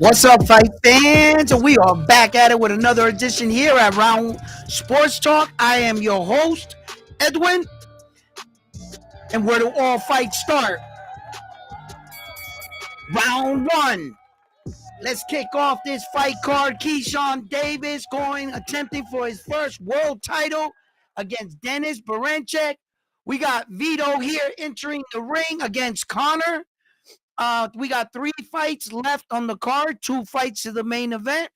What's up, fight fans? We are back at it with another edition here at Round Sports Talk. I am your host, Edwin, and where do all fights start? Round one. Let's kick off this fight card. Keyshawn Davis attempting for his first world title against Dennis Berinchyk. We got Vito here entering the ring against Connor. We got 3 fights left on the card, 2 fights to the main event.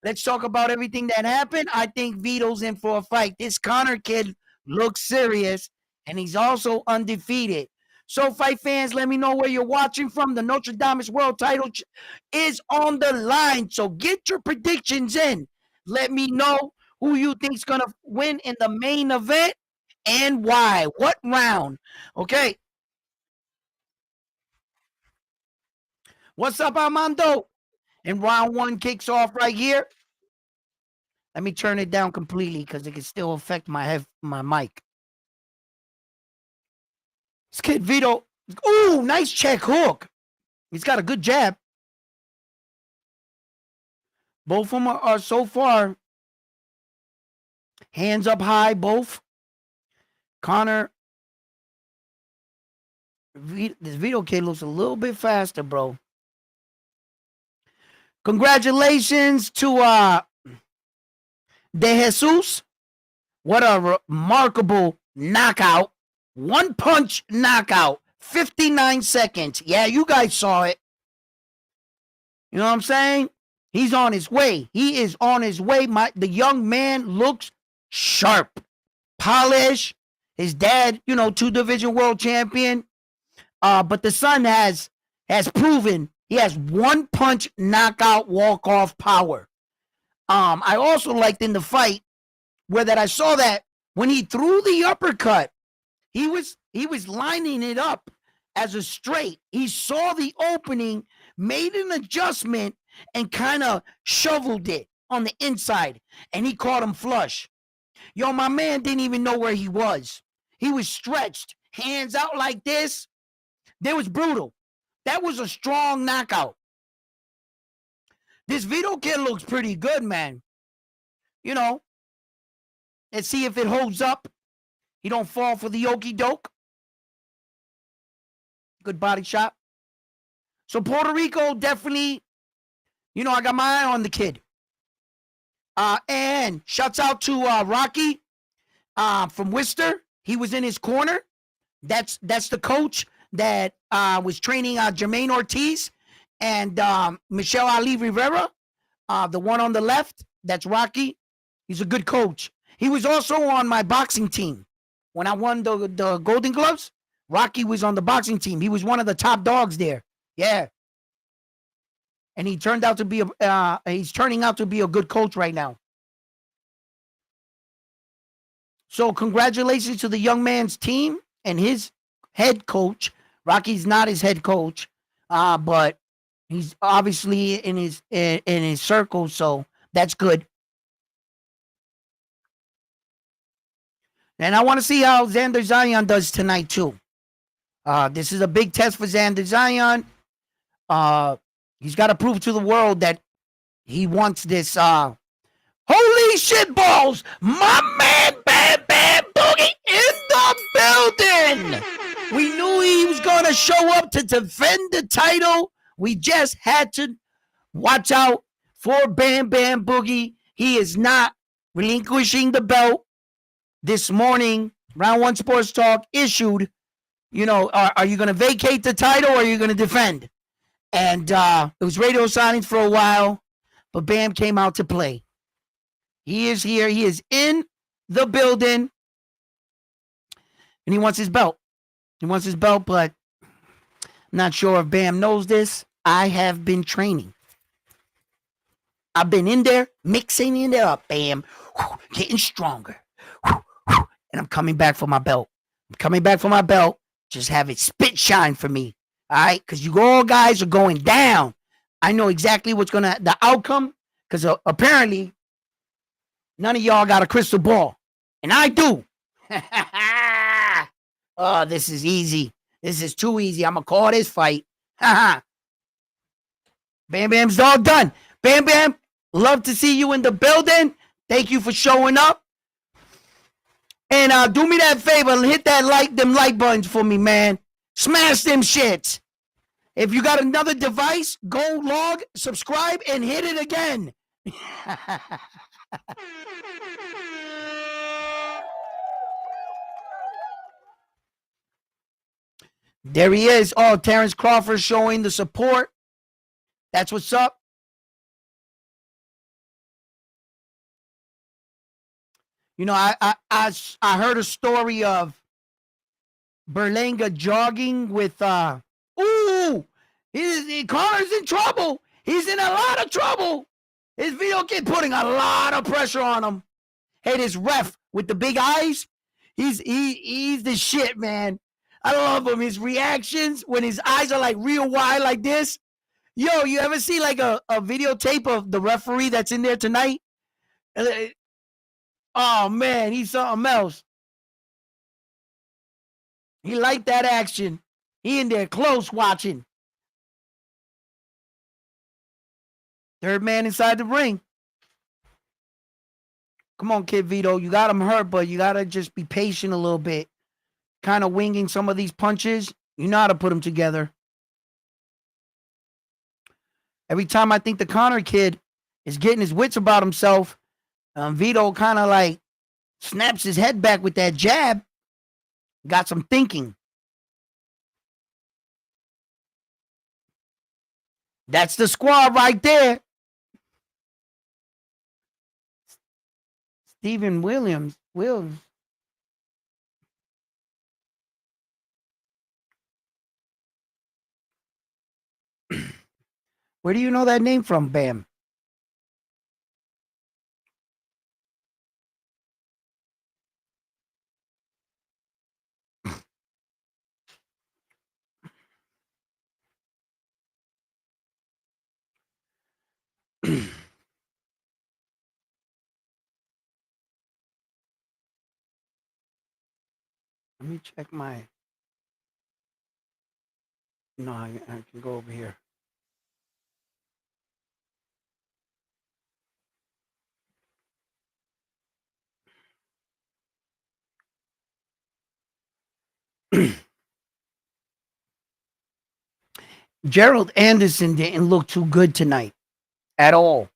Let's talk about everything that happened. I think Vito's in for a fight. This Connor kid looks serious, and he's also undefeated. So, fight fans, let me know where you're watching from. The Nastradamus world title is on the line. So, get your predictions in. Let me know who you think's going to win in the main event and why. What round? Okay. What's up, Armando? And round one kicks off right here. Let me turn it down completely because it can still affect my mic. This kid Vito, ooh, nice check hook. He's got a good jab. Both of them are so far hands up high, both. Connor, this Vito kid looks a little bit faster, bro. Congratulations to De Jesus. What a remarkable knockout. 1-punch knockout. 59 seconds. Yeah, you guys saw it. You know what I'm saying? He's on his way. He is on his way. The young man looks sharp. Polished. His dad, 2-division world champion. But the son has proven he has 1-punch knockout walk-off power. I also liked in the fight where that I saw that when he threw the uppercut, he was lining it up as a straight. He saw the opening, made an adjustment, and kind of shoveled it on the inside, and he caught him flush. Yo, my man didn't even know where he was. He was stretched, hands out like this. That was brutal. That was a strong knockout. This Vito kid looks pretty good, man. Let's see if it holds up. He don't fall for the okey doke. Good body shot. So Puerto Rico definitely, I got my eye on the kid. And shouts out to Rocky from Worcester. He was in his corner. That's the coach that was training Jermaine Ortiz and Michelle Ali Rivera. The one on the left, that's Rocky. He's a good coach. He was also on my boxing team. When I won the Golden Gloves, Rocky was on the boxing team. He was one of the top dogs there. Yeah. And he turned out to be he's turning out to be a good coach right now. So congratulations to the young man's team and his head coach. Rocky's not his head coach, but he's obviously in his circle, so that's good. And I want to see how Xander Zion does tonight too. This is a big test for Xander Zion. He's got to prove to the world that he wants this. Holy shit balls! My man Bam Bam Boogie in the building! We knew he was going to show up to defend the title. We just had to watch out for Bam Bam Boogie. He is not relinquishing the belt. This morning, Round 1 Sports Talk issued, are you going to vacate the title or are you going to defend? And it was radio silence for a while, but Bam came out to play. He is here. He is in the building, and he wants his belt. He wants his belt, but I'm not sure if Bam knows this. I have been training. I've been in there, mixing it up, Bam, getting stronger. And I'm coming back for my belt. Just have it spit shine for me. All right? Because you all guys are going down. I know exactly the outcome. Because apparently, none of y'all got a crystal ball. And I do. Oh, this is easy. This is too easy. I'm going to call this fight. Bam Bam's all done. Bam Bam, love to see you in the building. Thank you for showing up. And do me that favor, hit them like buttons for me, man. Smash them shits. If you got another device, go log, subscribe, and hit it again. There he is. Oh, Terrence Crawford showing the support. That's what's up. You know, I heard a story of Berlanga jogging with Connor's in trouble. He's in a lot of trouble. His video kid putting a lot of pressure on him. Hey, this ref with the big eyes, he's the shit, man. I love him. His reactions when his eyes are like real wide like this. Yo, you ever see like a videotape of the referee that's in there tonight? Oh man, he's something else. He liked that action. He in there close watching. Third man inside the ring. Come on, Kid Vito. You got him hurt, but you got to just be patient a little bit. Kind of winging some of these punches. You know how to put them together. Every time I think the Connor kid is getting his wits about himself, Vito kind of like snaps his head back with that jab. Got some thinking. That's the squad right there. Stephen Williams. Where do you know that name from, Bam? Let me check my. No, I can go over here. Gerald Anderson didn't look too good tonight at all.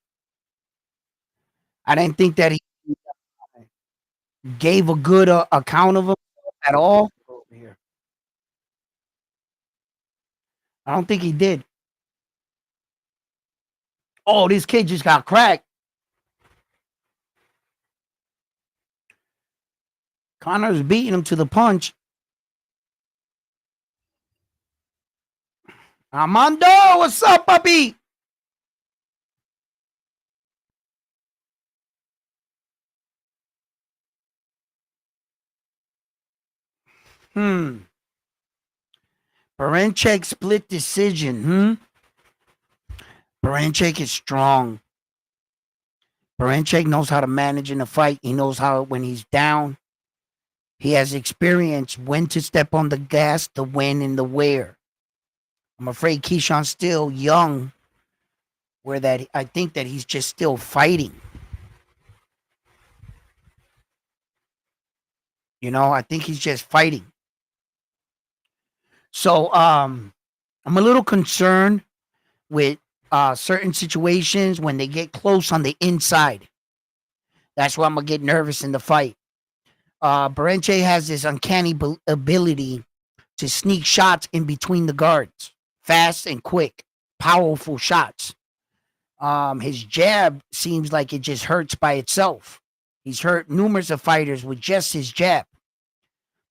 I didn't think that he gave a good account of him at all. Over here. I don't think he did. Oh, this kid just got cracked. Connor's beating him to the punch. Armando, what's up, puppy? Berinchyk split decision. Berinchyk is strong. Berinchyk knows how to manage in a fight. He knows how when he's down. He has experience when to step on the gas, the when, and the where. I'm afraid Keyshawn's still young, where that I think that he's just still fighting. You know, I think he's just fighting. So I'm a little concerned with certain situations when they get close on the inside. That's why I'm gonna get nervous in the fight. Berinchyk has this uncanny ability to sneak shots in between the guards, fast and quick, powerful shots. His jab seems like it just hurts by itself. He's hurt numerous of fighters with just his jab.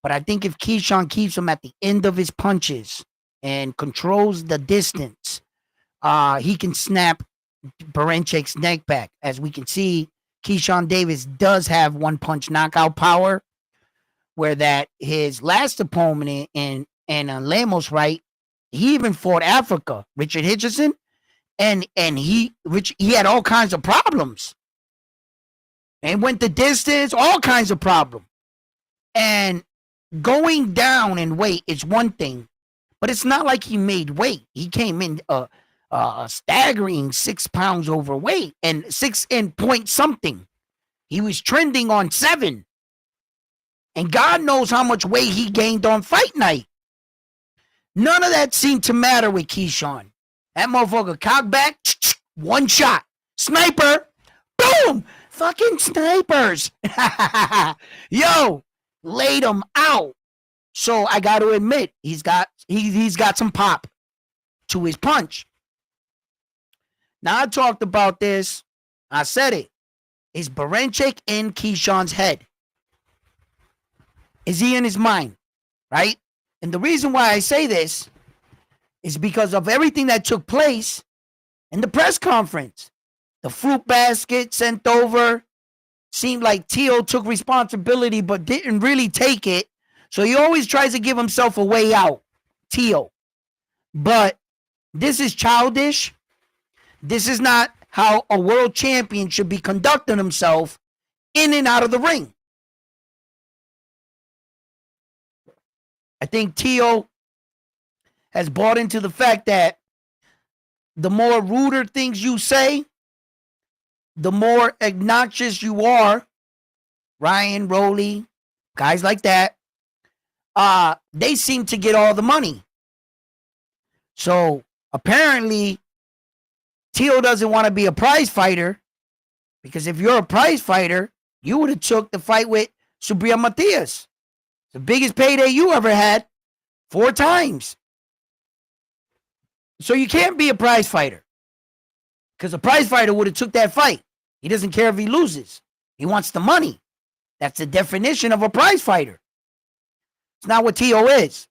But I think if Keyshawn keeps him at the end of his punches and controls the distance, he can snap Berinchy's neck back. As we can see, Keyshawn Davis does have one punch knockout power, where that his last opponent in Lemos, right? He even fought Africa, Richard Hitchison, and he had all kinds of problems. And went the distance, all kinds of problems. And going down in weight is one thing, but it's not like he made weight. He came in a staggering 6 pounds overweight and 6 and point something. He was trending on 7. And God knows how much weight he gained on fight night. None of that seemed to matter with Keyshawn. That motherfucker cocked back, one shot. Sniper, boom! Fucking snipers. Yo, laid him out. So I got to admit, he's got some pop to his punch. Now I talked about this. I said it. Is Berinchyk in Keyshawn's head? Is he in his mind? Right? And the reason why I say this is because of everything that took place in the press conference. The fruit basket sent over. Seemed like Tio took responsibility but didn't really take it. So he always tries to give himself a way out. Tio. But this is childish. This is not how a world champion should be conducting himself in and out of the ring. I think Tio has bought into the fact that the more ruder things you say, the more obnoxious you are. Ryan, Rowley, guys like that, they seem to get all the money. So apparently, Tio doesn't want to be a prize fighter, because if you're a prize fighter, you would have took the fight with Subriel Matias. The biggest payday you ever had, 4 times. So you can't be a prize fighter, because a prize fighter would have took that fight. He doesn't care if he loses. He wants the money. That's the definition of a prize fighter. It's not what Tio is.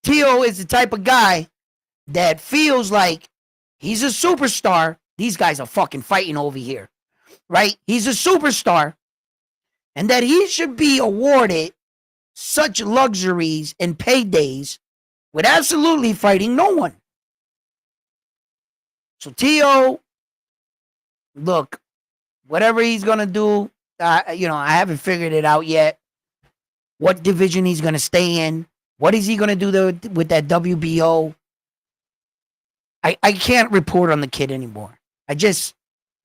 Tio is the type of guy that feels like he's a superstar. These guys are fucking fighting over here, right? He's a superstar, and that he should be awarded such luxuries and paydays with absolutely fighting no one. So Tio, look, whatever he's going to do, I haven't figured it out yet. What division he's going to stay in. What is he going to do with that WBO? I can't report on the kid anymore.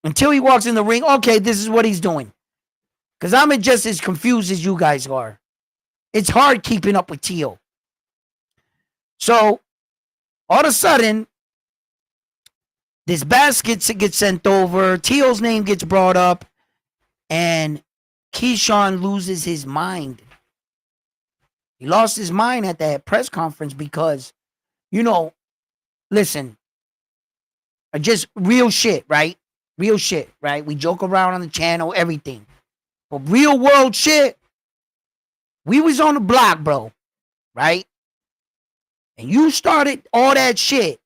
Until he walks in the ring, okay, this is what he's doing. Because I'm just as confused as you guys are. It's hard keeping up with Tio. So, all of a sudden, this basket gets sent over. Tio's name gets brought up. And Keyshawn loses his mind. He lost his mind at that press conference because, listen, just real shit, right? Real shit, right? We joke around on the channel, everything. But real world shit, we was on the block, bro, right? And you started all that shit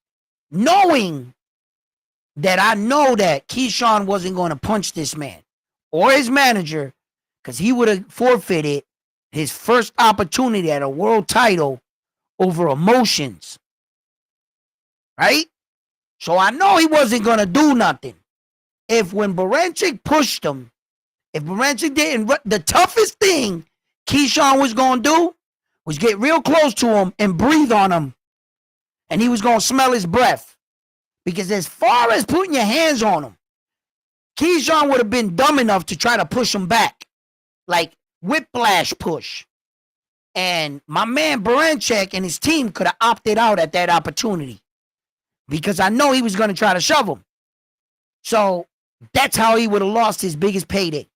knowing that I know that Keyshawn wasn't going to punch this man or his manager, because he would have forfeited his first opportunity at a world title over emotions, right? So I know he wasn't going to do nothing. When Berinchyk pushed him, if Berinchyk didn't, the toughest thing Keyshawn was going to do was get real close to him and breathe on him. And he was going to smell his breath. Because as far as putting your hands on him, Keyshawn would have been dumb enough to try to push him back. Like whiplash push. And my man Berinchyk and his team could have opted out at that opportunity. Because I know he was going to try to shove him. So that's how he would have lost his biggest payday.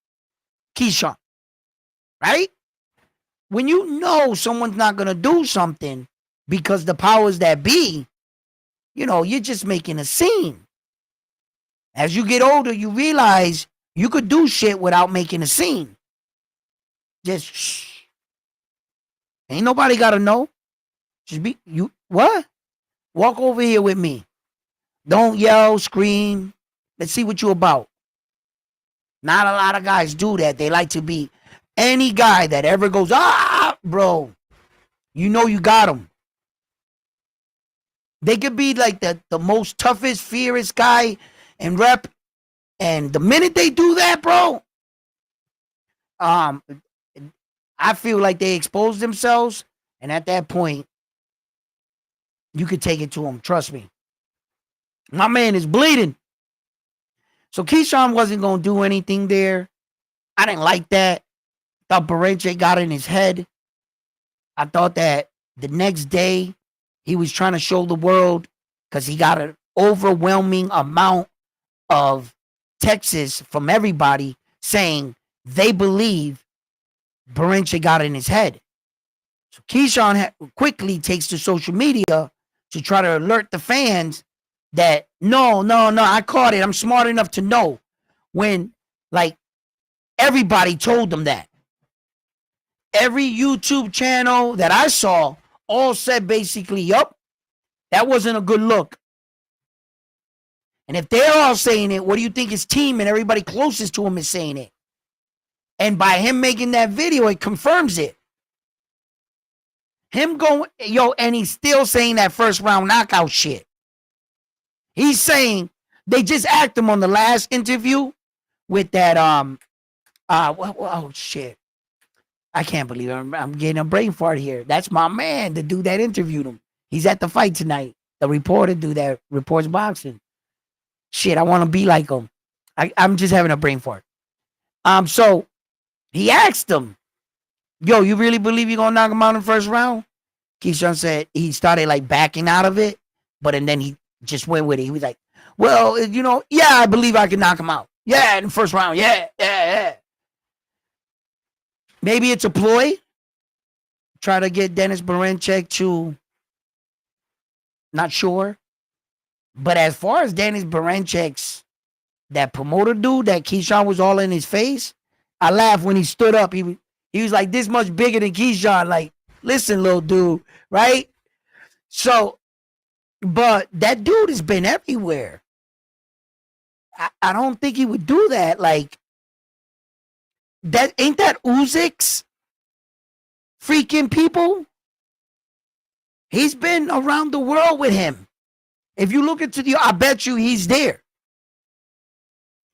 Keyshawn. Right? When you know someone's not going to do something because the powers that be, you're just making a scene. As you get older, you realize you could do shit without making a scene. Just shh. Ain't nobody got to know. Just be, what? Walk over here with me. Don't yell, scream. Let's see what you about. Not a lot of guys do that. They like to be any guy that ever goes, bro, you got him. They could be like the most toughest, fiercest guy in rep. And the minute they do that, bro, I feel like they expose themselves. And at that point, you could take it to him. Trust me. My man is bleeding. So Keyshawn wasn't going to do anything there. I didn't like that. Thought Berinchyk got in his head. I thought that the next day he was trying to show the world, because he got an overwhelming amount of texts from everybody saying they believe Berinchyk got in his head. So Keyshawn quickly takes to social media to try to alert the fans that no, I caught it. I'm smart enough to know, when like everybody told them that. Every YouTube channel that I saw all said basically, yup, that wasn't a good look. And if they're all saying it, what do you think his team and everybody closest to him is saying it? And by him making that video, it confirms it. Him going, and he's still saying that first round knockout shit. He's saying they just asked him on the last interview with that, oh shit. I can't believe it. I'm getting a brain fart here. That's my man, the dude that interviewed him. He's at the fight tonight. The reporter dude that reports boxing. Shit, I want to be like him. I'm just having a brain fart. So he asked him, yo, you really believe you're going to knock him out in the first round? Keyshawn said he started like backing out of it, and then he just went with it. He was like, well, yeah, I believe I can knock him out. Yeah, in the first round. Yeah. Maybe it's a ploy. Try to get Dennis Berinchyk to, not sure. But as far as Dennis Berinchyk, that promoter dude, that Keyshawn was all in his face, I laughed when he stood up. He was like this much bigger than Keyshawn. Like, listen, little dude, right? So, but that dude has been everywhere. I don't think he would do that. Like, that ain't that Uzyk's freaking people? He's been around the world with him. If you look into I bet you he's there.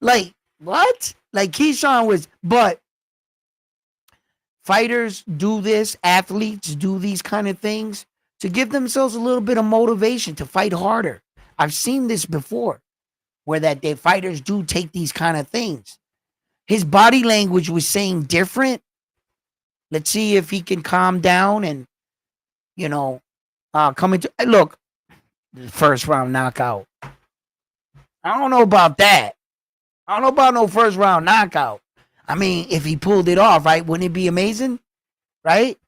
Like, what? Like Keyshawn was, but fighters do this, athletes do these kind of things to give themselves a little bit of motivation to fight harder. I've seen this before, where that their fighters do take these kind of things. His body language was saying different. Let's see if he can calm down and, come into, look, the first round knockout. I don't know about that. I don't know about no first round knockout. I mean, if he pulled it off, right, wouldn't it be amazing? Right?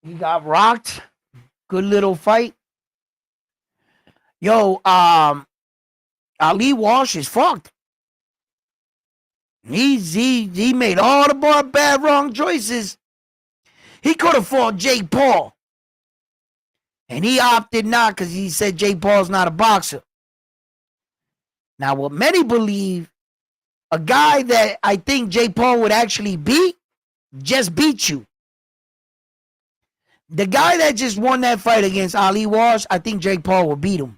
He got rocked. Good little fight. Yo, Ali Walsh is fucked. He made all the bad wrong choices. He could have fought Jake Paul. And he opted not because he said Jake Paul's not a boxer. Now, what many believe, a guy that I think Jake Paul would actually beat, just beat you. The guy that just won that fight against Ali Walsh, I think Jake Paul will beat him.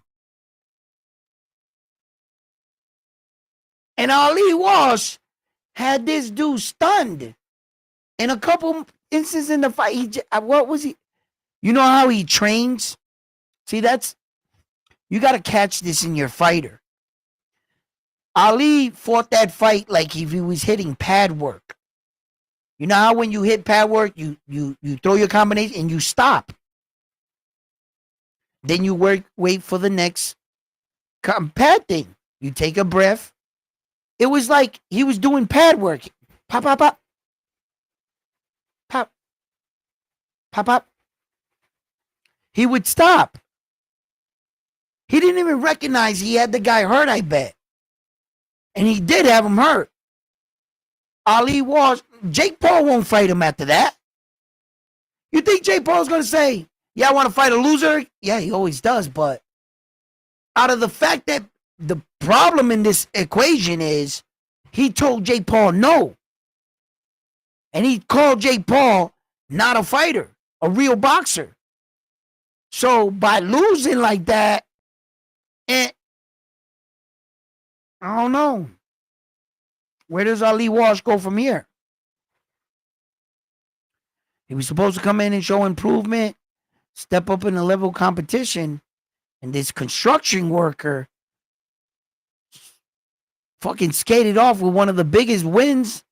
And Ali Walsh had this dude stunned. In a couple instances in the fight, what was he? You know how he trains? See, you got to catch this in your fighter. Ali fought that fight like if he was hitting pad work. You know how when you hit pad work, you throw your combination and you stop. Then you wait for the next pad thing. You take a breath. It was like he was doing pad work. Pop, pop, pop. Pop. Pop, pop. He would stop. He didn't even recognize he had the guy hurt, I bet. And he did have him hurt. Ali Walsh, Jake Paul won't fight him after that. You think Jake Paul's going to say, yeah, I want to fight a loser? Yeah, he always does. But out of the fact that the problem in this equation is he told Jake Paul no. And he called Jake Paul not a fighter. a real boxer. So by losing like that, I don't know. Where does Ali Walsh go from here? He was supposed to come in and show improvement, step up in the level of competition, and this construction worker fucking skated off with one of the biggest wins.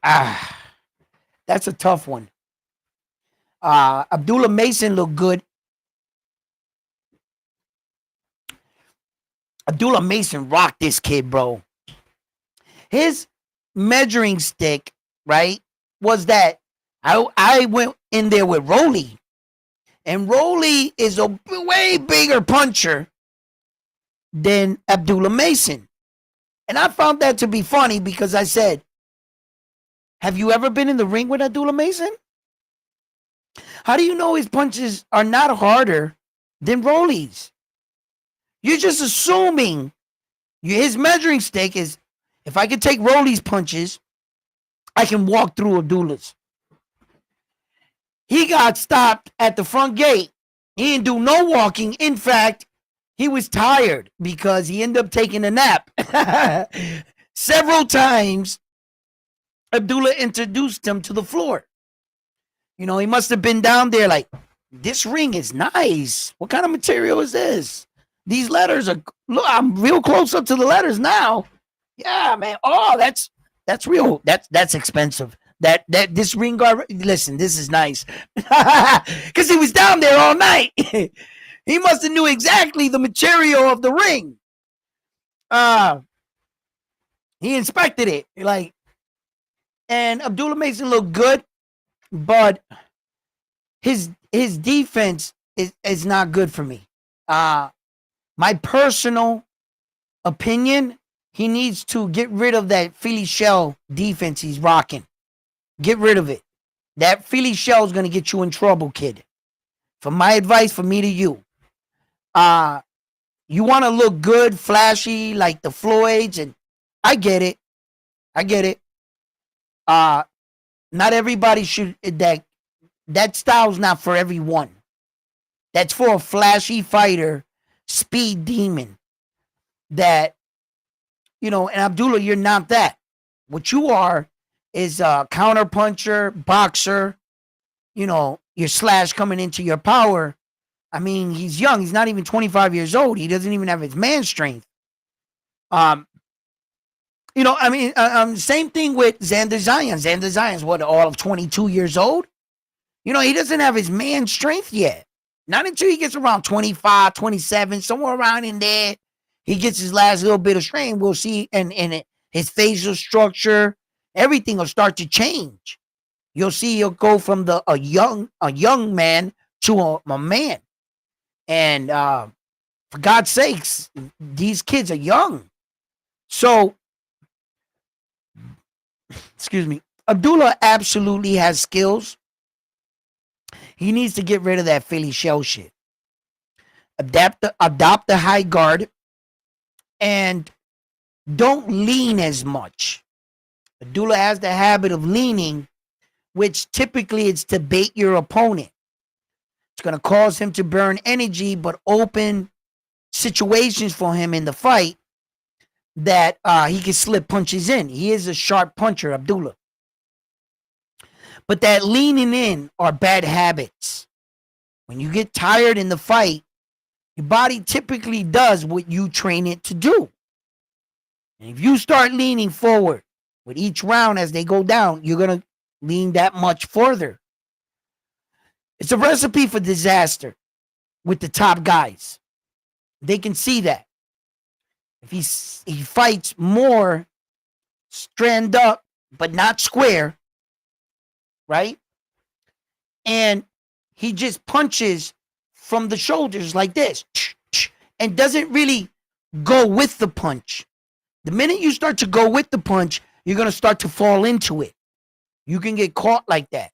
That's a tough one. Abdullah Mason looked good. Abdullah Mason rocked this kid, bro. His measuring stick, right, was that I went in there with Rolly. And Rolly is a way bigger puncher than Abdullah Mason. And I found that to be funny because I said, have you ever been in the ring with Abdullah Mason? How do you know his punches are not harder than Rolly's? You're just assuming his measuring stick is, if I can take Rolly's punches, I can walk through Abdullah's. He got stopped at the front gate. He didn't do no walking. In fact, he was tired because he ended up taking a nap. Several times, Abdullah introduced him to the floor. You know, he must have been down there like, this ring is nice. What kind of material is this? These letters are, look, I'm real close up to the letters now. Yeah, man. Oh, that's real. That's expensive. That this ring guard, listen, this is nice. Because he was down there all night. He must have knew exactly the material of the ring. He inspected it. Like, and Abdullah Mason looked good, but his defense is not good for me. My personal opinion, he needs to get rid of that Philly shell defense he's rocking. Get rid of it. That Philly shell is going to get you in trouble, kid. For my advice, from me to you. You want to look good, flashy, like the Floyds, and I get it. Not everybody should, that style's not for everyone. That's for a flashy fighter, speed demon. That, you know, and Abdullah, you're not that. What you are is a counter puncher, boxer, you know, your slash coming into your power. I mean, he's young. He's not even 25 years old. He doesn't even have his man strength. You know, I mean, same thing with Xander Zion. Xander Zion's what, all of 22 years old? You know, he doesn't have his man strength yet. Not until he gets around 25, 27, somewhere around in there. He gets his last little bit of strength. We'll see, and his facial structure, everything will start to change. You'll see he'll go from a young man to a man. And for God's sakes, these kids are young. So, excuse me, Abdullah absolutely has skills. He needs to get rid of that Philly shell shit. Adopt the high guard. And don't lean as much. Abdullah has the habit of leaning, which typically it's to bait your opponent. It's going to cause him to burn energy, but open situations for him in the fight that he can slip punches in. He is a sharp puncher, Abdullah. But that leaning in are bad habits. When you get tired in the fight, your body typically does what you train it to do. And if you start leaning forward with each round as they go down, you're going to lean that much further. It's a recipe for disaster with the top guys. They can see that. If he fights more strand up, but not square, right? And he just punches from the shoulders like this and doesn't really go with the punch. The minute you start to go with the punch, you're going to start to fall into it. You can get caught like that.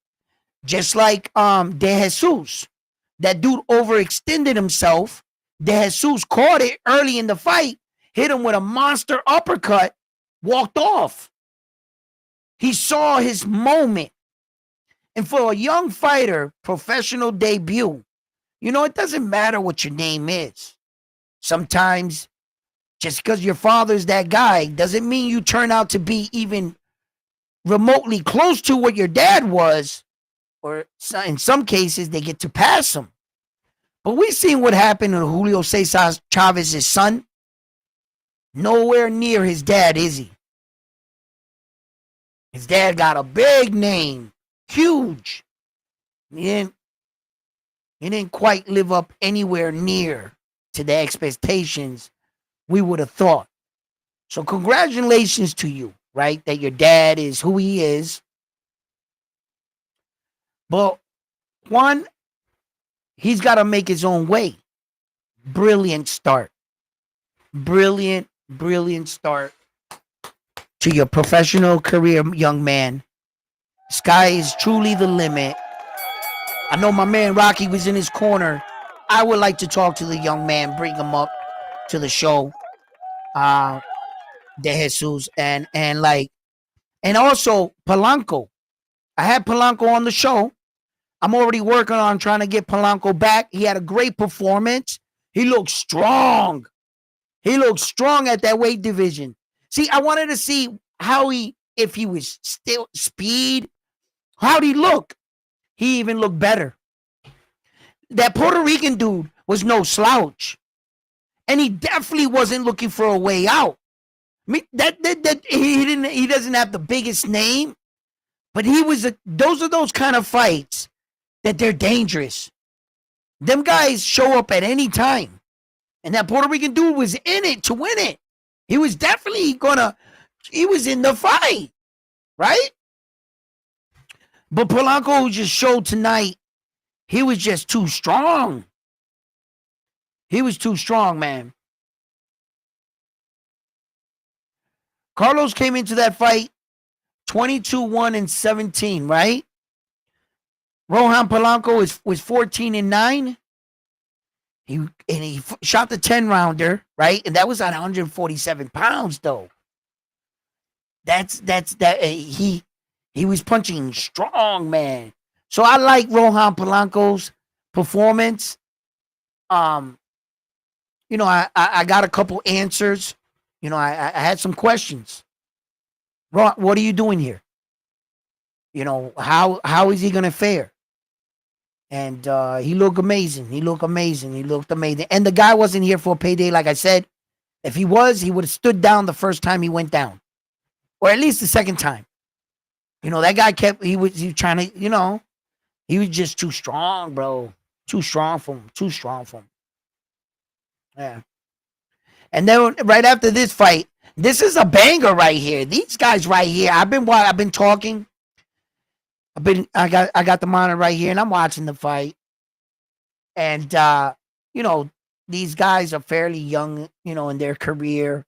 Just like De Jesus. That dude overextended himself. De Jesus caught it early in the fight, hit him with a monster uppercut, walked off. He saw his moment. And for a young fighter, professional debut, it doesn't matter what your name is. Sometimes just because your father's that guy doesn't mean you turn out to be even remotely close to what your dad was, or in some cases, they get to pass him. But we've seen what happened to Julio Cesar Chavez's son. Nowhere near his dad, is he? His dad got a big name, huge. He didn't quite live up anywhere near to the expectations we would have thought. So congratulations to you, right? That your dad is who he is. But Juan, he's got to make his own way. Brilliant start. Brilliant start to your professional career, young man. Sky is truly the limit. I know my man Rocky was in his corner. I would like to talk to the young man, bring him up to the show. De Jesus and also Polanco. I had Polanco on the show. I'm already working on trying to get Polanco back. He had a great performance. He looked strong. He looked strong at that weight division. See, I wanted to see if he was still speed. How'd he look? He even looked better. That Puerto Rican dude was no slouch. And he definitely wasn't looking for a way out. I mean, he doesn't have the biggest name, but those are those kind of fights that they're dangerous. Them guys show up at any time. And that Puerto Rican dude was in it to win it. He was definitely he was in the fight, right? But Polanco just showed tonight, he was just too strong. He was too strong, man. Carlos came into that fight 22-1-17, right? Rohan Polanco was 14-9. He shot the 10-rounder, right? And that was at 147 pounds, though. He was punching strong, man. So I like Rohan Polanco's performance. I got a couple answers. I had some questions. What are you doing here? How is he gonna fare? And he looked amazing. He looked amazing. And the guy wasn't here for a payday, like I said. If he was, he would have stood down the first time he went down, or at least the second time. That guy he was trying to, he was just too strong, bro. Too strong for him. Yeah. And then right after this fight, this is a banger right here. These guys right here. I've been talking. I got the monitor right here, and I'm watching the fight. And these guys are fairly young, in their career,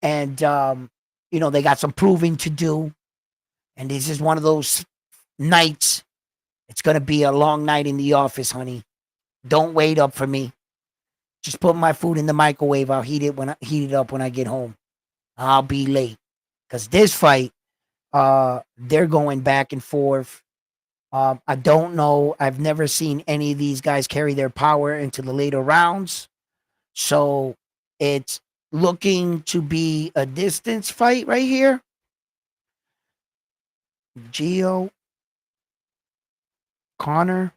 and they got some proving to do. And this is one of those nights. It's gonna be a long night in the office, honey. Don't wait up for me. Just put my food in the microwave. I'll heat it up when I get home. I'll be late. Because this fight, they're going back and forth. I don't know. I've never seen any of these guys carry their power into the later rounds. So it's looking to be a distance fight right here. Gio, Connor.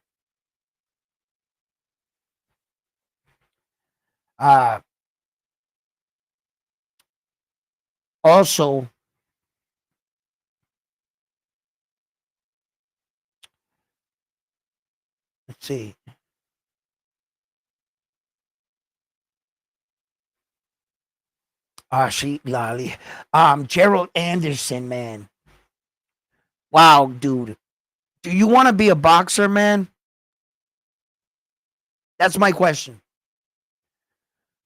Also, let's see. Lali. Gerald Anderson, man. Wow, dude. Do you want to be a boxer, man? That's my question.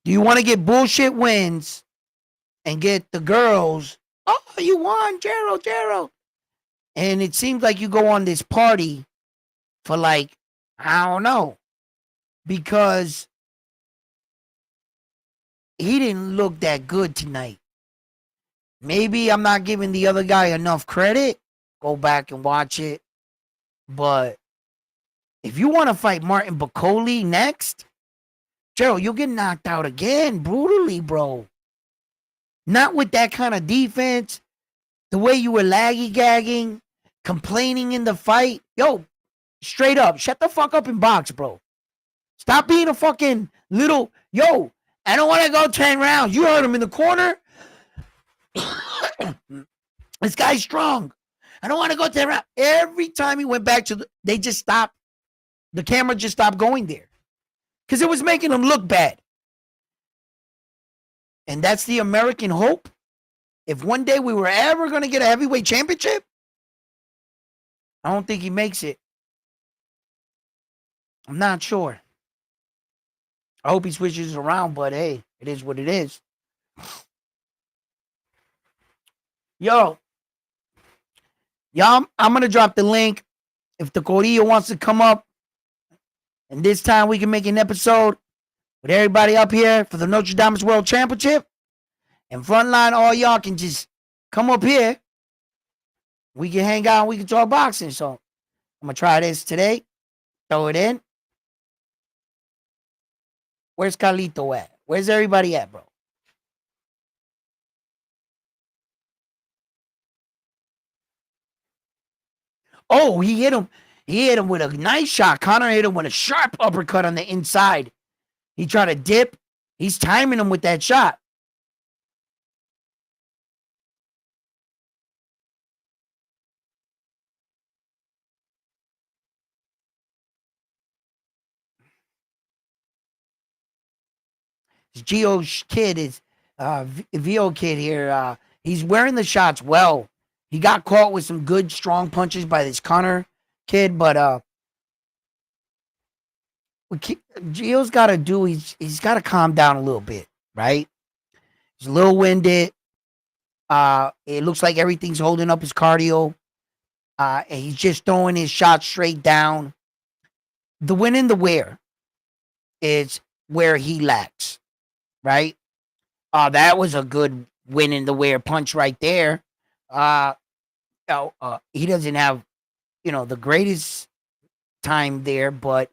Do you want to get bullshit wins and get the girls? Oh, you won, Gerald. And it seems like you go on this party for I don't know, because he didn't look that good tonight. Maybe I'm not giving the other guy enough credit. Go back and watch it. But if you want to fight Martin Bacoli next, Gerald, you'll get knocked out again brutally, bro. Not with that kind of defense. The way you were laggy-gagging, complaining in the fight. Yo, straight up, shut the fuck up and box, bro. Stop being a fucking little, yo, I don't want to go 10 rounds. You heard him in the corner. This guy's strong. I don't want to go 10 rounds. Every time he went back to they just stopped. The camera just stopped going there. Because it was making him look bad. And that's the American hope. If one day we were ever going to get a heavyweight championship, I don't think he makes it. I'm not sure. I hope he switches around, but hey, it is what it is. Yo, y'all, I'm going to drop the link. If the Corillo wants to come up, and this time we can make an episode with everybody up here for the Nastradamus World Championship. And Frontline, all y'all can just come up here. We can hang out. We can talk boxing. So I'm going to try this today. Throw it in. Where's Carlito at? Where's everybody at, bro? Oh, he hit him. He hit him with a nice shot. Connor hit him with a sharp uppercut on the inside. He tried to dip. He's timing him with that shot. Gio's kid is VO kid here. He's wearing the shots well. He got caught with some good strong punches by this Connor kid, but what Gio's got to do, he's got to calm down a little bit, right? He's a little winded. It looks like everything's holding up his cardio. And he's just throwing his shots straight down. The win and the wear is where he lacks, right? That was a good win in the wear punch right there. He doesn't have, the greatest time there, but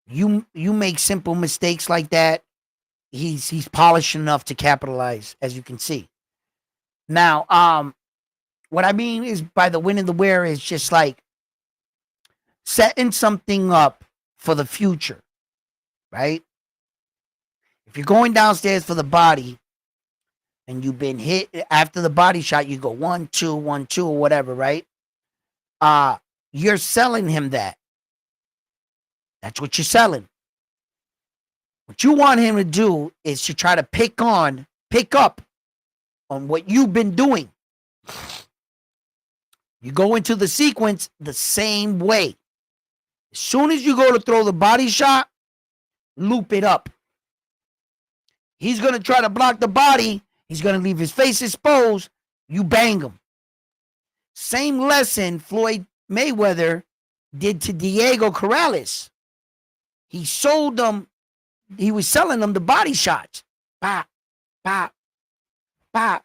you make simple mistakes like that. He's polished enough to capitalize, as you can see. Now, what I mean is by the win and the wear is just like setting something up for the future, right? If you're going downstairs for the body and you've been hit after the body shot, you go 1, 2, 1, 2, or whatever, right? You're selling him that. That's what you're selling. What you want him to do is to try to pick up on what you've been doing. You go into the sequence the same way. As soon as you go to throw the body shot, loop it up. He's going to try to block the body. He's going to leave his face exposed. You bang him. Same lesson Floyd Mayweather did to Diego Corrales. He sold them. He was selling them the body shots. Pop, pop, pop,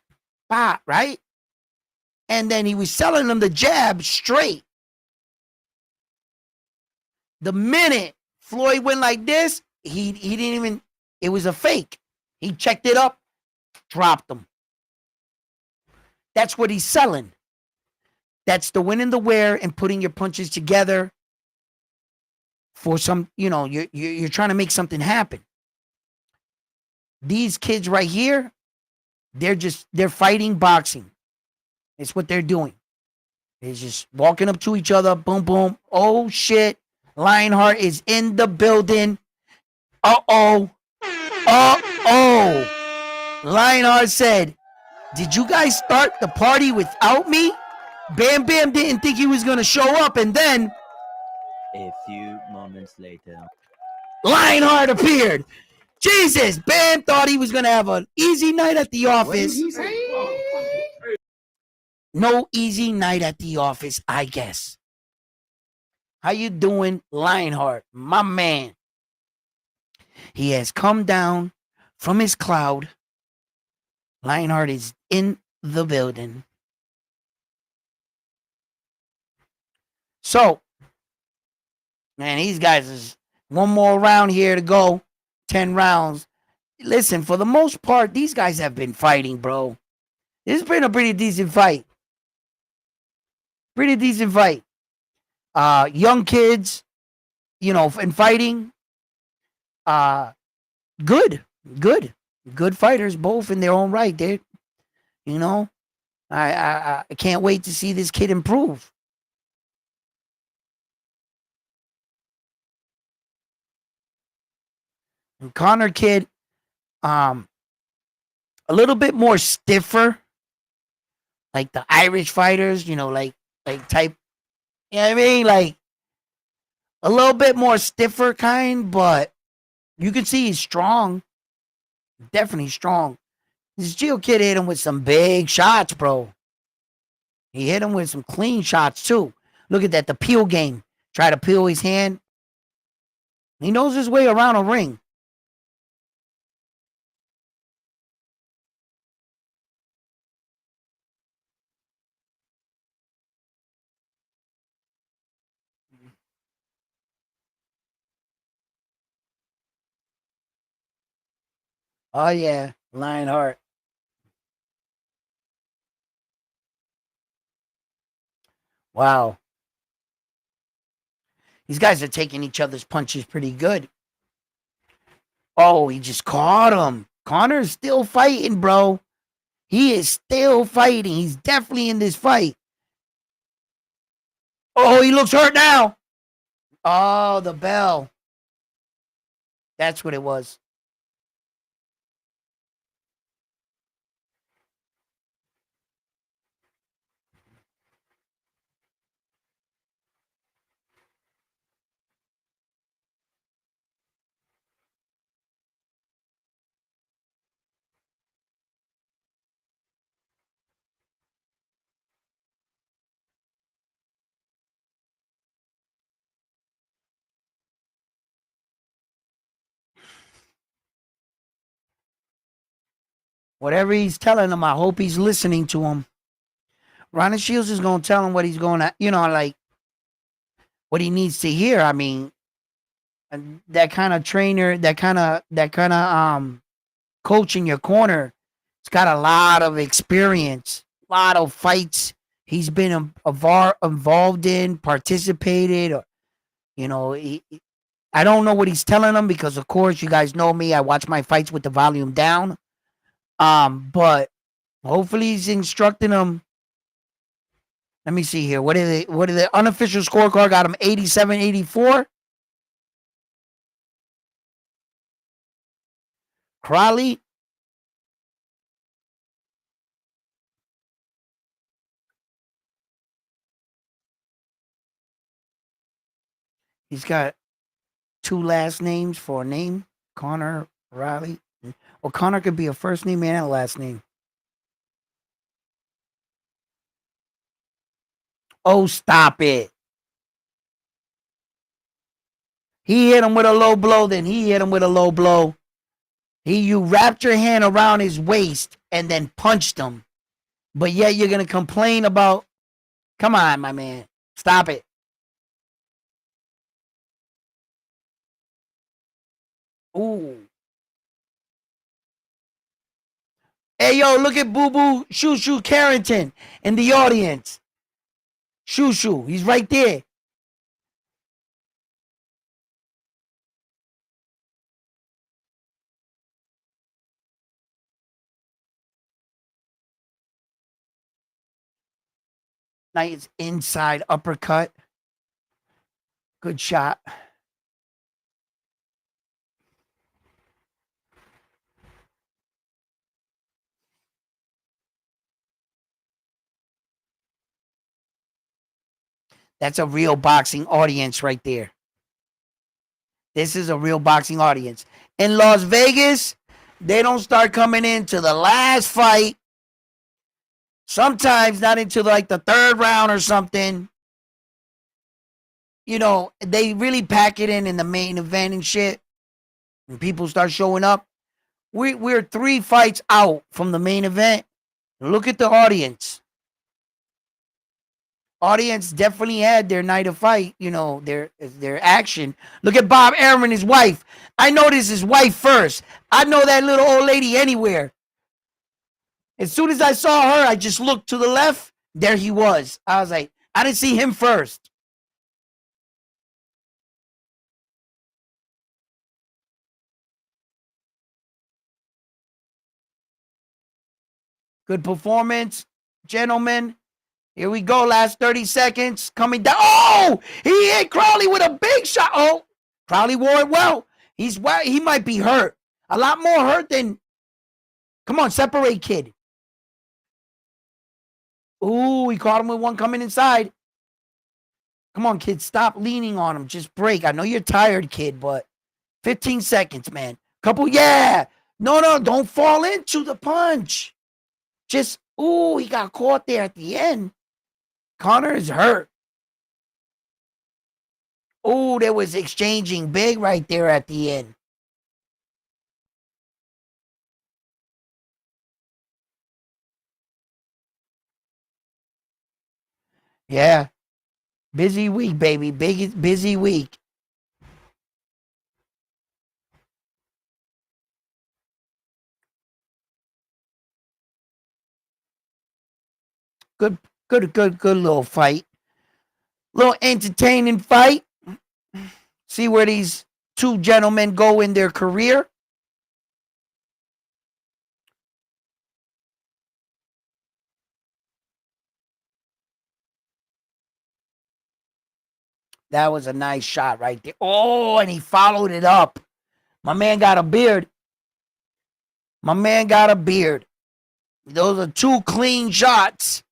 pop, right? And then he was selling them the jab straight. The minute Floyd went like this, he didn't even, it was a fake. He checked it up, dropped them. That's what he's selling. That's the win and the wear and putting your punches together for some, you're trying to make something happen. These kids right here, they're fighting boxing. It's what they're doing. They're just walking up to each other, boom, boom. Oh, shit. Lionheart is in the building. Uh-oh. Uh-oh. Lionheart said, did you guys start the party without me? Bam Bam didn't think he was going to show up, and then a few moments later, Lionheart appeared. Jesus, Bam thought he was going to have an easy night at the office. No easy night at the office, I guess. How you doing, Lionheart? My man. He has come down from his cloud. Lionheart is in the building. So, man, these guys is one more round here to go. 10 rounds. Listen, for the most part, these guys have been fighting, bro. This has been a pretty decent fight. Pretty decent fight. Young kids, you know, and fighting. Uh, good, good fighters, both in their own right, dude. You know, I can't wait to see this kid improve. And Connor kid, a little bit more stiffer, like the Irish fighters, you know, like type, you know what I mean? Like a little bit more stiffer kind, but you can see he's strong. Definitely strong. This Gio kid hit him with some big shots, bro. He hit him with some clean shots too. Look at that, the peel game. Try to peel his hand. He knows his way around a ring. Oh yeah, Lionheart. Wow. These guys are taking each other's punches pretty good. Oh, he just caught him. Connor's still fighting, bro. He is still fighting. He's definitely in this fight. Oh, he looks hurt now. Oh, the bell. That's what it was. Whatever he's telling him, I hope he's listening to him. Ronnie Shields is going to tell him what he's going to, you know, like what he needs to hear. I mean, that kind of trainer, that kind of coach in your corner, he's got a lot of experience, a lot of fights he's been involved in, participated, or, you know, I don't know what he's telling them because, of course, you guys know me. I watch my fights with the volume down. But hopefully he's instructing them. Let me see here. What are the unofficial scorecard got him 87-84? Crowley. He's got two last names for a name. Connor Riley. Well, Connor could be a first name and a last name. Oh, stop it. He hit him with a low blow, then he hit him with a low blow. You wrapped your hand around his waist and then punched him. But yet you're going to complain about, come on, my man. Stop it. Ooh. Hey, yo, look at Boo Boo Shoo Shoo Carrington in the audience. Shoo Shoo, he's right there. Nice inside uppercut. Good shot. That's a real boxing audience right there. This is a real boxing audience. In Las Vegas, they don't start coming into the last fight. Sometimes not until like the third round or something. You know, they really pack it in the main event and shit. And people start showing up. We're 3 fights out from the main event. Look at the audience. Audience definitely had their night of fight, their action. Look at Bob Arum, his wife. I noticed his wife first. I know that little old lady anywhere. As soon as I saw her, I just looked to the left. There he was. I was like, I didn't see him first. Good performance, gentlemen. Here we go. Last 30 seconds. Coming down. Oh, he hit Crowley with a big shot. Oh, Crowley wore it well. He might be hurt. A lot more hurt than. Come on, separate, kid. Ooh, he caught him with one coming inside. Come on, kid. Stop leaning on him. Just break. I know you're tired, kid, but 15 seconds, man. Couple, yeah. No, don't fall into the punch. Just, ooh, he got caught there at the end. Connor is hurt. Ooh, there was exchanging big right there at the end. Yeah. Busy week, baby. Busy week. Good little fight. Little entertaining fight. See where these two gentlemen go in their career. That was a nice shot right there. Oh, and he followed it up. My man got a beard. Those are two clean shots.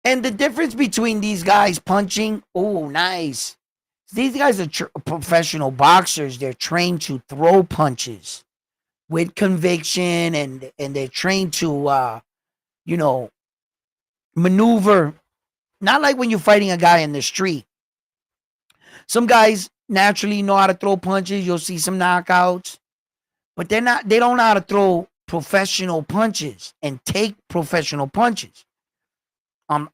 And the difference between these guys punching, oh, nice. These guys are professional boxers. They're trained to throw punches with conviction, and they're trained to, maneuver. Not like when you're fighting a guy in the street. Some guys naturally know how to throw punches. You'll see some knockouts, but they don't know how to throw professional punches and take professional punches.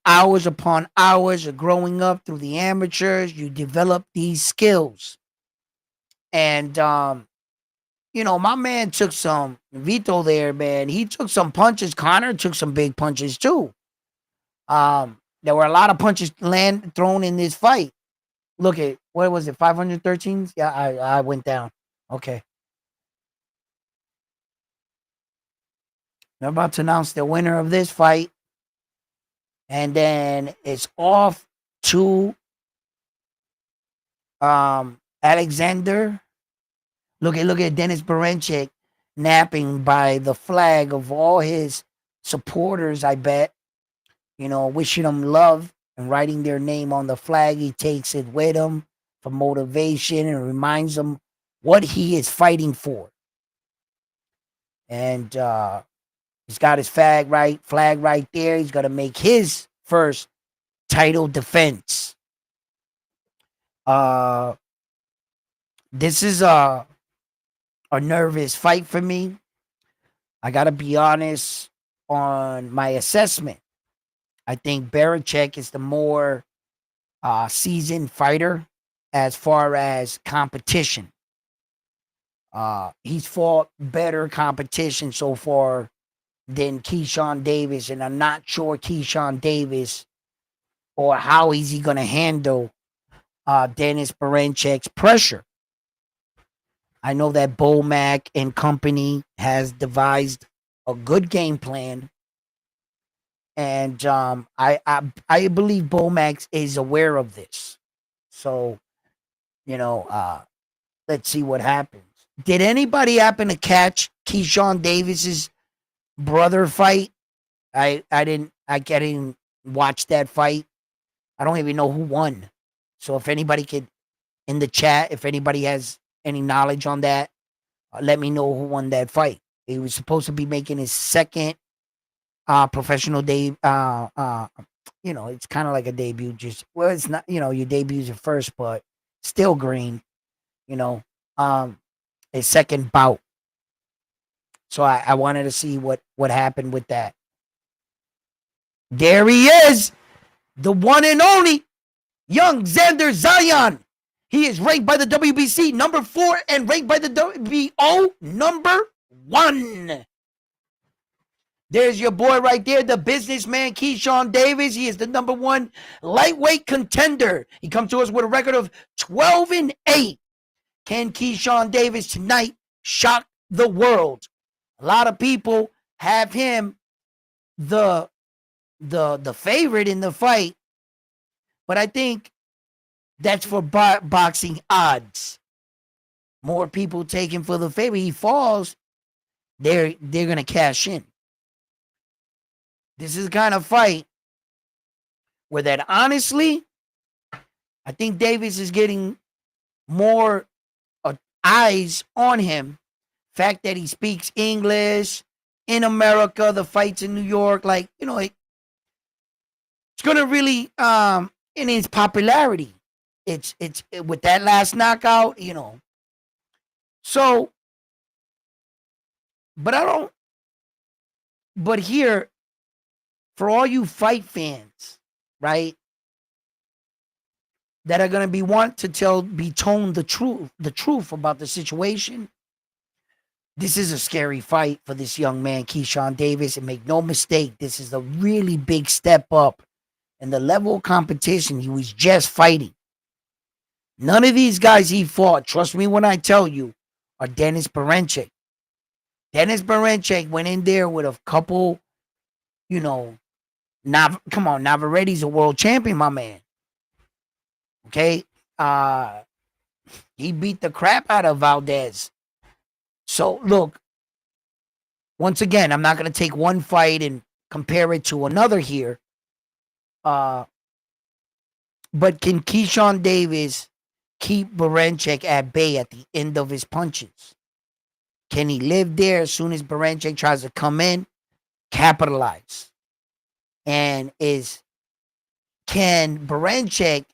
Hours upon hours of growing up through the amateurs, you develop these skills. And my man took some Vito there, man. He took some punches. Connor took some big punches too. There were a lot of punches thrown in this fight. Look at, what was it, 513? Yeah, I went down. Okay. They're about to announce the winner of this fight. And then it's off to Alexander. Look at Dennis Berinchyk napping by the flag of all his supporters, I bet. Wishing them love and writing their name on the flag. He takes it with him for motivation and reminds them what he is fighting for. And he's got his flag right there. He's going to make his first title defense. This is a nervous fight for me. I got to be honest on my assessment. I think Berinchyk is the more seasoned fighter as far as competition. He's fought better competition so far than Keyshawn Davis, and I'm not sure Keyshawn Davis or how is he going to handle Dennis Berincyk's pressure. I know that Bomac and company has devised a good game plan. And I believe Bomax is aware of this. So, let's see what happens. Did anybody happen to catch Keyshawn Davis's brother fight? I didn't watch that fight. I don't even know who won. So if anybody could, in the chat, if anybody has any knowledge on that, let me know who won that fight. He was supposed to be making his second professional it's kind of like a debut. Just, well, it's not, your debut's your first, but still green. His second bout. So I wanted to see what happened with that. There he is, the one and only young Xander Zion. He is ranked by the WBC number 4 and ranked by the WBO number 1. There's your boy right there, the businessman Keyshawn Davis. He is the number 1 lightweight contender. He comes to us with a record of 12-8. Can Keyshawn Davis tonight shock the world? A lot of people have him the favorite in the fight, but I think that's for boxing odds. More people take him for the favorite. He falls, they're gonna cash in. This is the kind of fight where that honestly, I think Davis is getting more eyes on him. Fact that he speaks English in America, the fights in New York, like, you know, it's gonna really in his popularity. It's with that last knockout, you know. So, but here, for all you fight fans, right, that are gonna be told the truth about the situation. This is a scary fight for this young man, Keyshawn Davis, and make no mistake, this is a really big step up in the level of competition he was just fighting. None of these guys he fought, trust me when I tell you, are Dennis Berinchyk. Dennis Berinchyk went in there with a couple, you know, come on, Navarrete's a world champion, my man. Okay? He beat the crap out of Valdez. So, look, once again, I'm not going to take one fight and compare it to another here. But can Keyshawn Davis keep Berinchyk at bay at the end of his punches? Can he live there as soon as Berinchyk tries to come in, capitalize? And can Berinchyk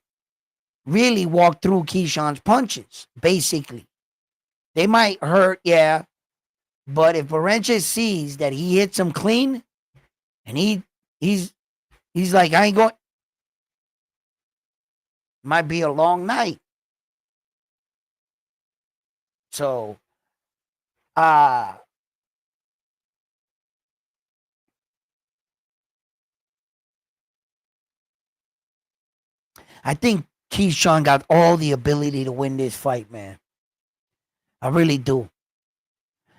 really walk through Keyshawn's punches? Basically, they might hurt, yeah, but if Berinchyk sees that he hits him clean, and he's like, I ain't going. Might be a long night. So, I think Keyshawn got all the ability to win this fight, man. I really do.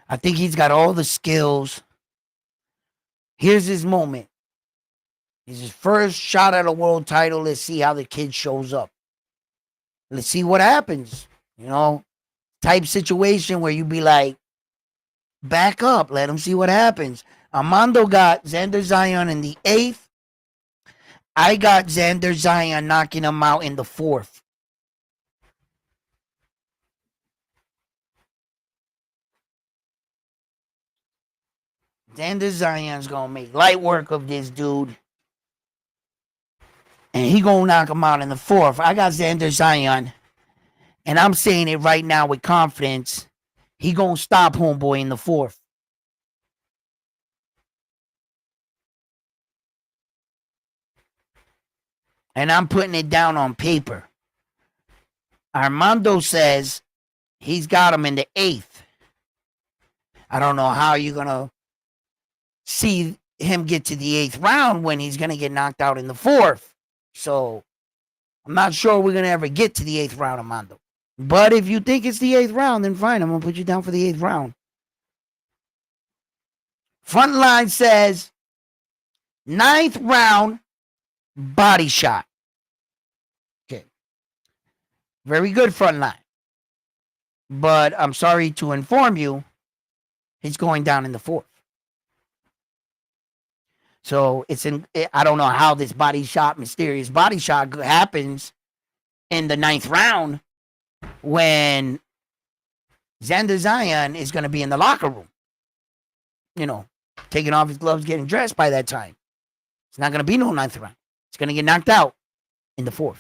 I think he's got all the skills. Here's his moment. It's his first shot at a world title. Let's see how the kid shows up. Let's see what happens. You know, type situation where you be like, back up, let him see what happens. Armando got Xander Zion in the 8th. I got Xander Zion knocking him out in the 4th. Xander Zion's gonna make light work of this dude. And he gonna knock him out in the 4th. I got Xander Zion. And I'm saying it right now with confidence. He gonna stop homeboy in the 4th. And I'm putting it down on paper. Armando says he's got him in the 8th. I don't know how you're gonna see him get to the 8th round when he's gonna get knocked out in the 4th. So I'm not sure we're gonna ever get to the 8th round, Armando. But if you think it's the 8th round, then fine. I'm gonna put you down for the 8th round. Frontline says 9th round body shot. Okay. Very good, Frontline. But I'm sorry to inform you, he's going down in the 4th. So I don't know how this mysterious body shot happens in the 9th round when Xander Zion is going to be in the locker room. You know, taking off his gloves, getting dressed by that time. It's not going to be no 9th round. It's going to get knocked out in the 4th.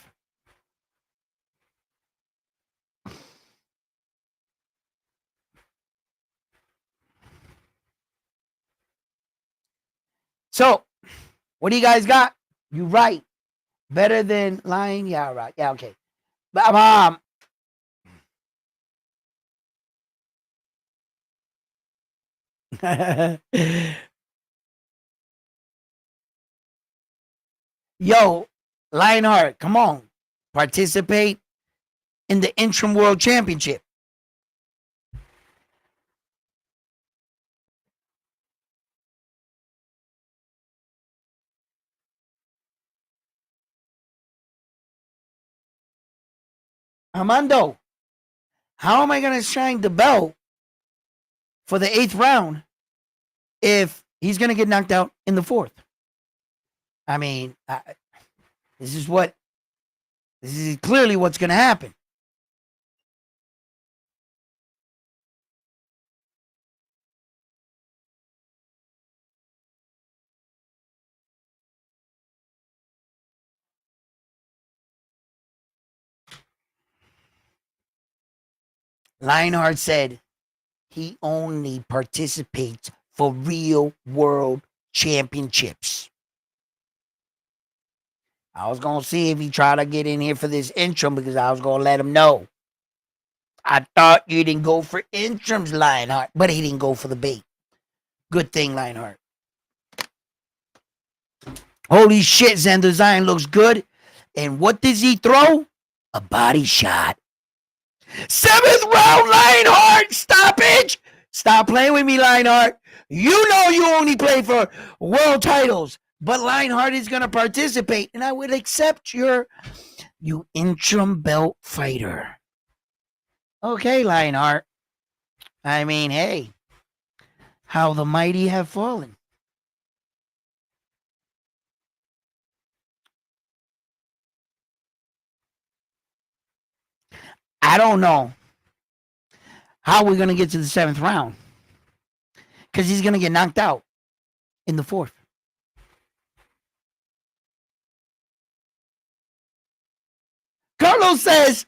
So, what do you guys got? You right. Better than lying? Yeah, right. Yeah, okay. But, yo, Lionheart, come on. Participate in the interim world championship. Armando, how am I going to shine the belt for the 8th round if he's going to get knocked out in the 4th? I mean, this is clearly what's going to happen. Lionheart said he only participates for real world championships. I was going to see if he tried to get in here for this interim because I was going to let him know. I thought you didn't go for interims, Lionheart, but he didn't go for the bait. Good thing, Lionheart. Holy shit, Xander Zion looks good. And what does he throw? A body shot. 7th round, Lionheart. Stoppage. Stop playing with me, Lionheart. You know you only play for world titles. But Lionheart is going to participate. And I would accept you interim belt fighter. Okay, Lionheart. I mean, hey. How the mighty have fallen. I don't know how we're going to get to the 7th round because he's going to get knocked out in the 4th. Carlos says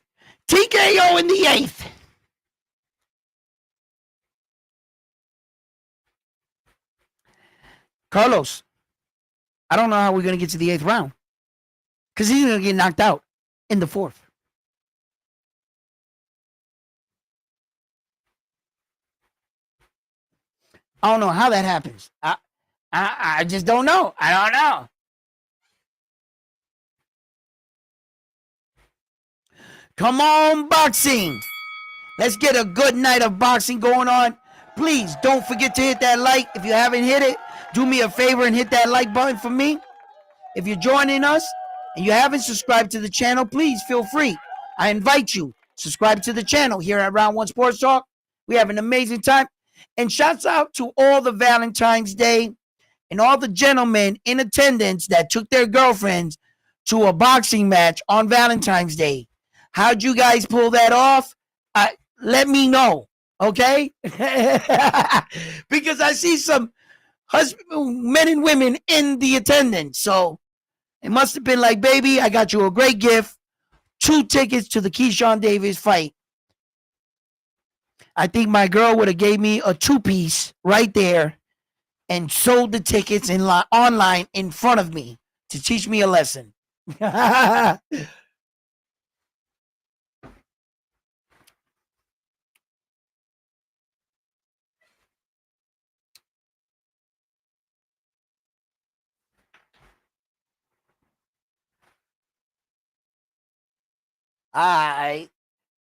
TKO in the 8th. Carlos, I don't know how we're going to get to the 8th round because he's going to get knocked out in the 4th. I don't know how that happens. I just don't know. I don't know. Come on, boxing. Let's get a good night of boxing going on. Please don't forget to hit that like. If you haven't hit it, do me a favor and hit that like button for me. If you're joining us and you haven't subscribed to the channel, please feel free. I invite you. Subscribe to the channel here at Round 1 Sports Talk. We have an amazing time. And shouts out to all the Valentines Day and all the gentlemen in attendance that took their girlfriends to a boxing match on Valentine's Day. How'd you guys pull that off? Let me know, okay? Because I see some men and women in the attendance. So it must have been like, baby, I got you a great gift. 2 tickets to the Keyshawn Davis fight. I think my girl would have gave me a 2-piece right there and sold the tickets online in front of me to teach me a lesson.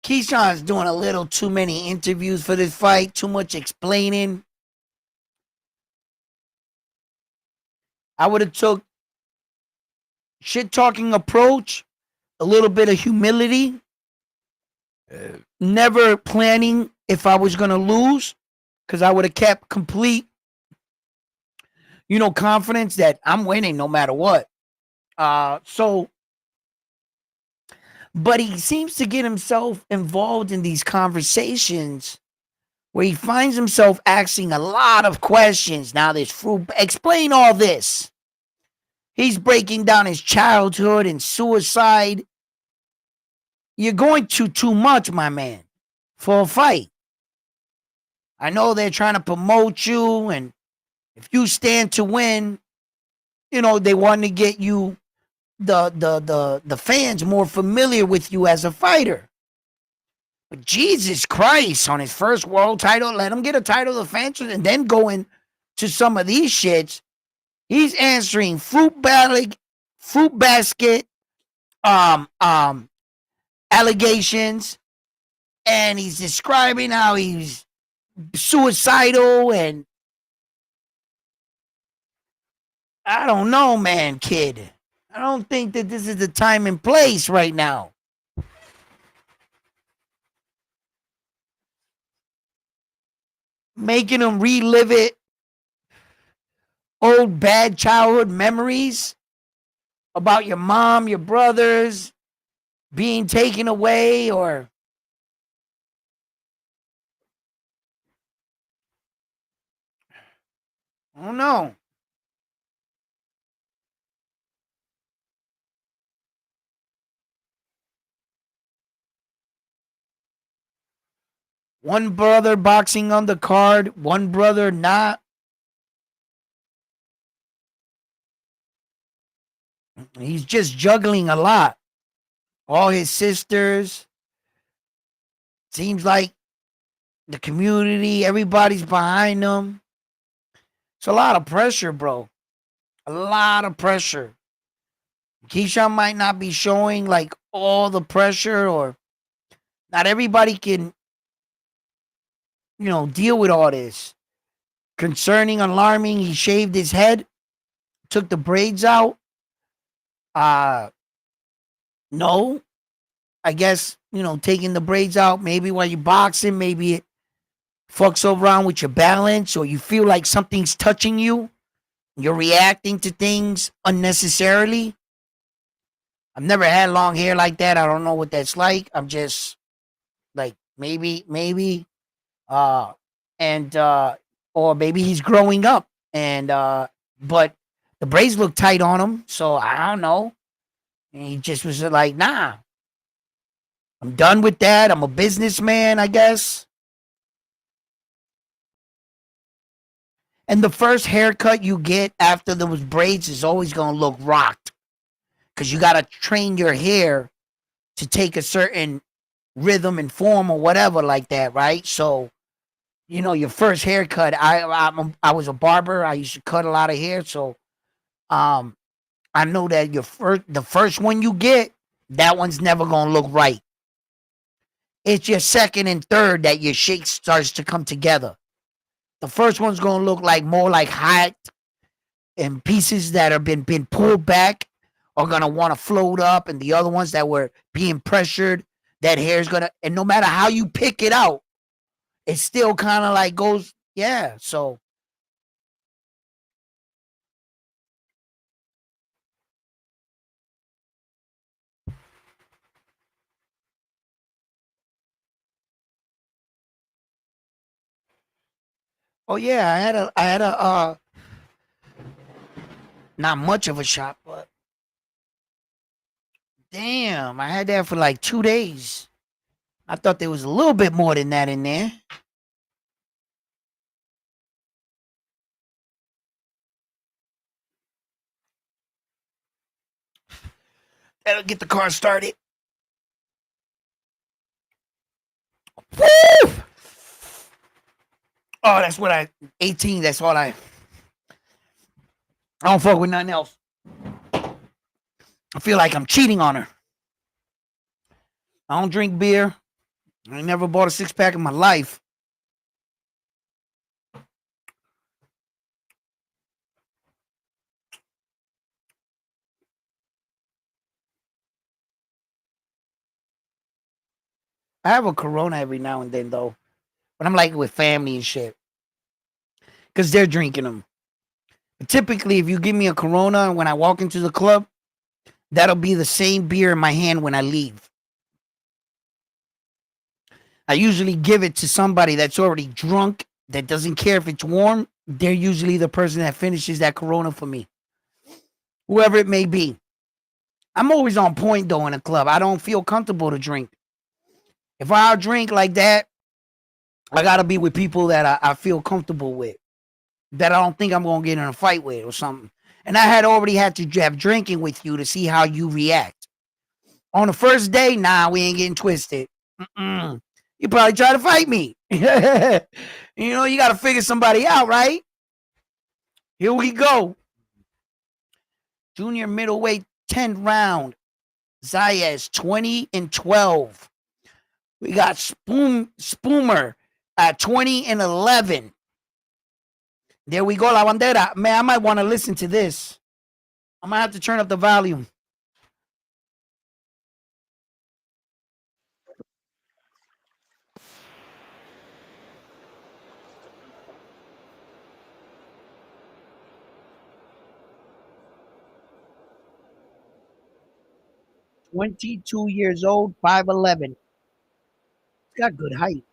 Keyshawn's doing a little too many interviews for this fight, too much explaining. I would have took shit talking approach, a little bit of humility, never planning if I was gonna lose, because I would have kept complete, confidence that I'm winning no matter what. But he seems to get himself involved in these conversations where he finds himself asking a lot of questions. Now, explain all this. He's breaking down his childhood and suicide. You're going too much, my man, for a fight. I know they're trying to promote you, and if you stand to win, they want to get you the fans more familiar with you as a fighter. But Jesus Christ, on his first world title, let him get a title of fans and then go into some of these shits. He's answering fruit basket allegations, and he's describing how he's suicidal, and I don't know, man, kid. I don't think that this is the time and place right now. Making him relive it, old bad childhood memories about your mom, your brothers being taken away, or I don't know. One brother boxing on the card, one brother not. He's just juggling a lot. All his sisters. Seems like the community, everybody's behind him. It's a lot of pressure, bro. A lot of pressure. Keyshawn might not be showing like all the pressure, or not everybody can, deal with all this. Concerning, alarming, he shaved his head, took the braids out. No. I guess, taking the braids out, maybe while you're boxing, maybe it fucks around with your balance, or you feel like something's touching you. You're reacting to things unnecessarily. I've never had long hair like that. I don't know what that's like. I'm just like, maybe, and or maybe he's growing up, and but the braids look tight on him, so I don't know. And he just was like, nah, I'm done with that. I'm a businessman, I guess. And the first haircut you get after those braids is always gonna look rocked, because you gotta train your hair to take a certain rhythm and form or whatever like that, right? So, your first haircut. I was a barber. I used to cut a lot of hair, so I know that the first one you get, that one's never gonna look right. It's your second and third that your shake starts to come together. The first one's gonna look like more like hot, and pieces that have been pulled back are gonna want to float up, and the other ones that were being pressured, that hair's gonna, and no matter how you pick it out, it still kind of like goes, yeah. So oh yeah, I had a not much of a shop, but damn, I had that for like 2 days. I thought there was a little bit more than that in there. That'll get the car started. Woo! Oh, that's what 18. That's all I don't fuck with nothing else. I feel like I'm cheating on her. I don't drink beer. I never bought a 6-pack in my life. I have a Corona every now and then, though. But I'm like with family and shit. Because they're drinking them. But typically, if you give me a Corona when I walk into the club, that'll be the same beer in my hand when I leave. I usually give it to somebody that's already drunk, that doesn't care if it's warm. They're usually the person that finishes that Corona for me. Whoever it may be. I'm always on point, though, in a club. I don't feel comfortable to drink. If I drink like that, I got to be with people that I feel comfortable with, that I don't think I'm going to get in a fight with or something. And I had already had to have drinking with you to see how you react. On the first day, nah, we ain't getting twisted. You probably try to fight me. You got to figure somebody out, right? Here we go. Junior middleweight 10th round. Zayas 20-12. We got Spoomer at 20-11. There we go, La Bandera. Man, I might want to listen to this. I might have to turn up the volume. $22 years old, 5'11". He's got good height.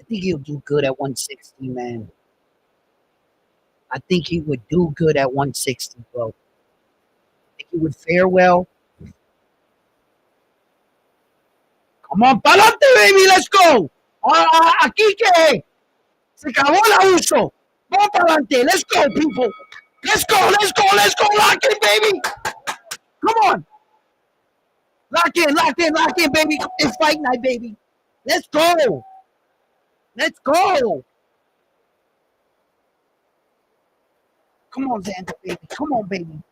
I think he'll do good at 160, man. I think he would do good at 160, bro. I think he would fare well. Come on, pa'lante, baby, let's go. Aquí que se acabó el uso. Vamos pa'lante, let's go, people. Let's go, lock in, baby. Come on. Lock in, baby. It's fight night, baby. Let's go. Let's go. Come on, Xander, baby. Come on, baby.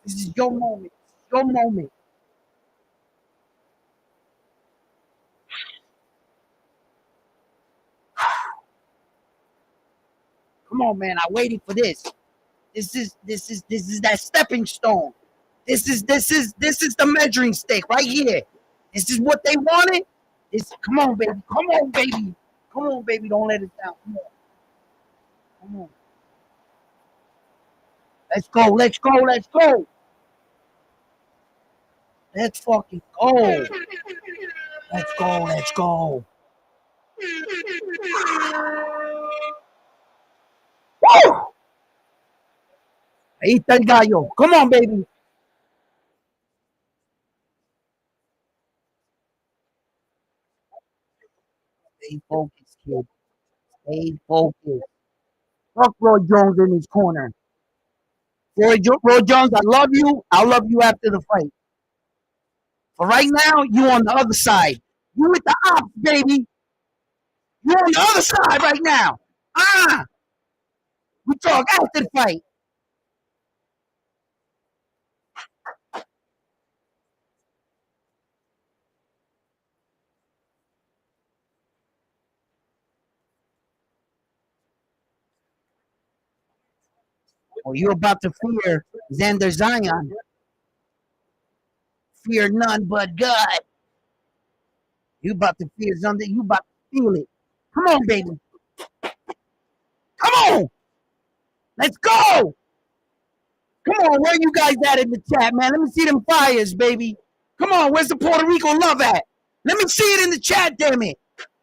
This is your moment. Your moment. Come on, man. I'm waiting for this. This is that stepping stone. This is the measuring stick right here. This is what they wanted. Come on, baby. Come on, baby. Come on, baby. Don't let us down. Come on. Come on. Let's go. Let's go. Let's go. Let's fucking go. Let's go. Let's go. Woo! Ahí está el gallo. Come on, baby. Stay focused, kid. Stay focused. Fuck Roy Jones in his corner. Roy Jones, I love you. I'll love you after the fight. But right now, you on the other side. You with the ops, baby. You on the other side right now. We talk after the fight. Well, you're about to fear Xander Zion. Fear none but God. You about to fear something. You about to feel it. Come on, baby. Come on. Let's go. Come on. Where you guys at in the chat, man? Let me see them fires, baby. Come on. Where's the Puerto Rico love at? Let me see it in the chat, damn it.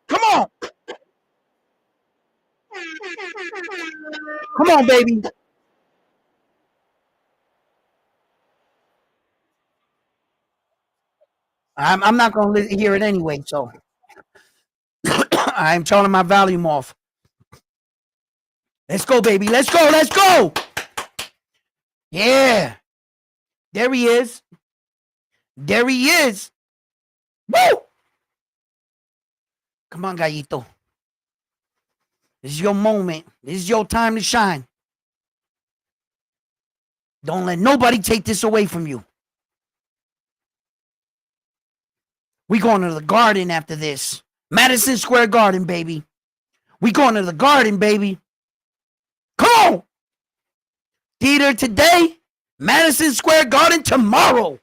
Come on. Come on, baby. I'm not going to hear it anyway, so I'm turning my volume off. Let's go, baby. Let's go. Let's go. Yeah. There he is. There he is. Woo! Come on, Gallito. This is your moment. This is your time to shine. Don't let nobody take this away from you. We going to the Garden after this. Madison Square Garden, baby. We going to the Garden, baby. Come on. Theater today. Madison Square Garden tomorrow.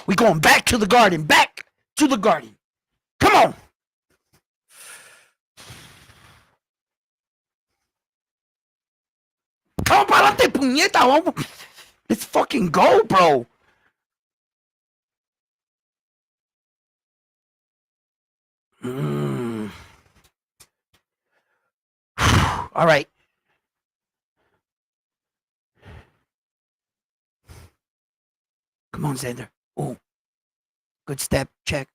We going back to the Garden. Back to the Garden. Come on. Vamos para adelante, puñeta. Vamos. Let's fucking go, bro. All right. Come on, Xander. Oh, good step. Check.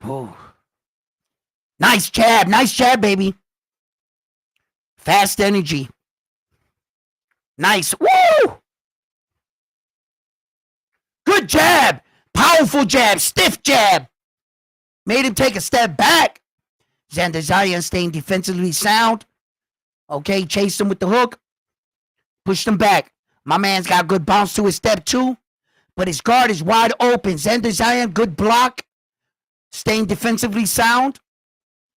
Oh. Nice jab, baby. Fast energy. Nice. Woo! Good jab. Powerful jab. Stiff jab. Made him take a step back. Xander Zayas staying defensively sound. Okay, chased him with the hook. Pushed him back. My man's got good bounce to his step too, but his guard is wide open. Xander Zayas, good block. Staying defensively sound.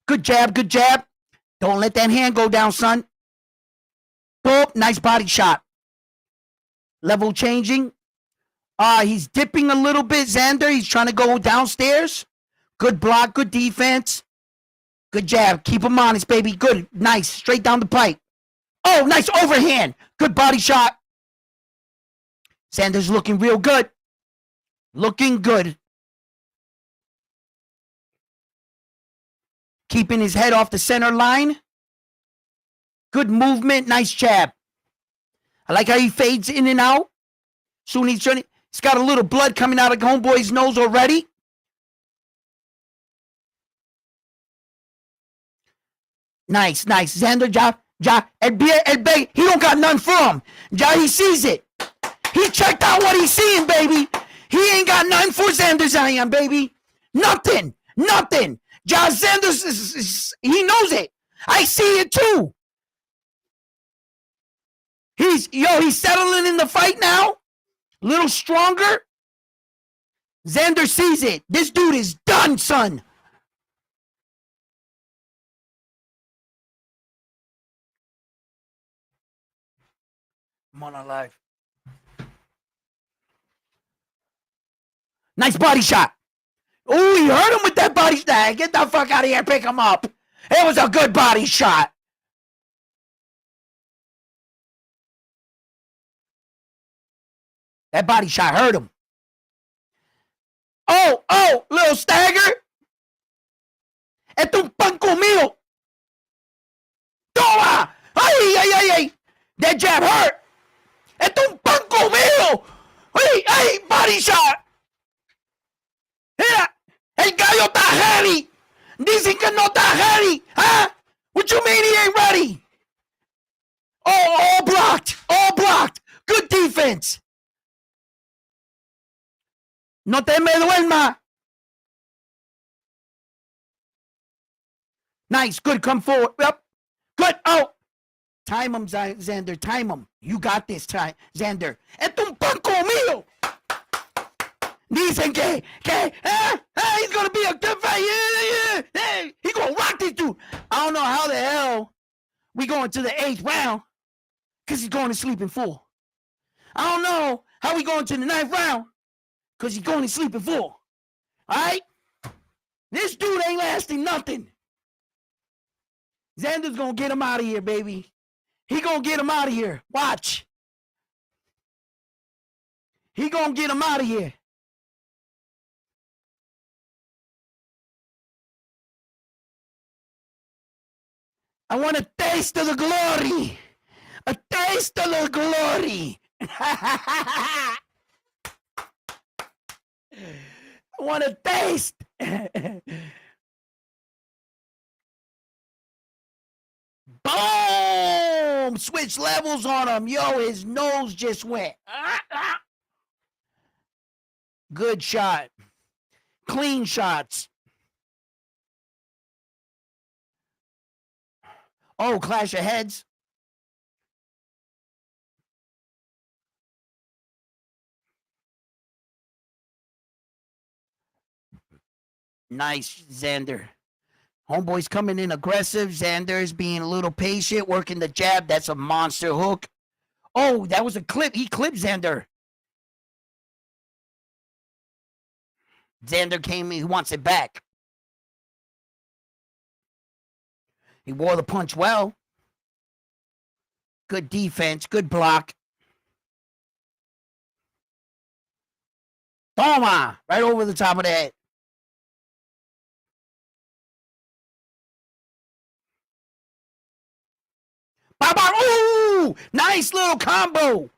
Good jab, good jab. Don't let that hand go down, son. Boom, nice body shot. Level changing. He's dipping a little bit, Xander. He's trying to go downstairs. Good block, good defense. Good jab. Keep him honest, baby. Good, nice. Straight down the pipe. Oh, nice overhand. Good body shot. Xander's looking real good. Looking good. Keeping his head off the center line. Good movement. Nice jab. I like how he fades in and out. Soon he's trying. He's got a little blood coming out of homeboy's nose already. Nice. Xander, he don't got none for him. He sees it. He checked out what he's seeing, baby. He ain't got nothing for Xander Zayas, baby. Nothing. Xander, he knows it. I see it too. He's settling in the fight now. A little stronger. Xander sees it. This dude is done, son. I'm on live. Nice body shot. Oh, he hurt him with that body shot. Get the fuck out of here. Pick him up. It was a good body shot. That body shot hurt him. Oh, little stagger. Esto es un pan comido. Toma. Ay. That jab hurt. Esto es un pan comido. Ay, body shot. Mira, el gallo está ready. Dicen que no está ready. Huh? What you mean he ain't ready? Oh, all blocked. Good defense. No te me duerma. Nice, good, come forward. Yep. Good, oh. Time him, Xander, time him. You got this time, Xander. Esto es un pan comido. Dicen que he's gonna be a good fight. Yeah. He gonna rock this dude. I don't know how the hell we going to the 8th round because he's going to sleep in 4. I don't know how we going to the 9th round because he's going to sleep in 4. All right? This dude ain't lasting nothing. Xander's gonna get him out of here, baby. He gonna get him out of here. Watch. He gonna get him out of here. I want a taste of the glory. A taste of the glory. I want a taste. Boom! Switch levels on him. Yo, his nose just went. Good shot. Clean shots. Oh, clash of heads. Nice, Xander. Homeboy's coming in aggressive. Xander's being a little patient, working the jab. That's a monster hook. Oh, that was a clip. He clipped Xander. Xander came in. He wants it back. He wore the punch well. Good defense. Good block. Toma! Right over the top of the head. Ooh! Nice little combo.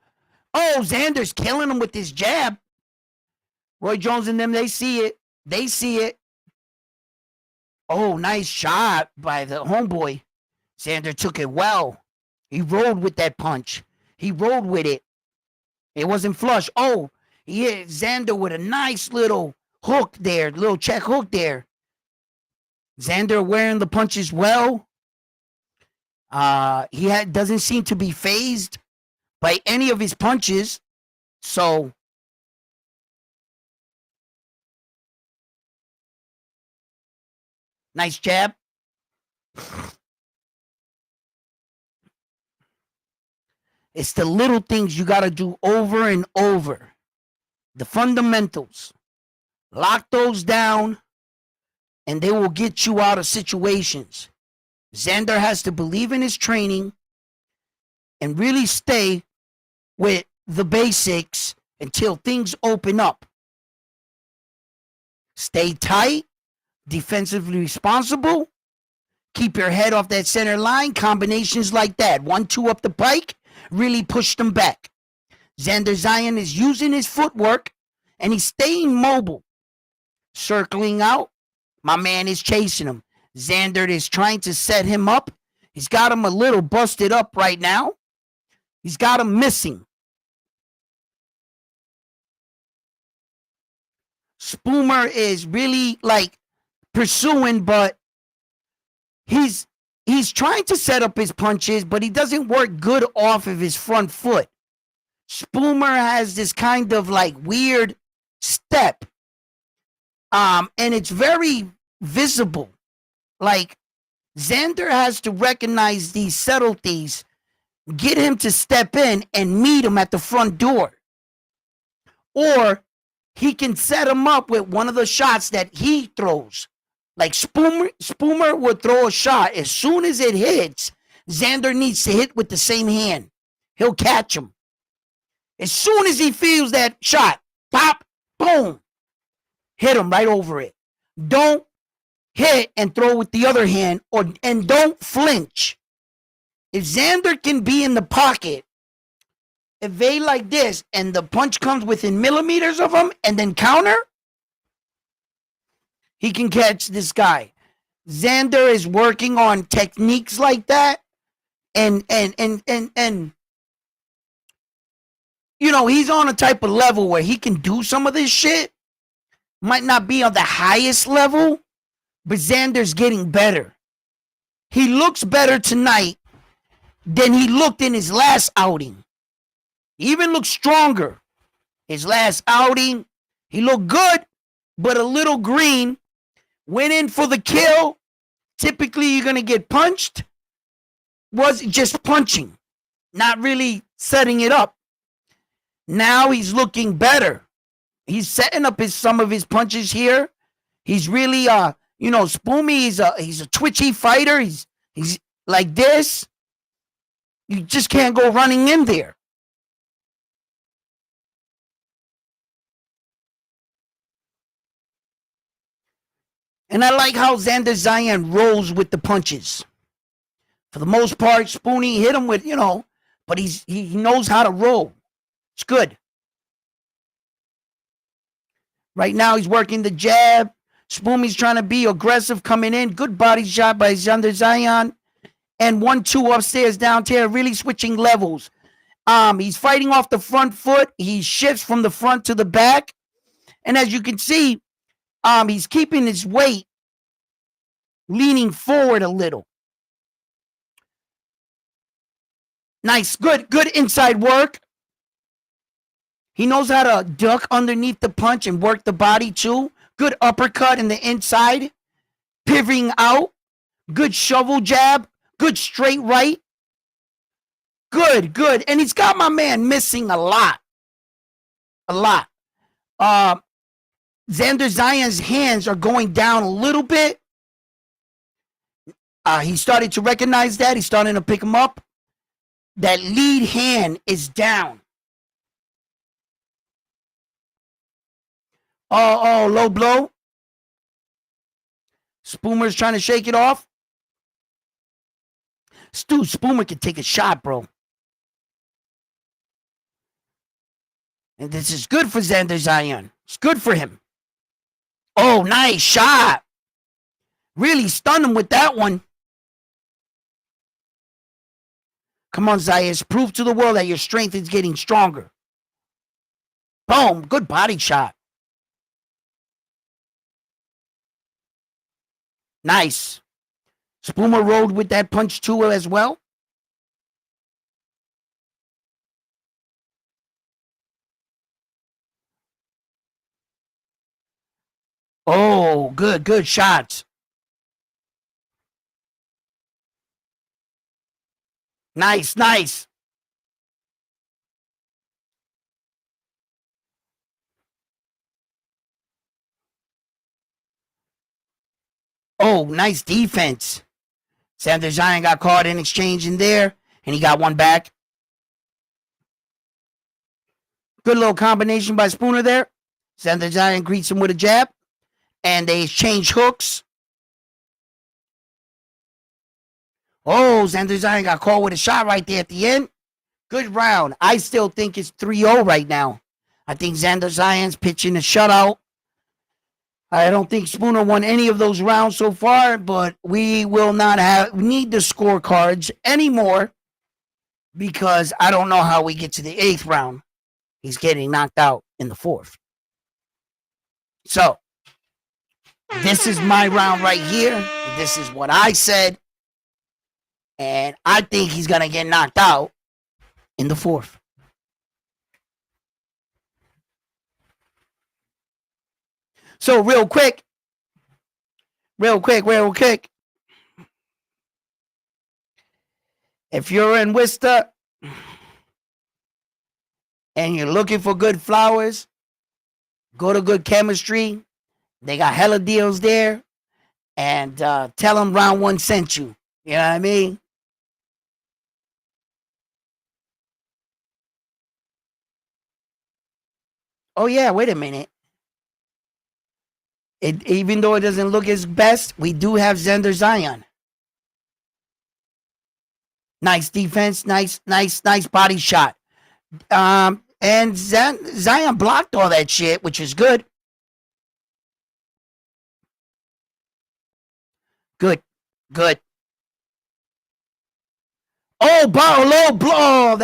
Oh, Xander's killing him with this jab. Roy Jones and them, they see it. They see it. Oh, nice shot by the homeboy. Xander took it well. He rolled with that punch. He rolled with it. It wasn't flush. Oh, he hit Xander with a nice little hook there, little check hook there. Xander wearing the punches well. Doesn't seem to be phased by any of his punches. So nice jab. It's the little things you got to do over and over. The fundamentals. Lock those down, and they will get you out of situations. Xander has to believe in his training and really stay with the basics until things open up. Stay tight, defensively responsible, keep your head off that center line, combinations like that. 1-2 up the pike, really push them back. Xander Zion is using his footwork, and he's staying mobile. Circling out, my man is chasing him. Xander is trying to set him up. He's got him a little busted up right now. He's got him missing. Spoomer is really like pursuing, but he's trying to set up his punches, but he doesn't work good off of his front foot. Spoomer has this kind of like weird step. And it's very visible. Like Xander has to recognize these subtleties, get him to step in and meet him at the front door. Or he can set him up with one of the shots that he throws. Like Spoomer would throw a shot. As soon as it hits, Xander needs to hit with the same hand. He'll catch him. As soon as he feels that shot, pop, boom, hit him right over it. Don't hit and throw with the other hand, and don't flinch. If Xander can be in the pocket, evade like this, and the punch comes within millimeters of him, and then counter, he can catch this guy. Xander is working on techniques like that, and you know, he's on a type of level where he can do some of this shit. Might not be on the highest level, but Xander's getting better. He looks better tonight than he looked in his last outing. He even looks stronger. His last outing, he looked good, but a little green. Went in for the kill. Typically, you're going to get punched. Was just punching, not really setting it up. Now he's looking better. He's setting up some of his punches here. He's really, Spoomy, he's a twitchy fighter. He's like this. You just can't go running in there. And I like how Xander Zion rolls with the punches. For the most part, Spoonie hit him with, but he knows how to roll. It's good. Right now, he's working the jab. Spoomy's trying to be aggressive coming in. Good body shot by Xander Zion. And 1-2 upstairs, downstairs, really switching levels. He's fighting off the front foot. He shifts from the front to the back. And as you can see, he's keeping his weight leaning forward a little. Nice, good inside work. He knows how to duck underneath the punch and work the body too. Good uppercut in the inside. Pivoting out. Good shovel jab. Good straight right. Good. And he's got my man missing a lot. Xander Zion's hands are going down a little bit. He started to recognize that. He's starting to pick him up. That lead hand is down. Oh, low blow. Spoomer's trying to shake it off. Spoomer can take a shot, bro. And this is good for Xander Zion. It's good for him. Oh, nice shot. Really stunned him with that one. Come on, Zayas. Prove to the world that your strength is getting stronger. Boom. Good body shot. Nice. Spooner rolled with that punch too as well. Oh, good shots. Nice. Oh, nice defense. Xander Giant got caught in exchange in there, and he got one back. Good little combination by Spooner there. Xander Giant greets him with a jab, and they exchange hooks. Oh, Xander Giant got caught with a shot right there at the end. Good round. I still think it's 3-0 right now. I think Xander Giant's pitching a shutout. I don't think Spooner won any of those rounds so far, but we will not need the scorecards anymore because I don't know how we get to the 8th round. He's getting knocked out in the 4th. So, this is my round right here. This is what I said. And I think he's going to get knocked out in the 4th. So, real quick. If you're in Worcester and you're looking for good flowers, go to Good Chemistry. They got hella deals there. And tell them round 1 sent you. You know what I mean? Oh, yeah, wait a minute. Even though it doesn't look his best, we do have Xander Zion. Nice defense, nice body shot. And Zion blocked all that shit, which is good. Good. Oh, low blow.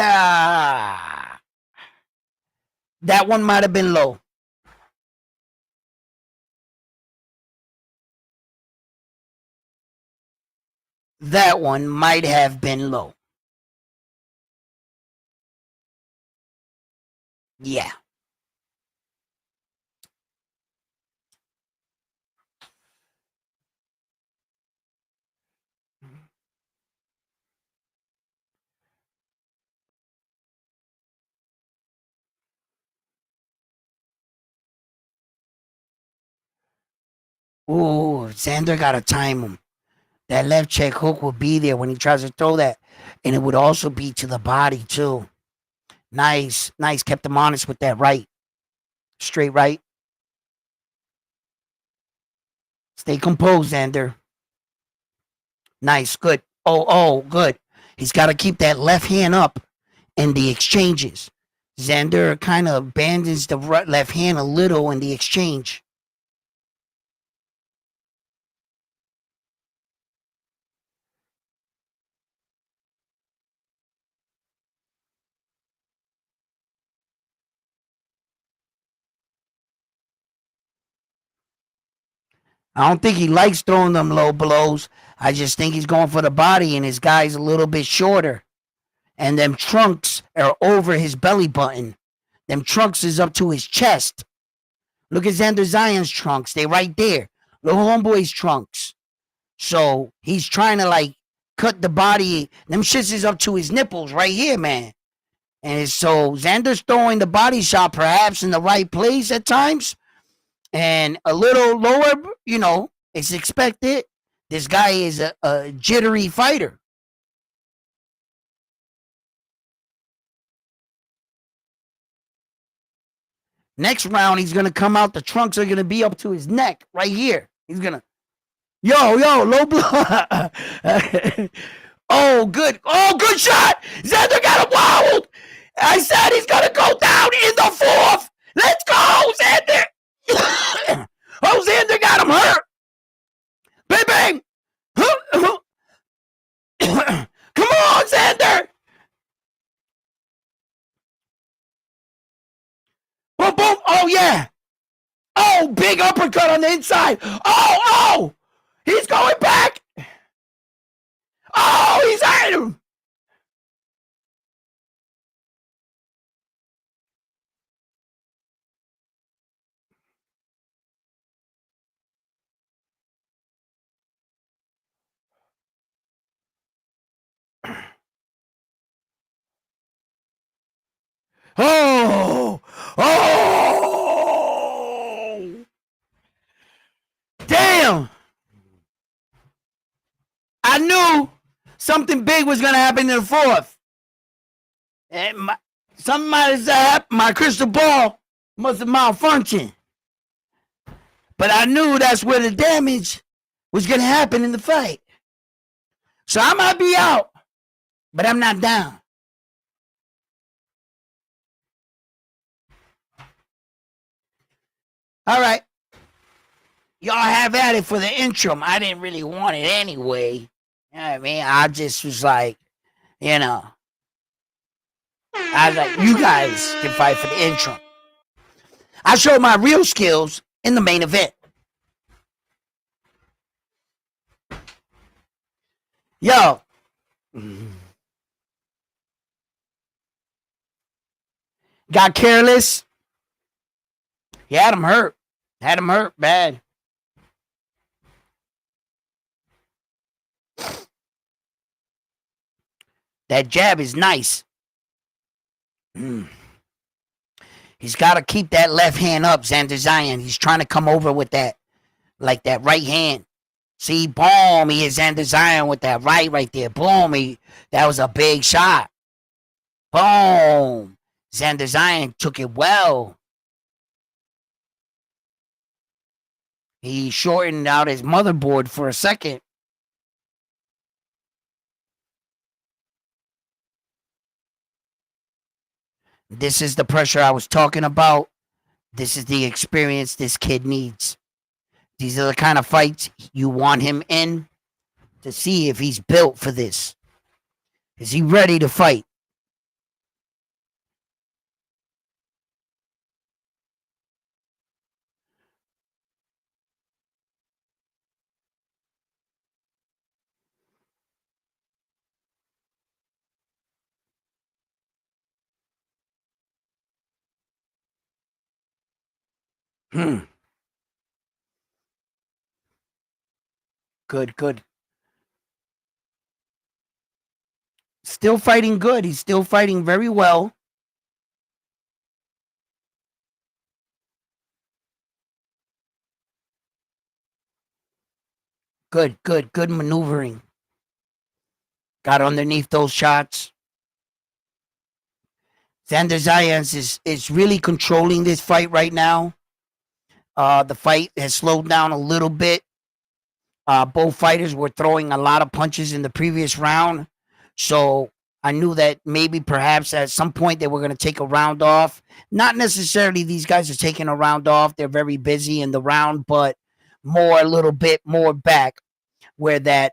That one might have been low. That one might have been low. Yeah. Ooh, Xander got to time him. That left check hook will be there when he tries to throw that. And it would also be to the body, too. Nice. Kept him honest with that right. Straight right. Stay composed, Xander. Nice. Good. Oh, good. He's got to keep that left hand up in the exchanges. Xander kind of abandons the left hand a little in the exchange. I don't think he likes throwing them low blows. I just think he's going for the body, and his guy's a little bit shorter. And them trunks are over his belly button. Them trunks is up to his chest. Look at Xander Zion's trunks. They right there. Little homeboy's trunks. So he's trying to like cut the body. Them shits is up to his nipples right here, man. And so Xander's throwing the body shot perhaps in the right place at times. And a little lower, it's expected. This guy is a jittery fighter. Next round, he's going to come out. The trunks are going to be up to his neck right here. He's going to, yo, low blow. Oh, good shot. Xander got him wobbled. I said he's going to go down in the 4th. Let's go, Xander. Oh, Xander got him hurt. Bang, bang. Come on, Xander. Boom, boom. Oh, yeah. Oh, big uppercut on the inside. Oh. He's going back. Oh, he's at him. Oh. Damn. I knew something big was going to happen in the fourth. And something might have happened. My crystal ball must have malfunctioned. But I knew that's where the damage was going to happen in the fight. So I might be out, but I'm not down. All right. Y'all have at it for the interim. I didn't really want it anyway. You know what I mean? I just was like, you know, I was like, you guys can fight for the interim. I showed my real skills in the main event. Yo. Got careless. He had him hurt. Had him hurt bad. That jab is nice. He's got to keep that left hand up, Xander Zion. He's trying to come over with that, like that right hand. See, boom, he hit Xander Zion with that right there. Boom, that was a big shot. Boom. Xander Zion took it well. He shortened out his motherboard for a second. This is the pressure I was talking about. This is the experience this kid needs. These are the kind of fights you want him in to see if he's built for this. Is he ready to fight? Good. Still fighting good. He's still fighting very well. Good maneuvering. Got underneath those shots. Xander Zayas is really controlling this fight right now. The fight has slowed down a little bit. Both fighters were throwing a lot of punches in the previous round. So I knew that maybe perhaps at some point they were going to take a round off. Not necessarily these guys are taking a round off. They're very busy in the round, but a little bit more back where that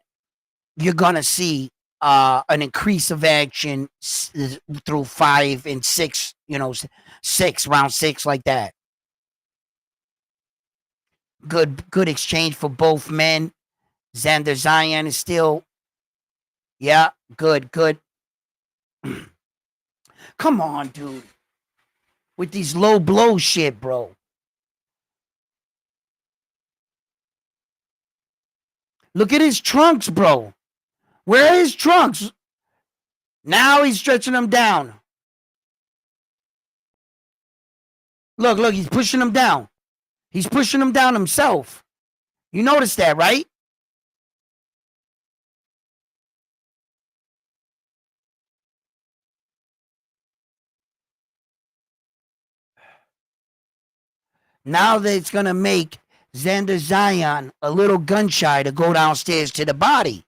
you're going to see an increase of action through 5 and 6, round 6 like that. Good exchange for both men. Xander Zion is still, yeah, good. Come on, dude. With these low blow shit, bro. Look at his trunks, bro. Where are his trunks? Now he's stretching them down. Look, he's pushing them down. He's pushing them down himself. You noticed that, right? Now that it's going to make Xander Zion a little gun shy to go downstairs to the body.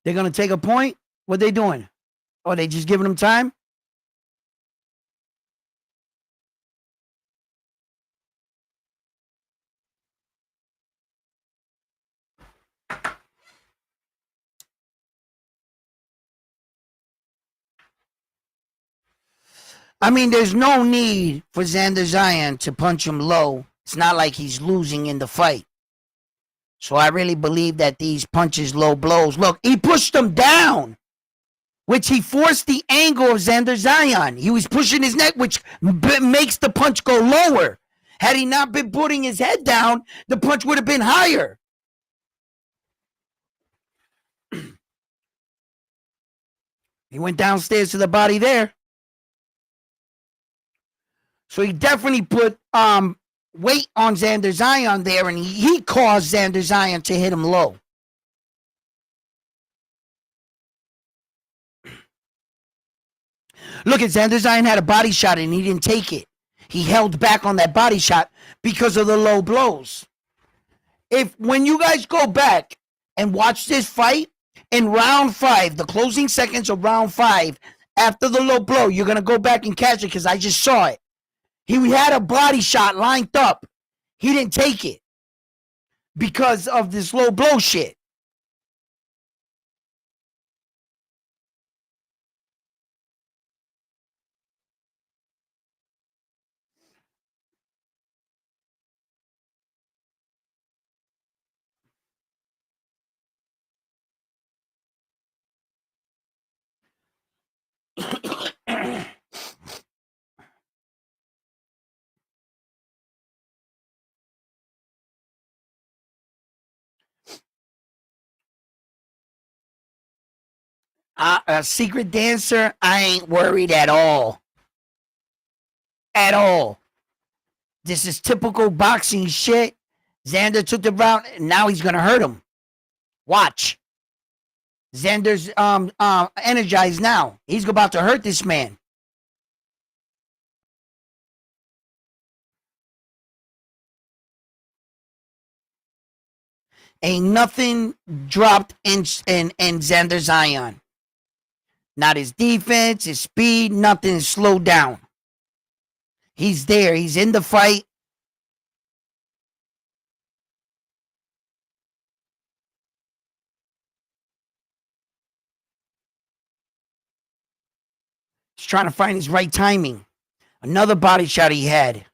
They're going to take a point? What are they doing? Are they just giving him time? I mean, there's no need for Xander Zion to punch him low. It's not like he's losing in the fight. So I really believe that these punches, low blows. Look, he pushed him down, which he forced the angle of Xander Zion. He was pushing his neck, which makes the punch go lower. Had he not been putting his head down, the punch would have been higher. He went downstairs to the body there. So he definitely put weight on Xander Zion there, and he caused Xander Zion to hit him low. Look at Xander Zion had a body shot and he didn't take it. He held back on that body shot because of the low blows. When you guys go back and watch this fight, in round 5, the closing seconds of round 5, after the low blow, you're going to go back and catch it because I just saw it. He had a body shot lined up. He didn't take it because of this low blow shit. A secret dancer, I ain't worried at all. At all. This is typical boxing shit. Xander took the round, and now he's gonna hurt him. Watch. Xander's energized now. He's about to hurt this man. Ain't nothing dropped in Xander Zion. Not his defense, his speed, nothing is slowed down. He's there. He's in the fight. He's trying to find his right timing. Another body shot he had.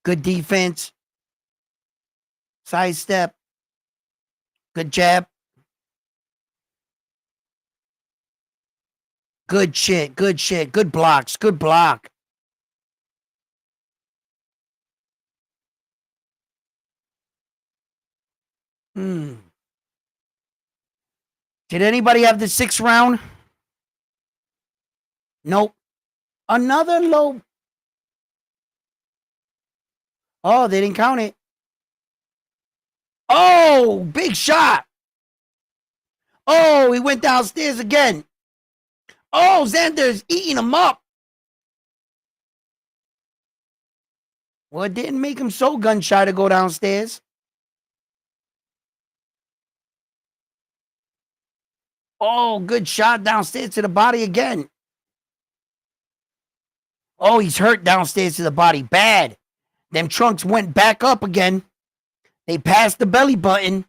Good defense. Sidestep. Good jab. Good shit. Good shit. Good blocks. Good block. Did anybody have the 6th round? Nope. Another low. Oh, they didn't count it. Oh, big shot. Oh, he went downstairs again. Oh, Xander's eating him up. Well, it didn't make him so gun shy to go downstairs. Oh, good shot downstairs to the body again. Oh, he's hurt downstairs to the body. Bad. Them trunks went back up again. They passed the belly button.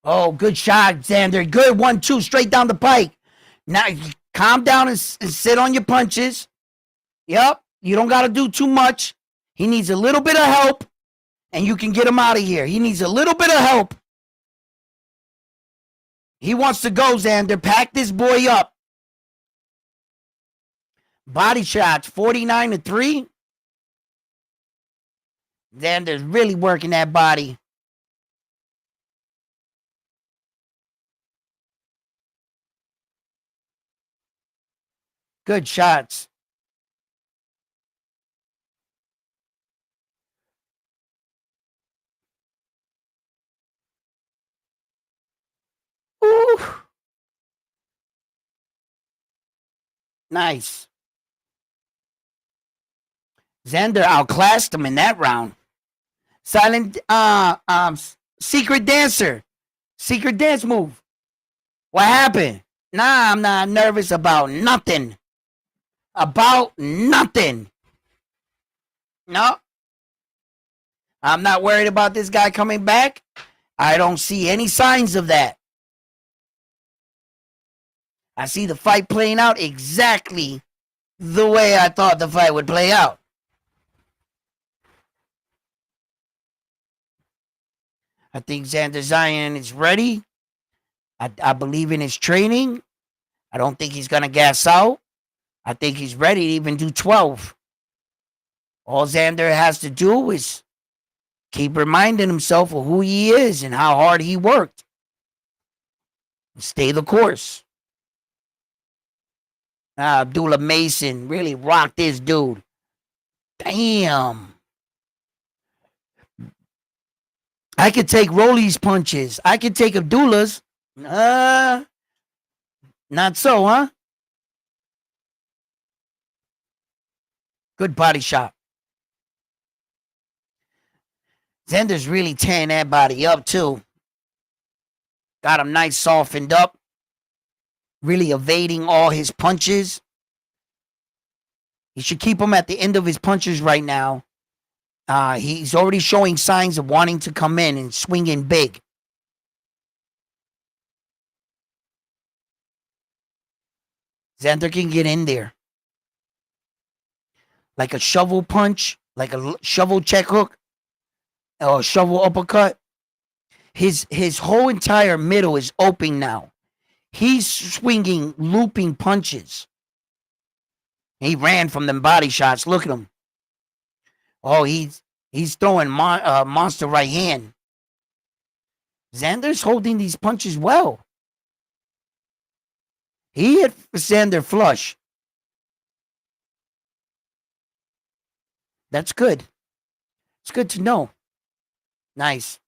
Oh, good shot, Xander. Good 1-2 straight down the pike. Now, calm down and sit on your punches. Yep, you don't got to do too much. He needs a little bit of help, and you can get him out of here. He needs a little bit of help. He wants to go, Xander. Pack this boy up. Body shots, 49-3. Xander's really working that body. Good shots. Ooh. Nice. Xander outclassed him in that round. Silent secret dancer. Secret dance move. What happened? Nah, I'm not nervous about nothing. About nothing. No. I'm not worried about this guy coming back. I don't see any signs of that. I see the fight playing out exactly the way I thought the fight would play out. I think Xander Zion is ready. I believe in his training. I don't think he's going to gas out. I think he's ready to even do 12. All Xander has to do is keep reminding himself of who he is and how hard he worked. Stay the course. Abdullah Mason really rocked this dude. Damn. I could take Rolly's punches. I could take Abdullah's. Not so, huh? Good body shot. Xander's really tearing that body up, too. Got him nice softened up. Really evading all his punches. He should keep him at the end of his punches right now. He's already showing signs of wanting to come in and swinging big. Xander can get in there. Like a shovel punch, like a shovel check hook, or a shovel uppercut. His whole entire middle is open now. He's swinging looping punches. He ran from them body shots. Look at him. Oh, he's throwing monster right hand. Xander's holding these punches well. He hit Xander flush. That's good. It's good to know. Nice.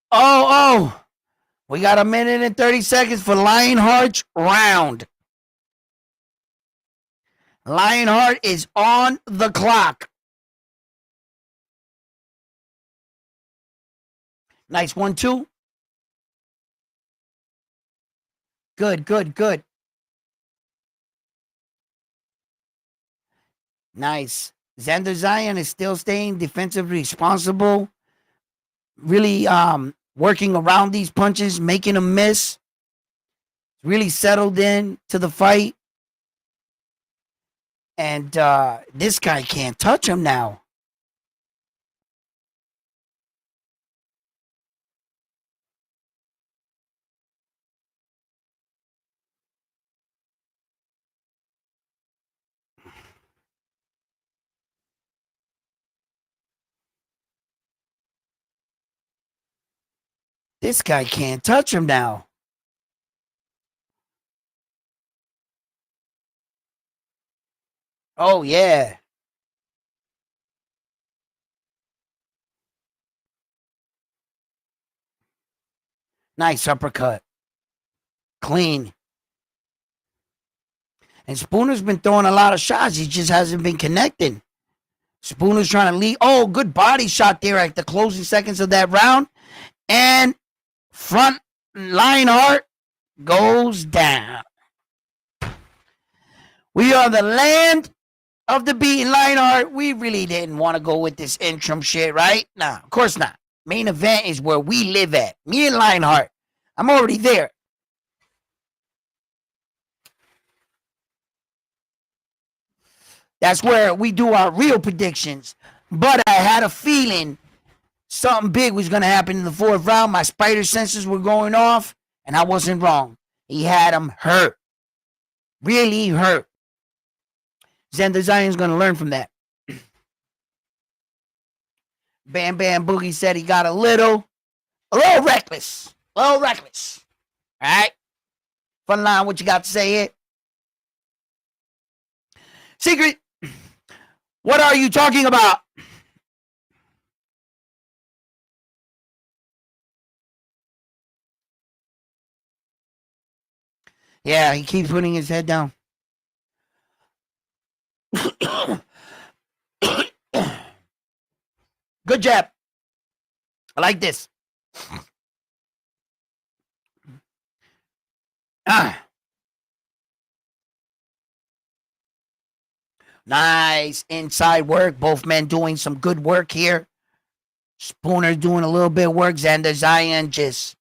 Oh. We got a minute and 30 seconds for Lionheart's round. Lionheart is on the clock. Nice 1-2. Good. Nice. Xander Zion is still staying defensively responsible. Really working around these punches, making them miss. Really settled in to the fight. And this guy can't touch him now. This guy can't touch him now. Oh, yeah. Nice uppercut. Clean. And Spooner's been throwing a lot of shots. He just hasn't been connecting. Spooner's trying to lead. Oh, good body shot there at the closing seconds of that round. And front Lionheart goes down. We are the land of the beaten Lionheart. We really didn't want to go with this interim shit, right? Nah, of course not. Main event is where we live at. Me and Lionheart. I'm already there. That's where we do our real predictions. But I had a feeling something big was going to happen in the fourth round. My spider senses were going off, and I wasn't wrong. He had him hurt. Really hurt. Xander Zion's going to learn from that. Bam Bam Boogie said he got a little reckless. All right? Fun line, what you got to say here? Secret, what are you talking about? Yeah, he keeps putting his head down. Good jab. I like this. Ah, nice inside work. Both men doing some good work here. Spooner doing a little bit of work. Xander Zion just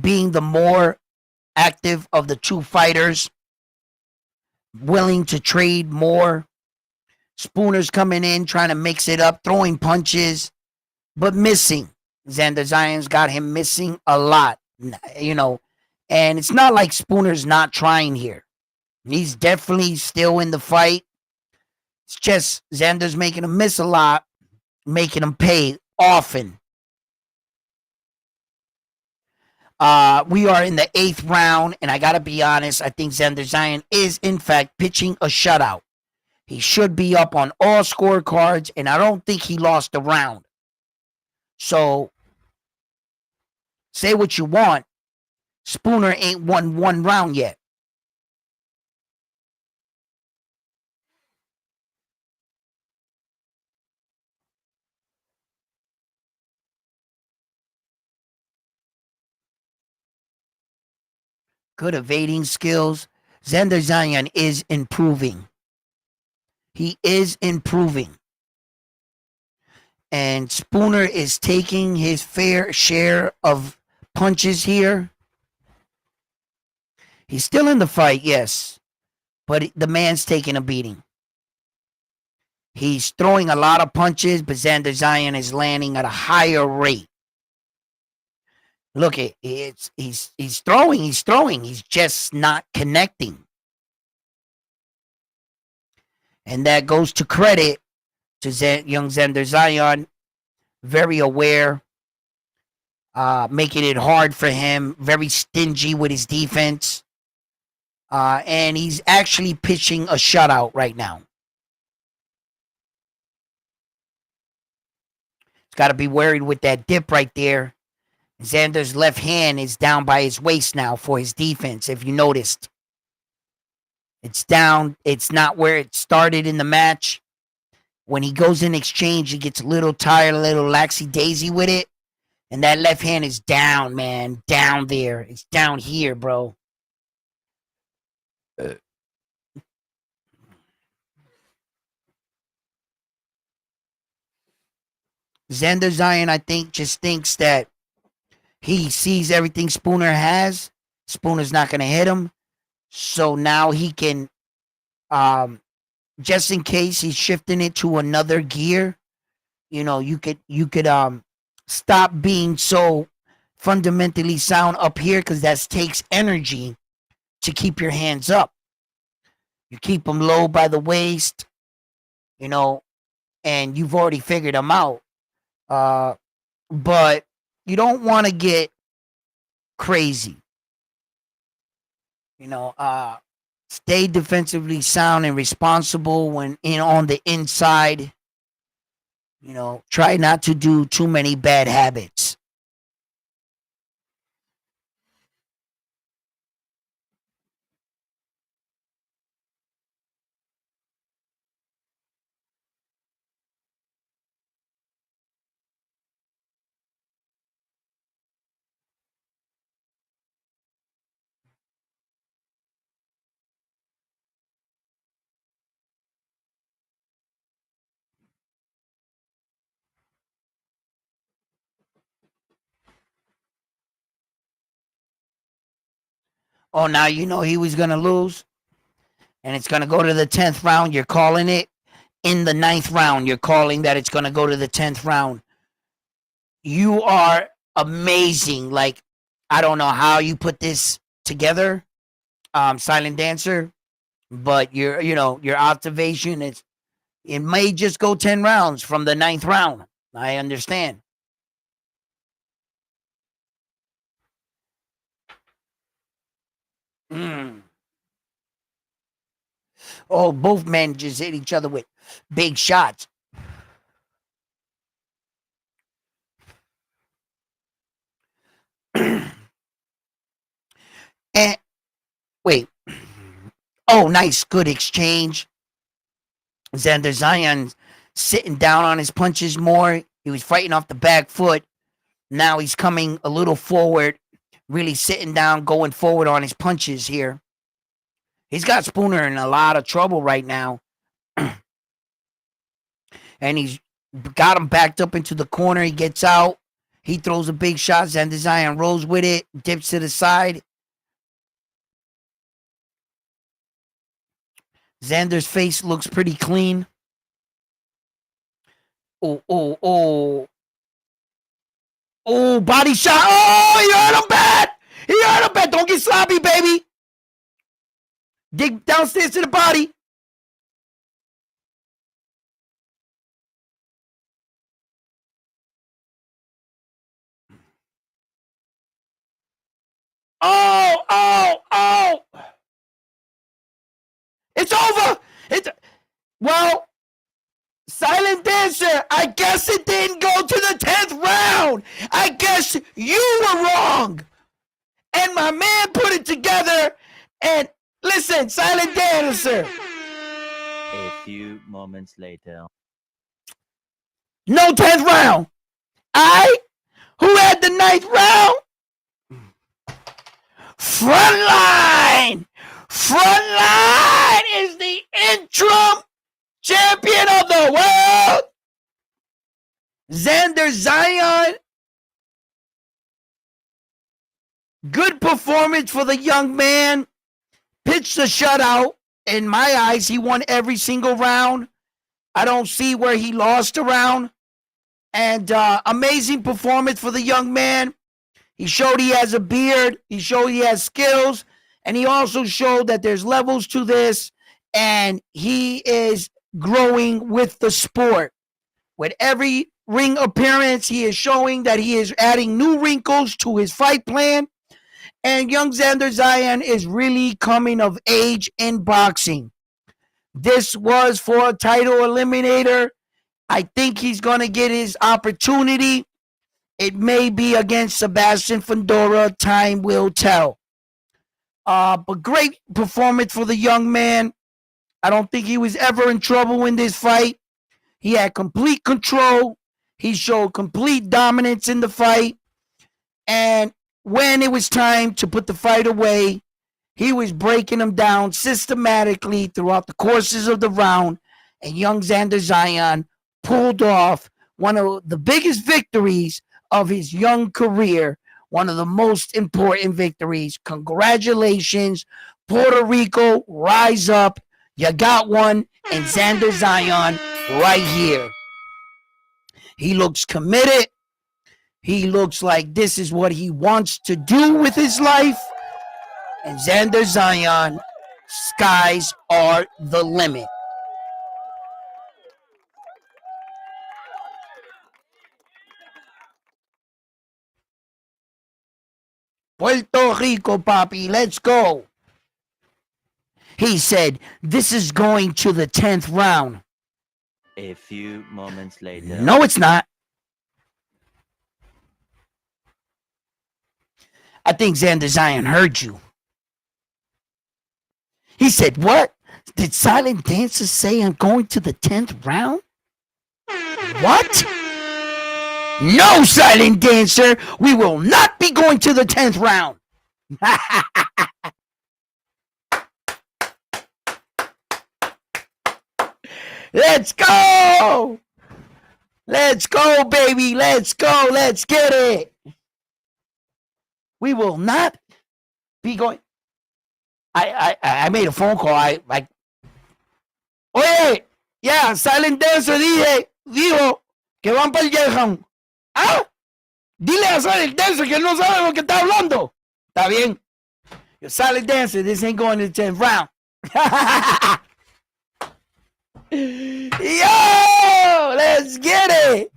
being the more active of the two fighters, willing to trade more. Spooner's coming in, trying to mix it up, throwing punches, but missing. Xander Zion's got him missing a lot, you know. And it's not like Spooner's not trying here. He's definitely still in the fight. It's just Xander's making him miss a lot, making him pay often. We are in the 8th round, and I gotta be honest, I think Xander Zion is in fact pitching a shutout. He should be up on all scorecards, and I don't think he lost a round. So, say what you want, Spooner ain't won one round yet. Good evading skills. Xander Zion is improving. He is improving. And Spooner is taking his fair share of punches here. He's still in the fight, yes, but the man's taking a beating. He's throwing a lot of punches, but Xander Zion is landing at a higher rate. Look, he's throwing, he's just not connecting. And that goes to credit to young Xander Zion, very aware, making it hard for him, very stingy with his defense. And he's actually pitching a shutout right now. He's got to be worried with that dip right there. Xander's left hand is down by his waist now for his defense, if you noticed. It's down. It's not where it started in the match. When he goes in exchange, he gets a little tired, a little laxy-daisy with it. And that left hand is down, man. Down there. It's down here, bro. Xander Zion, I think, just thinks that he sees everything Spooner has. Spooner's not going to hit him. So now he can, just in case he's shifting it to another gear, you could stop being so fundamentally sound up here, because that takes energy to keep your hands up. You keep them low by the waist, and you've already figured them out. But you don't want to get crazy. Stay defensively sound and responsible when on the inside. Try not to do too many bad habits. Oh, now you know he was going to lose, and it's going to go to the 10th round. You're calling it. In the 9th round, you're calling that it's going to go to the 10th round. You are amazing. Like, I don't know how you put this together, Silent Dancer, but your observation is it may just go 10 rounds from the 9th round. I understand. Mm. Oh, both men just hit each other with big shots. And Wait. Oh, nice. Good exchange. Xander Zion sitting down on his punches more. He was fighting off the back foot. Now he's coming a little forward, really sitting down, going forward on his punches here. He's got Spooner in a lot of trouble right now. And he's got him backed up into the corner. He gets out. He throws a big shot. Xander Zion rolls with it, dips to the side. Xander's face looks pretty clean. Oh, body shot. Oh, he hurt him bad. He hurt him bad. Don't get sloppy, baby. Dig downstairs to the body. Oh. It's over. Well, Silent Dancer, I guess it didn't go to the 10th round. I guess you were wrong. And my man put it together. And listen, Silent Dancer. A few moments later. No 10th round. Who had the 9th round? Frontline is the interim champion of the world. Xander Zion. Good performance for the young man. Pitched a shutout. In my eyes, he won every single round. I don't see where he lost a round. And amazing performance for the young man. He showed he has a beard. He showed he has skills. And he also showed that there's levels to this. And he is growing with the sport. With every ring appearance, he is showing that he is adding new wrinkles to his fight plan. And young Xander Zion is really coming of age in boxing. This was for a title eliminator. I think he's going to get his opportunity. It may be against Sebastian Fundora. Time will tell. But great performance for the young man. I don't think he was ever in trouble in this fight. He had complete control. He showed complete dominance in the fight. And when it was time to put the fight away, he was breaking them down systematically throughout the courses of the round. And young Xander Zion pulled off one of the biggest victories of his young career, one of the most important victories. Congratulations, Puerto Rico, rise up. You got one, and Xander Zion right here. He looks committed. He looks like this is what he wants to do with his life. And Xander Zion, skies are the limit. Puerto Rico, papi, let's go. He said, this is going to the 10th round. A few moments later. No, it's not. I think Xander Zion heard you. He said, what? Did Silent Dancer say I'm going to the 10th round? What? No, Silent Dancer, we will not be going to the 10th round. Let's go. Let's go, baby. Let's go. Let's get it. We will not be going. I made a phone call. Oye, yeah, Silent Dancer dijo que van para el Yelham. ¿Ah? Dile a Silent Dancer que no sabe lo que está hablando. Está bien. Silent Dancer, this ain't going to the 10th round. Yo, let's get it.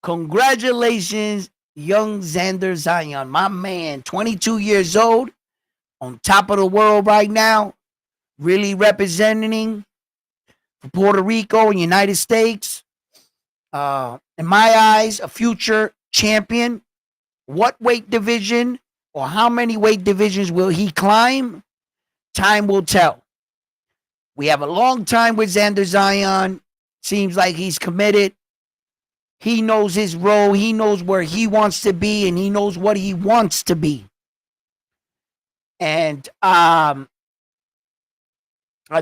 Congratulations, young Xander Zion. My man, 22 years old, on top of the world right now, really representing Puerto Rico and United States. In my eyes, a future champion. What weight division or how many weight divisions will he climb? Time will tell. We have a long time with Xander Zion. Seems like he's committed. He knows his role. He knows where he wants to be, and he knows what he wants to be. And I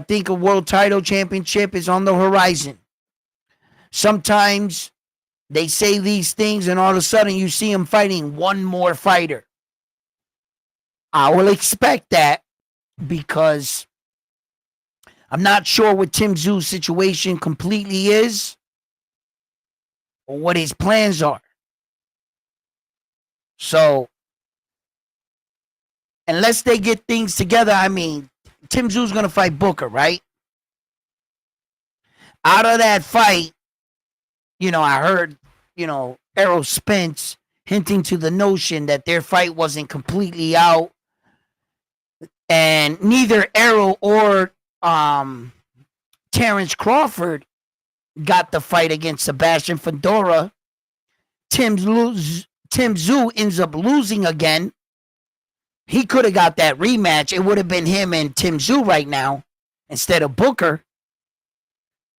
think a world title championship is on the horizon. Sometimes they say these things, and all of a sudden you see him fighting one more fighter. I will expect that because I'm not sure what Tim Tszú's situation completely is or what his plans are. So, unless they get things together, I mean, Tim Tszú's going to fight Booker, right? Out of that fight, I heard, Errol Spence hinting to the notion that their fight wasn't completely out. And neither Errol or Terrence Crawford got the fight against Sebastian Fundora. Tim Tszú ends up losing again. He could have got that rematch. It would have been him and Tim Tszú right now instead of Booker.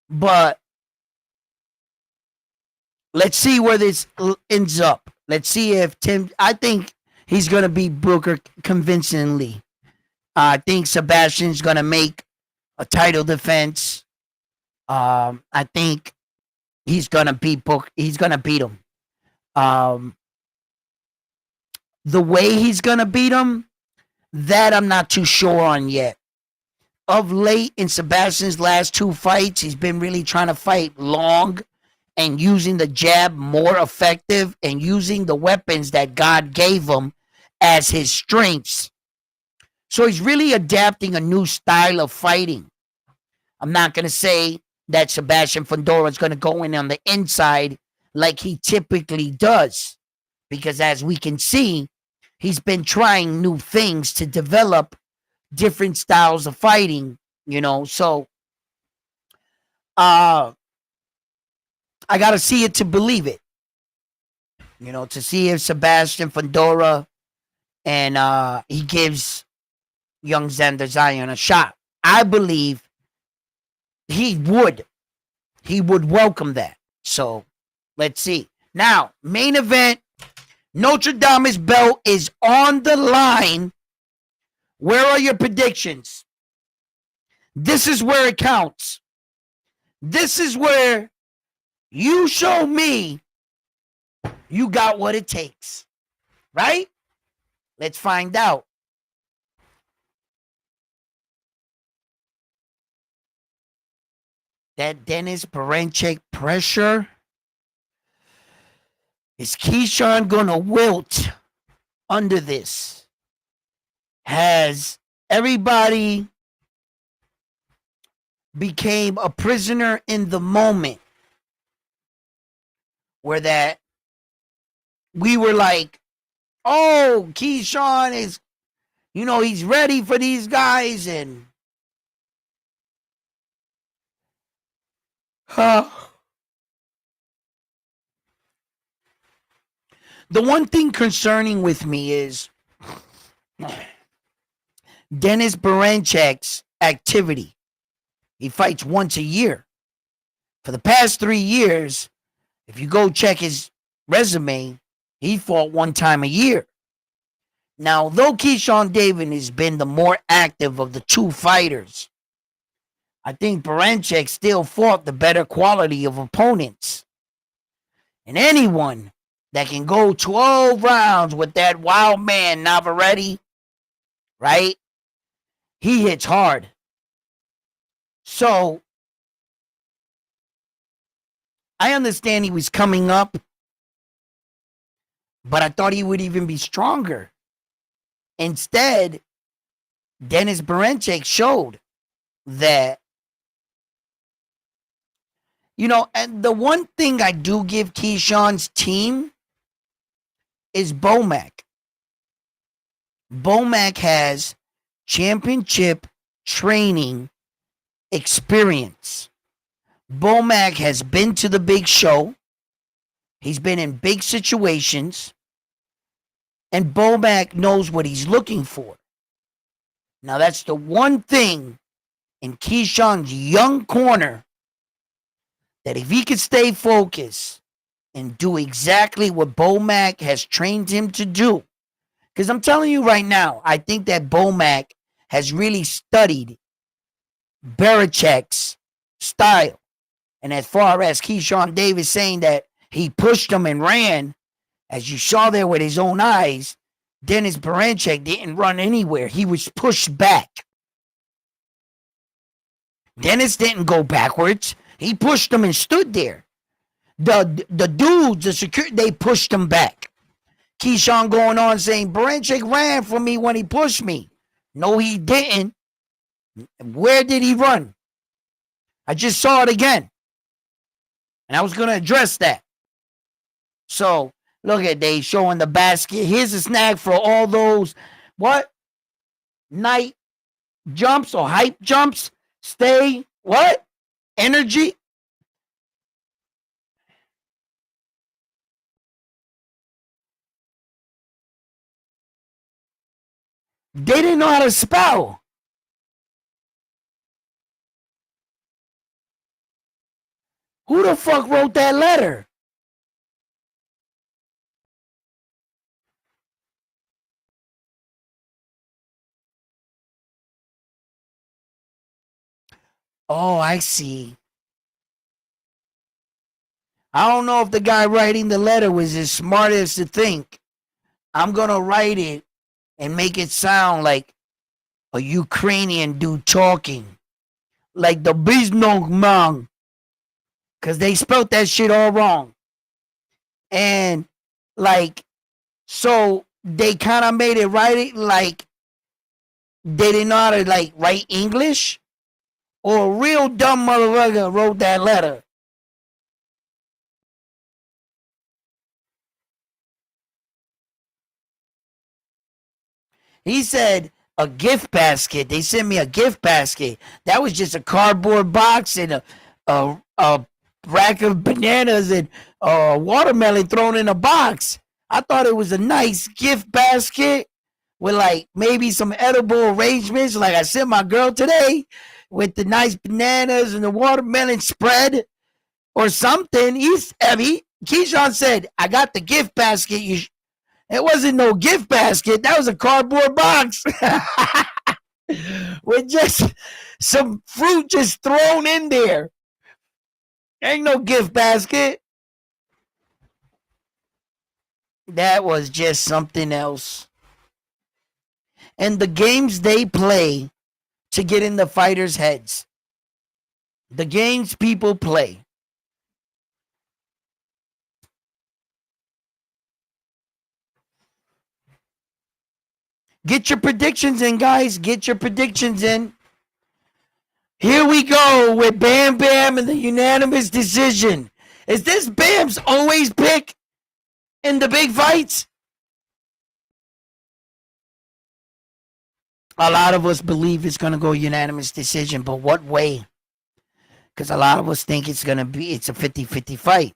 But let's see where this ends up. Let's see if I think he's going to beat Booker convincingly. I think Sebastian's going to make a title defense. I think he's going to beat Booker. He's going to beat him. The way he's going to beat him, that I'm not too sure on yet. Of late, in Sebastian's last two fights, he's been really trying to fight long and using the jab more effective and using the weapons that God gave him as his strengths. So he's really adapting a new style of fighting. I'm not going to say that Sebastian Fundora is going to go in on the inside like he typically does. Because as we can see, he's been trying new things to develop different styles of fighting, So I got to see it to believe it. To see if Sebastian Fundora and he gives young Xander Zion a shot. I believe he would welcome that. So let's see. Now, main event, Nastradamus belt is on the line. Where are your predictions? This is where it counts. This is where you show me you got what it takes. Right? Let's find out. That Dennis Berinchyk pressure. Is Keyshawn gonna wilt under this? Has everybody became a prisoner in the moment? Where that we were like, oh, Keyshawn is, he's ready for these guys and the one thing concerning with me is Dennis Berincyk's activity. He fights once a year. For the past 3 years, if you go check his resume, he fought one time a year. Now, though Keyshawn David has been the more active of the two fighters, I think Berinchyk still fought the better quality of opponents. And anyone that can go 12 rounds with that wild man, Navarrete, right? He hits hard. So, I understand he was coming up, but I thought he would even be stronger. Instead, Dennis Berinchyk showed that, and the one thing I do give Keyshawn's team is Bomac. Bomac has championship training experience. Bomac has been to the big show. He's been in big situations. And Bomac knows what he's looking for. Now, that's the one thing in Keyshawn's young corner that if he could stay focused and do exactly what Bomac has trained him to do, because I'm telling you right now, I think that Bomac has really studied Berinchyk's style. And as far as Keyshawn Davis saying that he pushed him and ran, as you saw there with his own eyes, Dennis Berinchyk didn't run anywhere. He was pushed back. Dennis didn't go backwards. He pushed him and stood there. The dudes, the security, they pushed him back. Keyshawn going on saying, Berinchyk ran for me when he pushed me. No, he didn't. Where did he run? I just saw it again. And I was going to address that. So, look at they showing the basket. Here's a snack for all those, what? Night jumps or hype jumps. Stay, what? Energy. They didn't know how to spell. Who the fuck wrote that letter? Oh, I see. I don't know if the guy writing the letter was as smart as to think, I'm going to write it and make it sound like a Ukrainian dude talking. Like the businessman. Because they spelt that shit all wrong. And like, so they kind of made it right like they didn't know how to like write English. Or a real dumb motherfucker wrote that letter. He said a gift basket. They sent me a gift basket. That was just a cardboard box and a rack of bananas and a watermelon thrown in a box. I thought it was a nice gift basket with like maybe some edible arrangements. Like I sent my girl today with the nice bananas and the watermelon spread or something. Keyshawn said, I got the gift basket. It wasn't no gift basket. That was a cardboard box with just some fruit just thrown in there. Ain't no gift basket. That was just something else. And the games they play to get in the fighters' heads. The games people play. Get your predictions in, guys. Get your predictions in. Here we go with Bam Bam and the unanimous decision. Is this Bam's always pick in the big fights? A lot of us believe it's going to go unanimous decision, but what way? Because a lot of us think it's a 50-50 fight.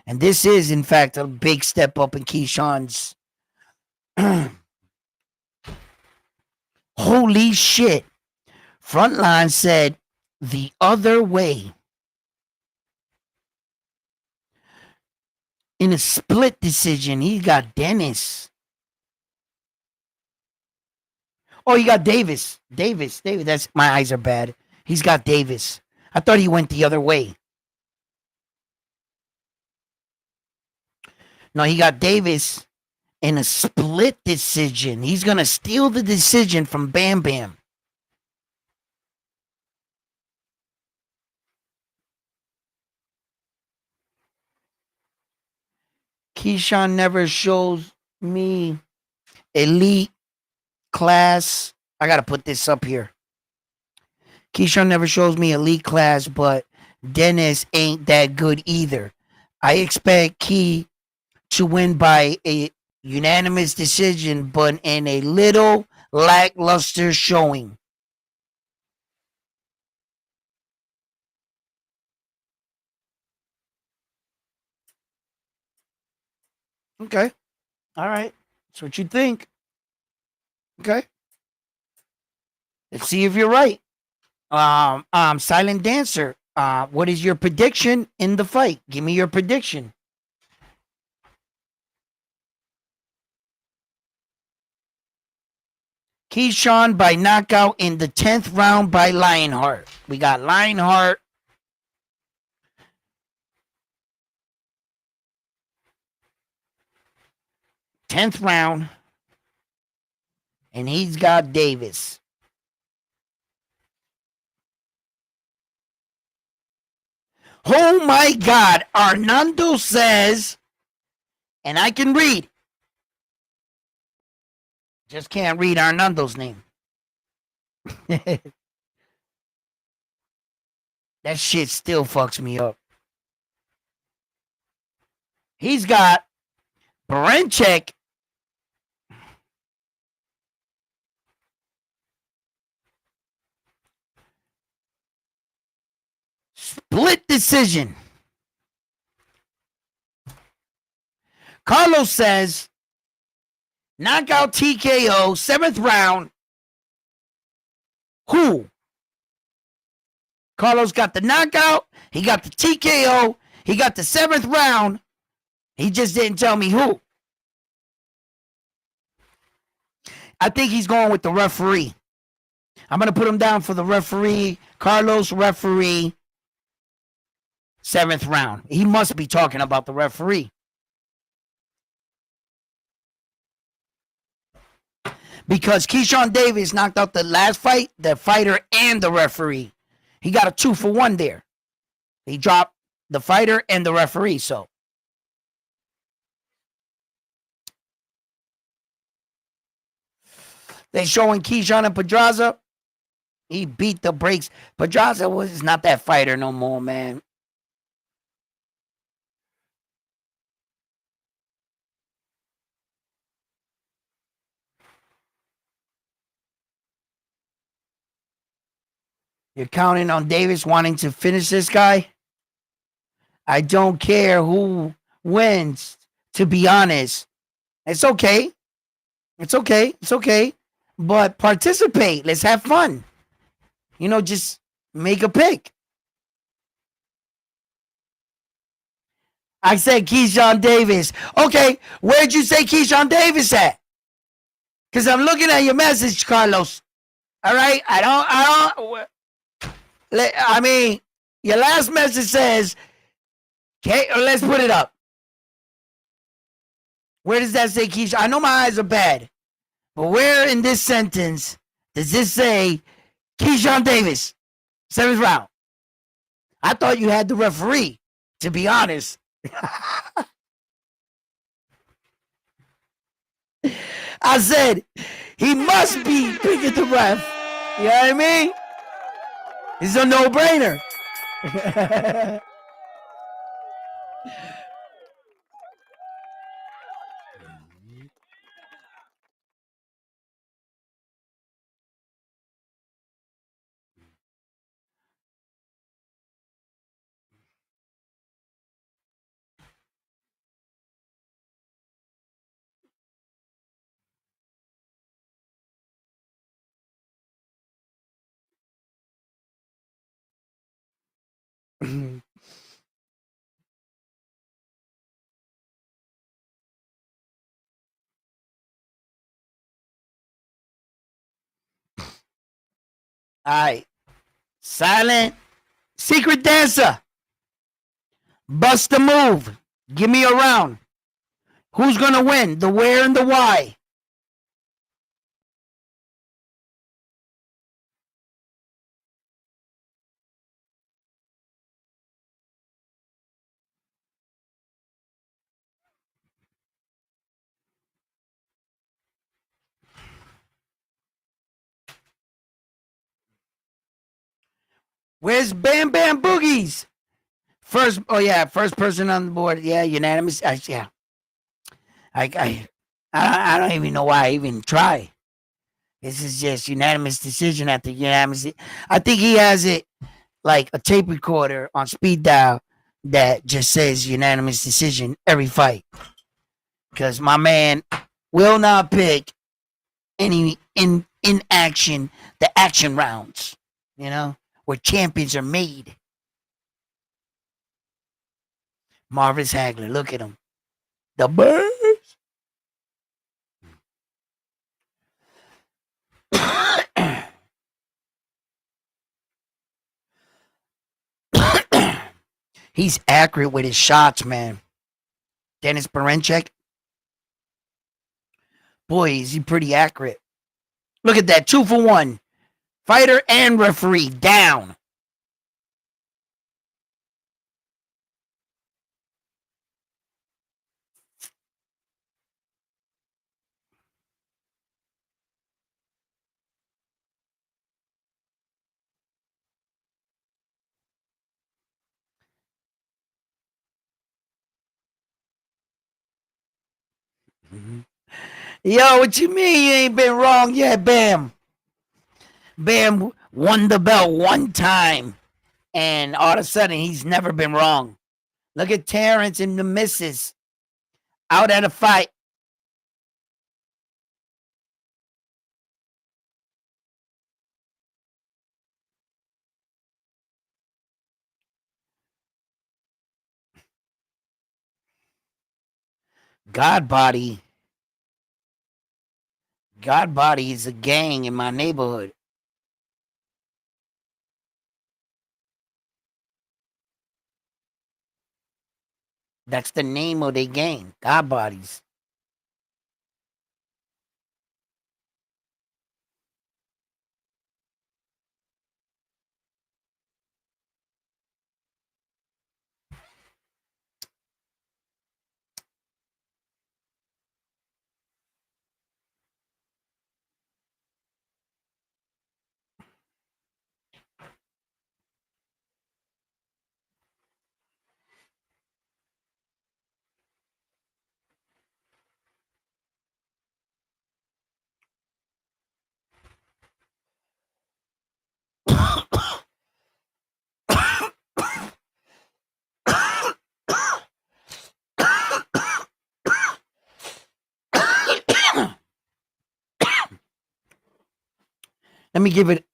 And this is, in fact, a big step up in Keyshawn's. Holy shit. Frontline said the other way. In a split decision, he got Dennis. Oh, you got Davis. Davis. That's my eyes are bad. He's got Davis. I thought he went the other way. No, he got Davis in a split decision. He's gonna steal the decision from Bam Bam. Keyshawn never shows me elite class. I gotta put this up here. Keyshawn never shows me elite class, but Dennis ain't that good either. I expect Key to win by a unanimous decision, but in a little lackluster showing. Okay. All right. That's what you think. Okay. Let's see if you're right. Silent Dancer. What is your prediction in the fight? Give me your prediction. Keyshawn by knockout in the 10th round by Lionheart. We got Lionheart. Tenth round. And he's got Davis. Oh my God. Arnando says, and I can read. Just can't read Arnando's name. That shit still fucks me up. He's got Berinchyk. Split decision. Carlos says knockout TKO, 7th round. Who? Carlos got the knockout. He got the TKO. He got the 7th round. He just didn't tell me who. I think he's going with the referee. I'm going to put him down for the referee. Carlos, referee. 7th round. He must be talking about the referee. Because Keyshawn Davis knocked out the last fight, the fighter and the referee. He got a 2-for-1 there. He dropped the fighter and the referee, so. They're showing Keyshawn and Pedraza. He beat the brakes. Pedraza was not that fighter no more, man. You're counting on Davis wanting to finish this guy? I don't care who wins, to be honest. It's okay. It's okay. It's okay. But participate. Let's have fun. You know, just make a pick. I said Keyshawn Davis. Okay, where'd you say Keyshawn Davis at? Because I'm looking at your message, Carlos. All right? I mean, your last message says, okay, let's put it up. Where does that say Keyshawn? I know my eyes are bad, but where in this sentence does this say Keyshawn Davis, 7th round? I thought you had the referee, to be honest. I said, he must be picking the ref. You know what I mean? It's a no-brainer. All right. Silent secret dancer. Bust a move. Give me a round. Who's going to win? The where and the why. Where's Bam Bam Boogies? First person on the board. Yeah, unanimous. Yeah. I don't even know why I even try. This is just unanimous decision after unanimous. I think he has it like a tape recorder on speed dial that just says unanimous decision every fight. Because my man will not pick any in action, the action rounds, where champions are made. Marvis Hagler, look at him. The birds. He's accurate with his shots, man. Dennis Berinchyk. Boy, is he pretty accurate. Look at that. 2 for 1. Fighter and referee down. Yo, what you mean you ain't been wrong yet, Bam? Bam won the belt one time, and all of a sudden he's never been wrong. Look at Terrence and the missus out at a fight. God Body is a gang in my neighborhood. That's the name of their gang, God Bodies. Let me give it.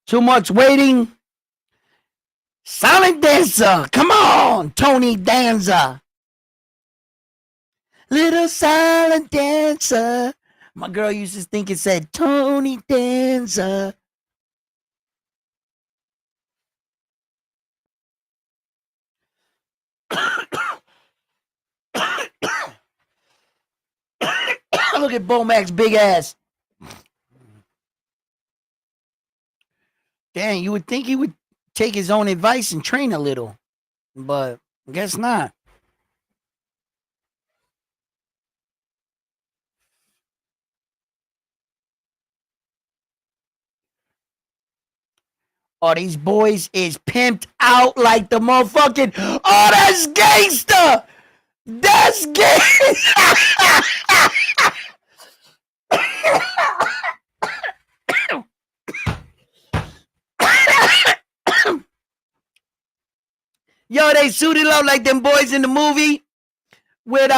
Too much waiting. Silent Dancer. Come on, Tony Danza. Little Silent Dancer. My girl used to think it said Tony Danza. Look at Bomac's big ass. Dang, you would think he would take his own advice and train a little, but I guess not. Oh, these boys is pimped out like the motherfucking. Oh, that's gangster. That's gangster. Yo, they suited up like them boys in the movie with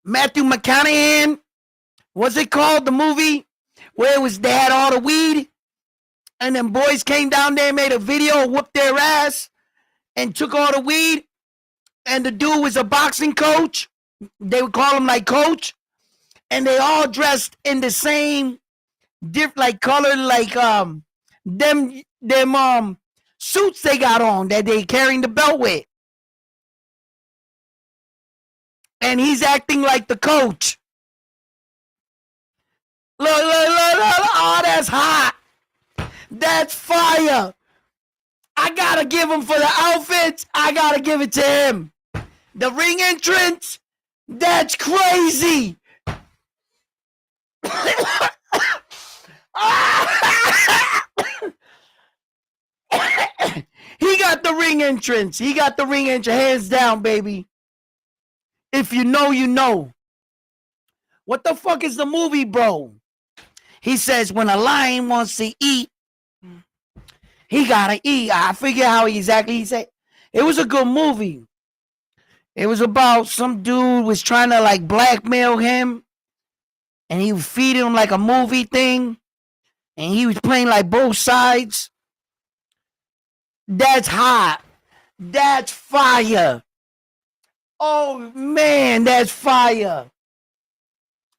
Matthew McConaughey. What's it called? The movie where they had all the weed, and them boys came down there and made a video, whooped their ass, and took all the weed. And the dude was a boxing coach. They would call him like coach, and they all dressed in the same like color, like them suits they got on that they carrying the belt with. And he's acting like the coach. Look. Oh, that's hot. That's fire. I gotta give him for the outfits. I gotta give it to him. The ring entrance. That's crazy. He got the ring entrance. Hands down, baby. If you know, you know. What the fuck is the movie, bro? He says when a lion wants to eat, He got to eat. I forget how exactly he said. It was a good movie. It was about some dude was trying to like blackmail him, and he was feeding him like a movie thing, and he was playing like both sides. That's hot. That's fire. Oh man, that's fire.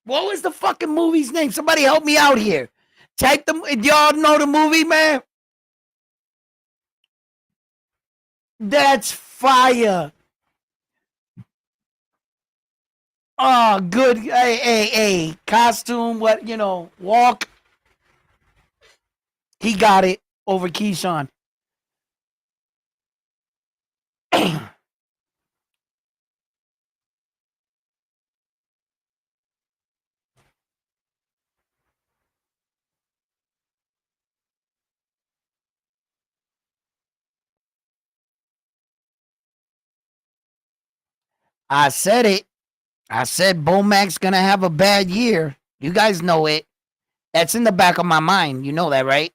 What was the fucking movie's name? Somebody help me out here. Type them. Y'all know the movie, man? That's fire. Oh, good. Hey. Costume, what, walk. He got it over Keyshawn. I said it. I said Bomac's gonna have a bad year. You guys know it. That's in the back of my mind. You know that, right?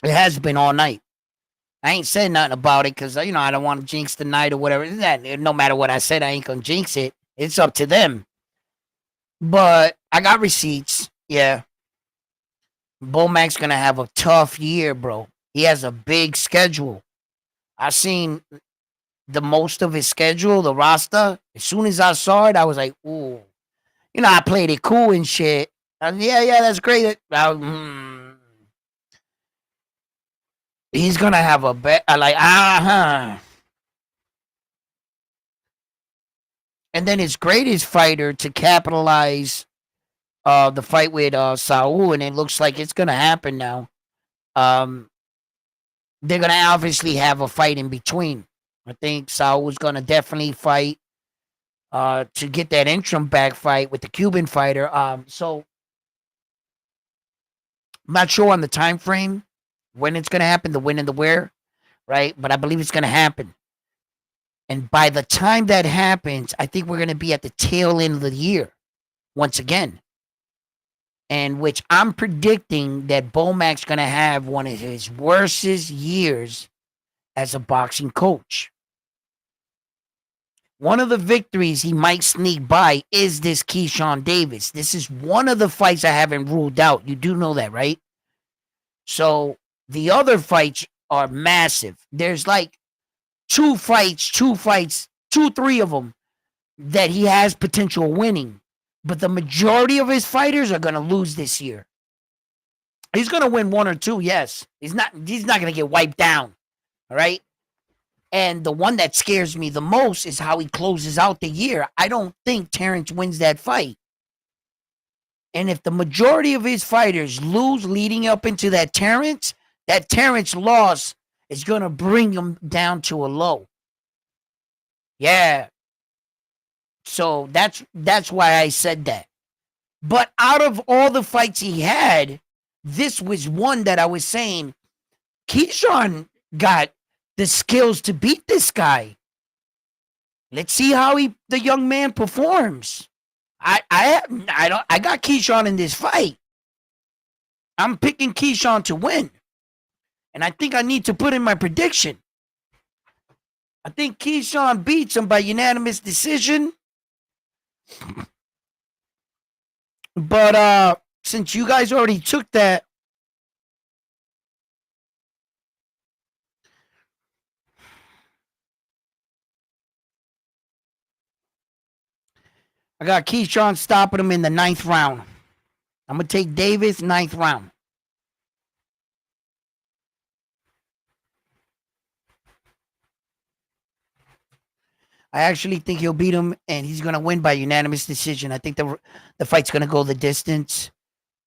It has been all night. I ain't said nothing about it because, I don't want to jinx the night or whatever. No matter what I said, I ain't going to jinx it. It's up to them. But I got receipts. Yeah. Bomac's going to have a tough year, bro. He has a big schedule. I seen the most of his schedule, the roster. As soon as I saw it, I was like, ooh. I played it cool and shit. Yeah, that's great. He's gonna have a bet. And then his greatest fighter to capitalize the fight with Saul, and it looks like it's gonna happen now. They're gonna obviously have a fight in between. I think Saul was gonna definitely fight to get that interim back fight with the Cuban fighter. So I'm not sure on the time frame when it's gonna happen, the when and the where, right? But I believe it's gonna happen. And by the time that happens, I think we're gonna be at the tail end of the year once again. And which I'm predicting that Bomac's gonna have one of his worstest years as a boxing coach. One of the victories he might sneak by is this Keyshawn Davis. This is one of the fights I haven't ruled out. You do know that, right? So the other fights are massive. There's like two, three of them that he has potential winning. But the majority of his fighters are going to lose this year. He's going to win one or two, yes. He's not going to get wiped down, all right? And the one that scares me the most is how he closes out the year. I don't think Terrence wins that fight. And if the majority of his fighters lose leading up into that Terrence loss is going to bring him down to a low. Yeah. So that's why I said that. But out of all the fights he had, this was one that I was saying, Keyshawn got the skills to beat this guy. Let's see how the young man performs. I got Keyshawn in this fight. I'm picking Keyshawn to win. And I think I need to put in my prediction. I think Keyshawn beats him by unanimous decision. But since you guys already took that, I got Keyshawn stopping him in the 9th round. I'm going to take Davis, 9th round. I actually think he'll beat him, and he's going to win by unanimous decision. I think the fight's going to go the distance.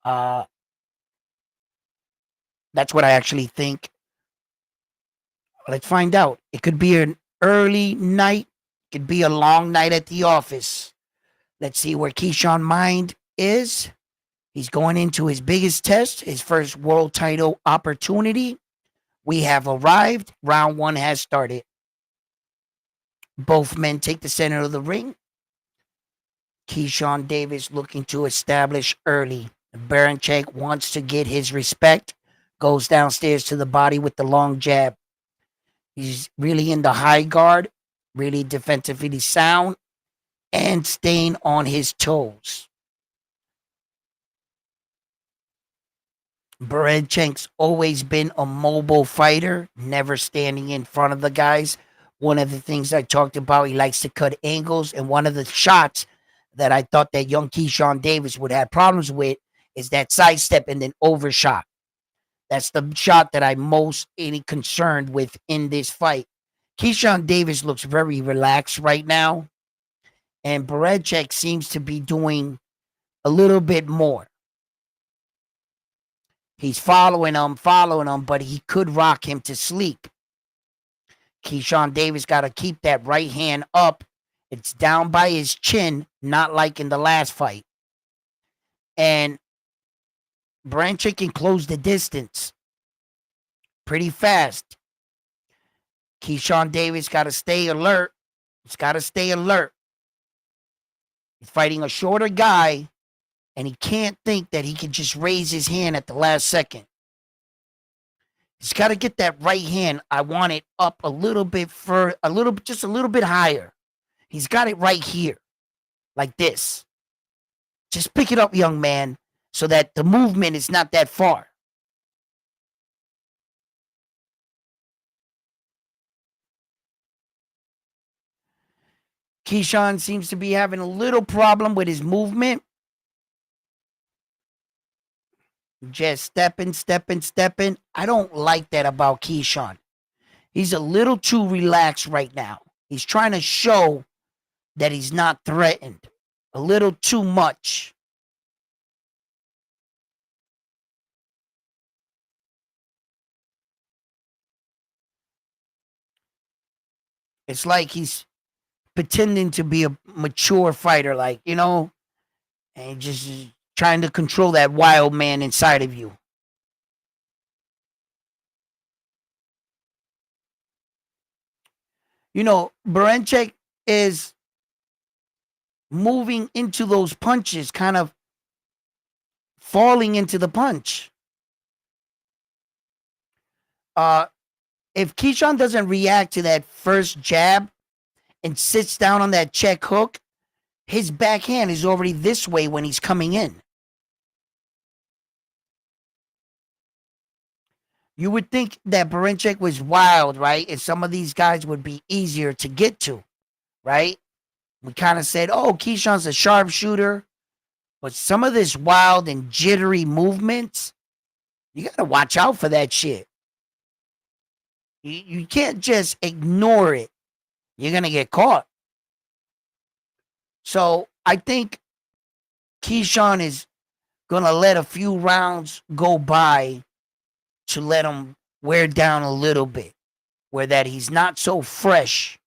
That's what I actually think. Let's find out. It could be an early night. It could be a long night at the office. Let's see where Keyshawn mind is. He's going into his biggest test, his first world title opportunity. We have arrived. Round 1 has started. Both men take the center of the ring. Keyshawn Davis looking to establish early. Berinchyk wants to get his respect goes downstairs to the body with the long jab. He's really in the high guard, really defensively sound, and staying on his toes. Berinchyk's always been a mobile fighter, never standing in front of the guys. One of the things I talked about, he likes to cut angles, and one of the shots that I thought that young Keyshawn Davis would have problems with is that sidestep and then overshot. That's the shot that I'm most any concerned with in this fight. Keyshawn Davis looks very relaxed right now, and Berinchyk seems to be doing a little bit more. He's following him, but he could rock him to sleep. Keyshawn Davis got to keep that right hand up. It's down by his chin, not like in the last fight. And Berinchyk can close the distance pretty fast. Keyshawn Davis got to stay alert. He's got to stay alert. He's fighting a shorter guy, and he can't think that he can just raise his hand at the last second. He's got to get that right hand. I want it up a little bit just a little bit higher. He's got it right here, like this. Just pick it up, young man, so that the movement is not that far. Keyshawn seems to be having a little problem with his movement. Just stepping. I don't like that about Keyshawn. He's a little too relaxed right now. He's trying to show that he's not threatened. A little too much. It's like he's pretending to be a mature fighter, like, and just trying to control that wild man inside of you. Berinchyk is moving into those punches, kind of falling into the punch. If Keyshawn doesn't react to that first jab and sits down on that check hook, his backhand is already this way when he's coming in. You would think that Berinchyk was wild, right? And some of these guys would be easier to get to, right? We kind of said, oh, Keyshawn's a sharpshooter. But some of this wild and jittery movements, you got to watch out for that shit. You can't just ignore it. You're going to get caught. So I think Keyshawn is going to let a few rounds go by to let him wear down a little bit, where that he's not so fresh.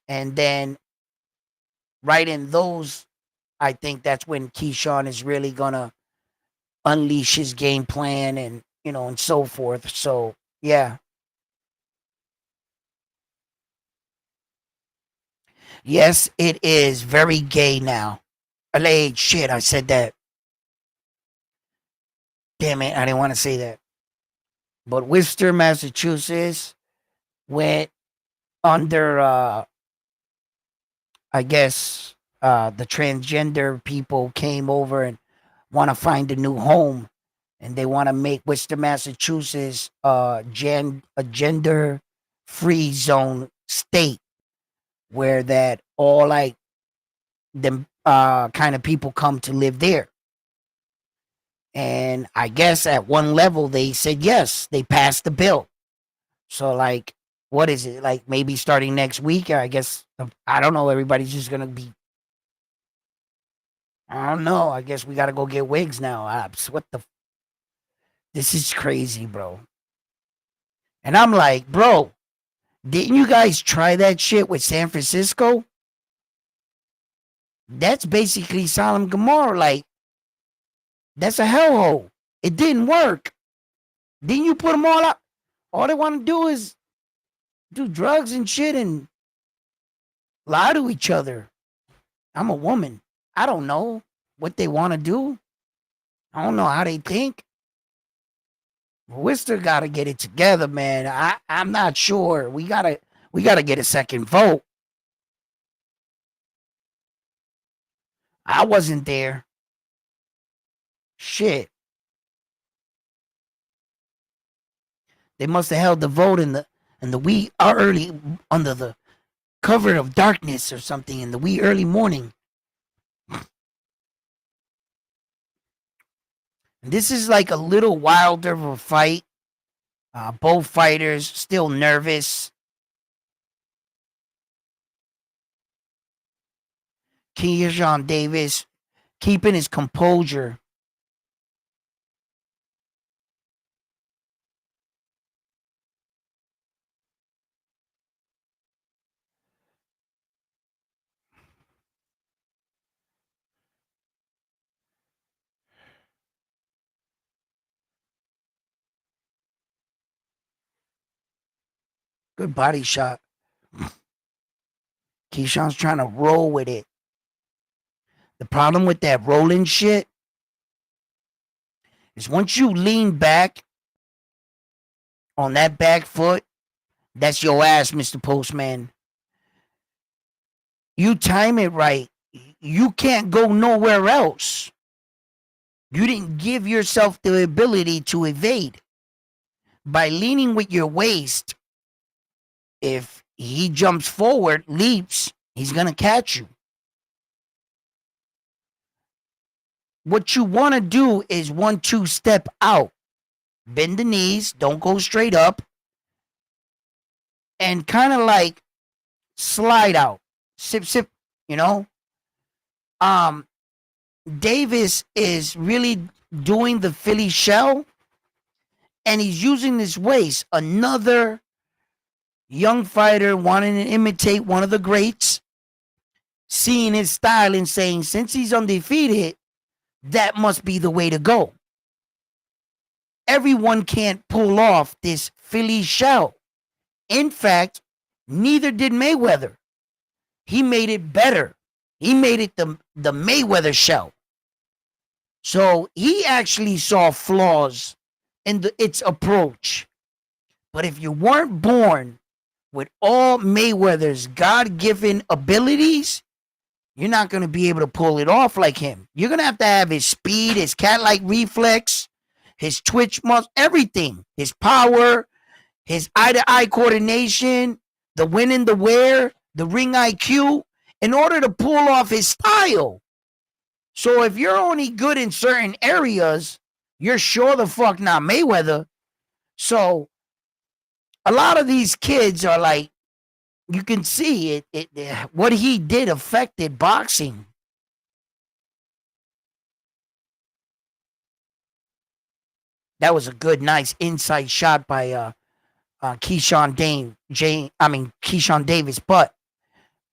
And then right in those, I think that's when Keyshawn is really going to unleash his game plan and, and so forth. So, yeah. Yes, it is very gay now. Shit, I said that. Damn it, I didn't want to say that. But Worcester, Massachusetts went under, I guess, the transgender people came over and want to find a new home. And they want to make Worcester, Massachusetts a gender-free zone state where that all like them kind of people come to live there. And I guess at one level they said yes, they passed the bill. So like, what is it? Like maybe starting next week, I guess, I don't know, everybody's just going to be, I don't know, I guess we got to go get wigs now. What the, this is crazy, bro. And I'm like, bro, didn't you guys try that shit with San Francisco? That's basically Sodom and Gomorrah. Like, that's a hellhole. It didn't work. Didn't you put them all up? All they want to do is do drugs and shit and lie to each other. I'm a woman. I don't know what they want to do. I don't know how they think. Worcester got to get it together, man. I'm not sure. We gotta get a second vote. I wasn't there. Shit. They must have held the vote in the wee early under the cover of darkness or something in the wee early morning. This is like a little wilder of a fight. Both fighters still nervous. Keyshawn Davis keeping his composure. Good body shot. Keyshawn's trying to roll with it. The problem with that rolling shit is once you lean back on that back foot, that's your ass, Mr. Postman. You time it right. You can't go nowhere else. You didn't give yourself the ability to evade. By leaning with your waist, if he jumps forward, leaps, he's going to catch you. What you want to do is 1-2 step out. Bend the knees, don't go straight up. And kind of like slide out. Sip, sip, you know? Davis is really doing the Philly shell. And he's using this waist. Another young fighter wanting to imitate one of the greats. Seeing his style and saying, since he's undefeated, that must be the way to go. Everyone can't pull off this Philly shell. In fact, neither did Mayweather. He made it better. He made it the Mayweather shell. So he actually saw flaws in its approach. But if you weren't born with all Mayweather's God-given abilities, you're not going to be able to pull it off like him. You're going to have his speed, his cat-like reflex, his twitch muscle, everything. His power, his eye-to-eye coordination, the when and the where, the ring IQ, in order to pull off his style. So if you're only good in certain areas, you're sure the fuck not Mayweather. So a lot of these kids are like, you can see it what he did affected boxing. That was a good, nice inside shot by Keyshawn Davis. But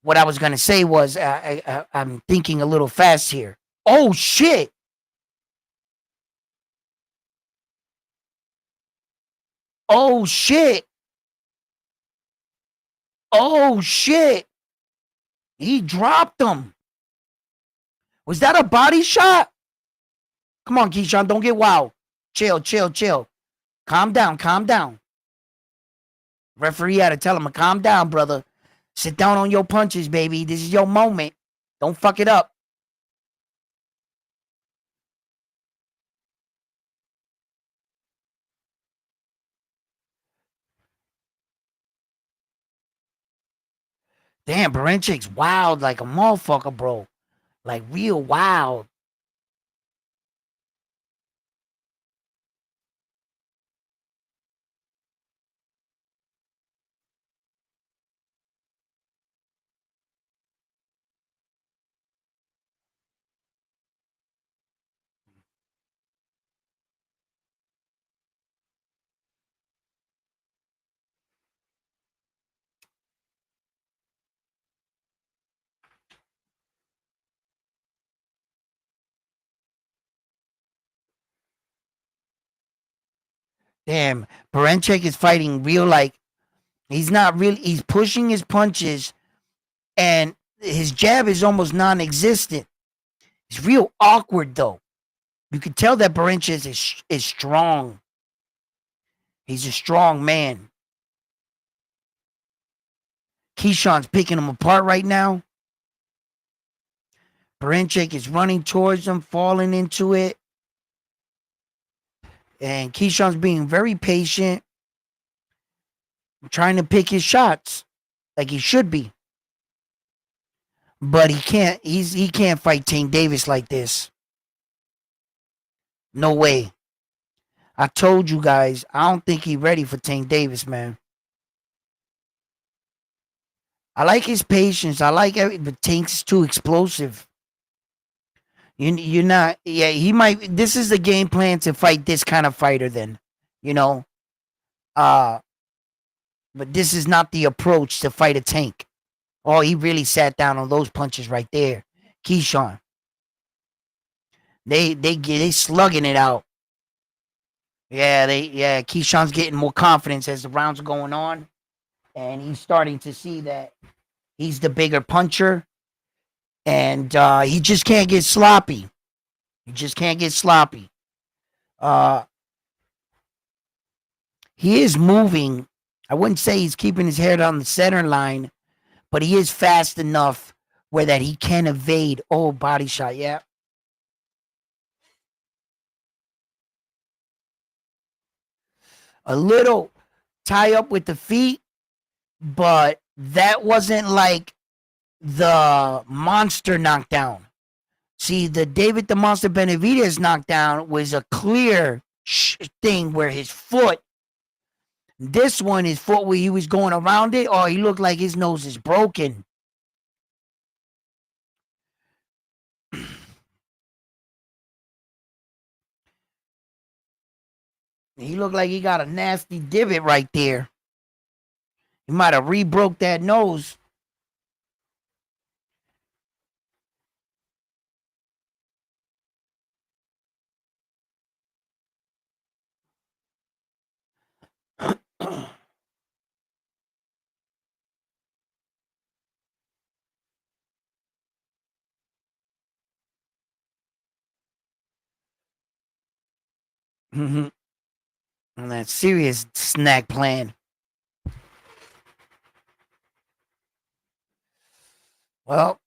what I was gonna say was, I'm thinking a little fast here. Oh shit! Oh shit! Oh shit! He dropped him. Was that a body shot? Come on, Keyshawn, don't get wild. Chill, chill, chill. Calm down, calm down. Referee had to tell him to calm down, brother. Sit down on your punches, baby. This is your moment. Don't fuck it up. Damn, Berinchy's wild like a motherfucker, bro. Like real wild. Damn, Berinchyk is fighting real like he's not really. He's pushing his punches, and his jab is almost non-existent. It's real awkward though. You can tell that Berinchyk is strong. He's a strong man. Keyshawn's picking him apart right now. Berinchyk is running towards him, falling into it. And Keyshawn's being very patient, trying to pick his shots like he should be. But he can't. He can't fight Tank Davis like this. No way. I told you guys, I don't think he's ready for Tank Davis, man. I like his patience. I like it, but Tank's too explosive. You're not. Yeah, he might. This is the game plan to fight this kind of fighter. Then, you know. But this is not the approach to fight a Tank. Oh, he really sat down on those punches right there, Keyshawn. They slugging it out. Yeah. Keyshawn's getting more confidence as the rounds are going on, and he's starting to see that he's the bigger puncher, and he just can't get sloppy. He just can't get sloppy. He is moving. I wouldn't say he's keeping his head on the center line, but he is fast enough where that he can evade. Oh, body shot, yeah. A little tie up with the feet, but that wasn't like the monster knockdown. See, the David the Monster Benavidez knockdown was a clear thing where his foot, this one, his foot where he was going around it, or he looked like his nose is broken. He looked like he got a nasty divot right there. He might have re-broke that nose. And that serious snack plan. Well,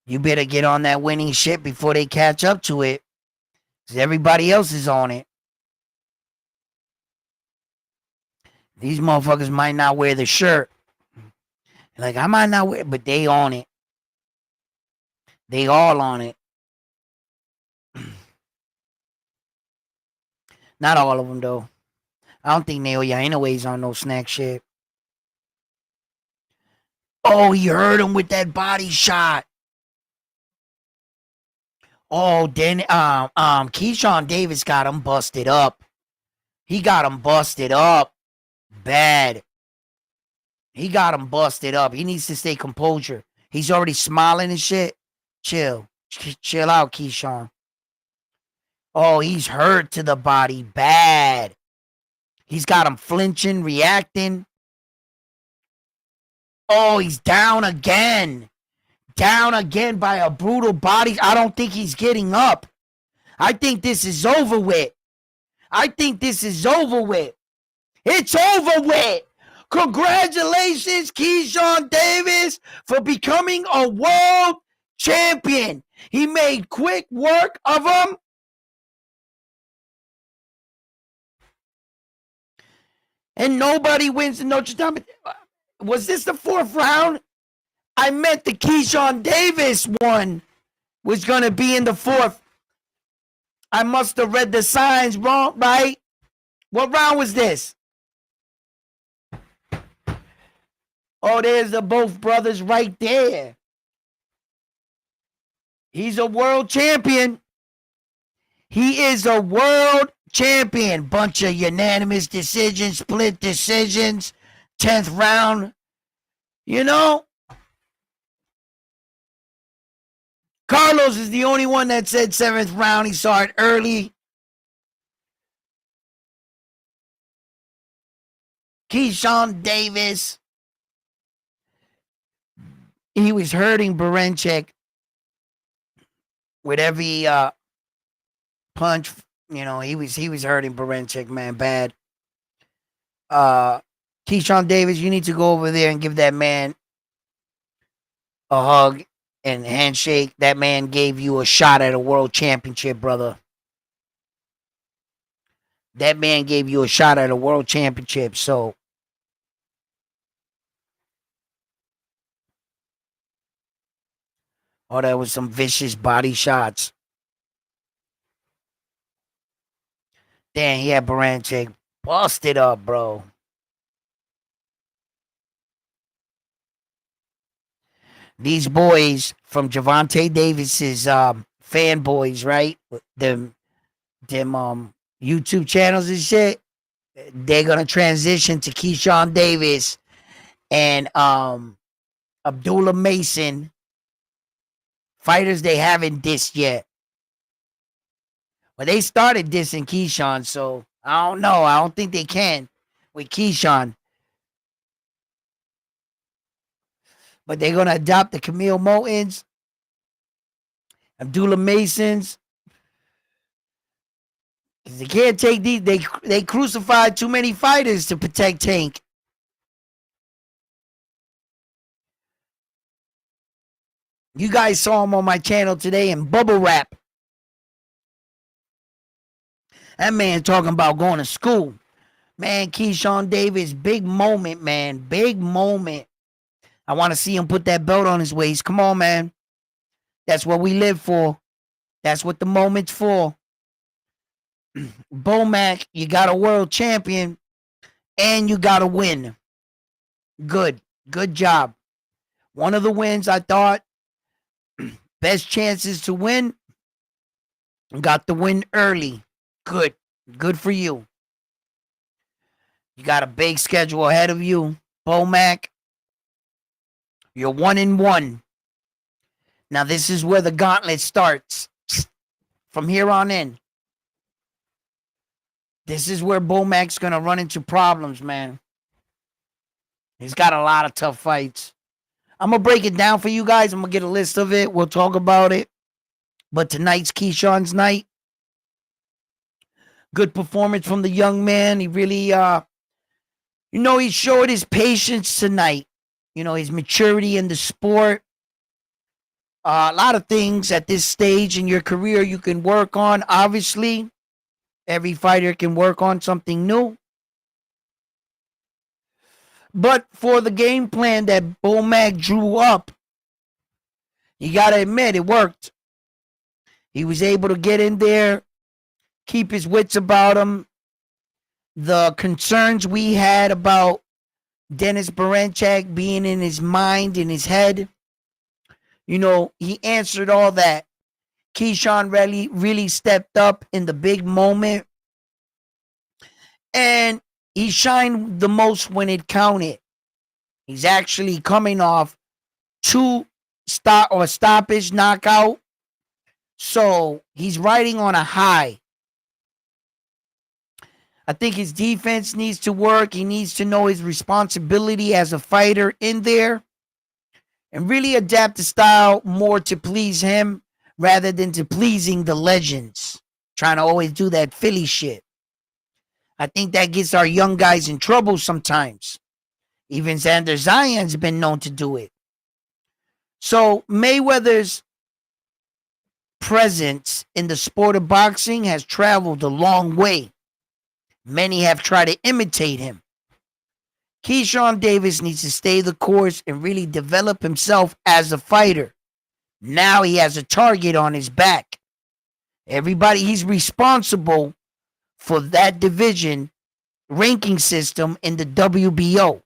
you better get on that winning shit before they catch up to it. Because everybody else is on it. These motherfuckers might not wear the shirt. Like, I might not wear it, but they on it. They all on it. Not all of them, though. I don't think Naoya anyways on no snack shit. Oh, he hurt him with that body shot. Oh, then Keyshawn Davis got him busted up. He got him busted up. Bad. He got him busted up. He needs to stay composure. He's already smiling and shit. Chill. Chill out, Keyshawn. Oh, he's hurt to the body bad. He's got him flinching, reacting. Oh, he's down again. Down again by a brutal body. I don't think he's getting up. I think this is over with. It's over with. Congratulations, Keyshawn Davis, for becoming a world champion. He made quick work of him. And nobody wins the Nastradamus. Was this the fourth round? I meant the Keyshawn Davis one was going to be in the fourth. I must have read the signs wrong, right? What round was this? Oh, there's the both brothers right there. He's a world champion. He is a world champion. Bunch of unanimous decisions, split decisions, 10th round. You know, Carlos is the only one that said 7th round. He saw it early. Keyshawn Davis. He was hurting Berinchyk with every punch You know, he was hurting Berinchyk, man, bad. Uh, Keyshawn Davis, you need to go over there and give that man a hug and handshake. That man gave you a shot at a world championship, brother. That man gave you a shot at a world championship. So, oh, that was some vicious body shots. Damn, he had Berinchyk busted up, bro. These boys from Javante Davis's fanboys, right? Them YouTube channels and shit. They're gonna transition to Keyshawn Davis and Abdullah Mason, fighters they haven't dissed yet. Well, they started dissing Keyshawn, so I don't know. I don't think they can with Keyshawn. But they're gonna adopt the Camille Motons, Abdullah Masons. They can't take these. They crucified too many fighters to protect Tank. You guys saw him on my channel today in Bubble Wrap. That man talking about going to school. Man, Keyshawn Davis, big moment, man. Big moment. I want to see him put that belt on his waist. Come on, man. That's what we live for. That's what the moment's for. Bomac, you got a world champion and you got to win. Good. Good job. One of the wins, I thought, best chances to win. Got the win early. Good. Good for you. You got a big schedule ahead of you. Bomac, you're 1-1. Now, this is where the gauntlet starts. From here on in. This is where Bomac's going to run into problems, man. He's got a lot of tough fights. I'm going to break it down for you guys. I'm going to get a list of it. We'll talk about it. But tonight's Keyshawn's night. Good performance from the young man. He really, he showed his patience tonight. His maturity in the sport. A lot of things at this stage in your career you can work on. Obviously, every fighter can work on something new. But for the game plan that Bomac drew up, you got to admit it worked. He was able to get in there, keep his wits about him. The concerns we had about Dennis Berinchyk being in his mind, in his head, he answered all that. Keyshawn really stepped up in the big moment. And he shined the most when it counted. He's actually coming off 2 stoppage knockout. So he's riding on a high. I think his defense needs to work. He needs to know his responsibility as a fighter in there and really adapt the style more to please him rather than to pleasing the legends. Trying to always do that Philly shit. I think that gets our young guys in trouble sometimes. Even Xander Zion's been known to do it. So Mayweather's presence in the sport of boxing has traveled a long way. Many have tried to imitate him. Keyshawn Davis needs to stay the course and really develop himself as a fighter. Now he has a target on his back. He's responsible for that division ranking system in the WBO.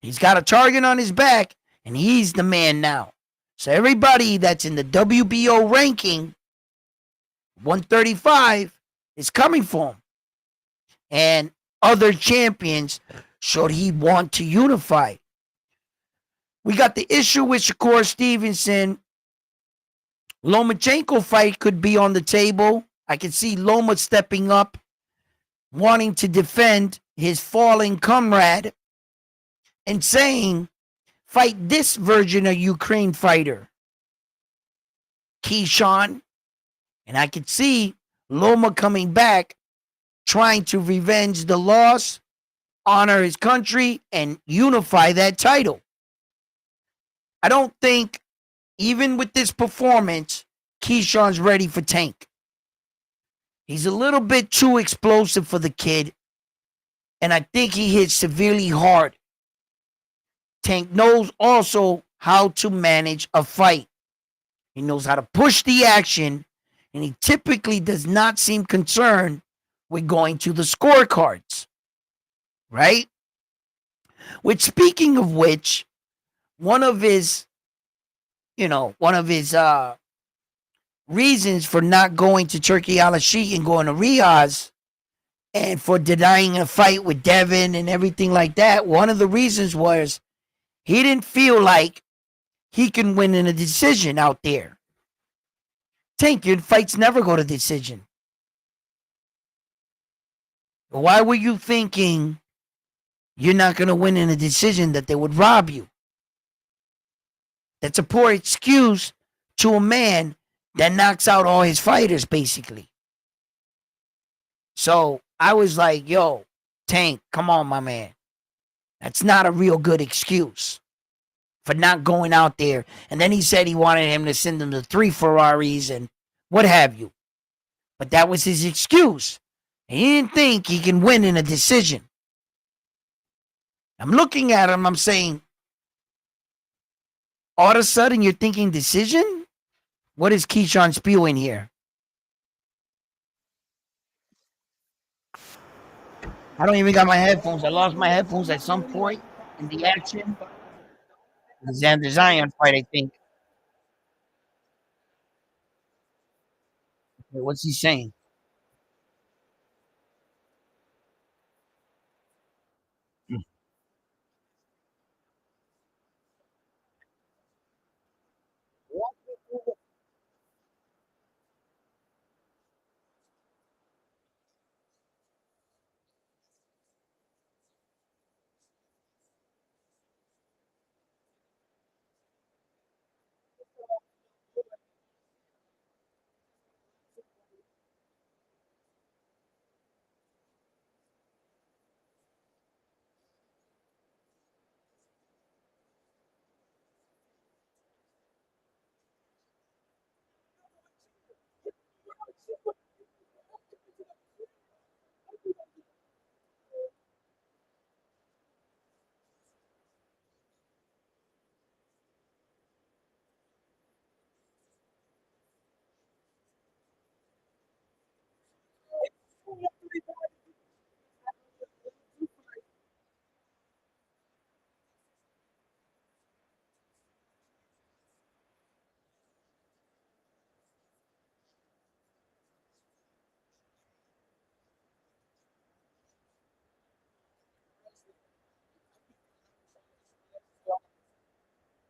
He's got a target on his back, and he's the man now. So everybody that's in the WBO ranking, 135, is coming for him. And other champions, should he want to unify. We got the issue with Shakur Stevenson. Lomachenko fight could be on the table. I can see Loma stepping up, wanting to defend his fallen comrade and saying, fight this version of Ukraine fighter, Keyshawn. And I could see Loma coming back, trying to revenge the loss, honor his country, and unify that title. I don't think, even with this performance, Keyshawn's ready for Tank. He's a little bit too explosive for the kid, and I think he hit severely hard. Tank knows also how to manage a fight. He knows how to push the action, and he typically does not seem concerned with going to the scorecards, right? Which, speaking of which, one of his, one of his reasons for not going to Turkey Al Sheikh and going to Riyadh and for denying a fight with Devin and everything like that, one of the reasons was he didn't feel like he can win in a decision out there. Tank, your fights never go to decision. Why were you thinking you're not going to win in a decision that they would rob you? That's a poor excuse to a man that knocks out all his fighters, basically. So I was like, yo, Tank, come on, my man. That's not a real good excuse for not going out there. And then he said he wanted him to send him the 3 Ferraris and what have you. But that was his excuse. He didn't think he can win in a decision. I'm looking at him, I'm saying, all of a sudden you're thinking decision? What is Keyshawn spewing here? I don't even got my headphones. I lost my headphones at some point in the action. The Xander Zion fight, I think. What's he saying?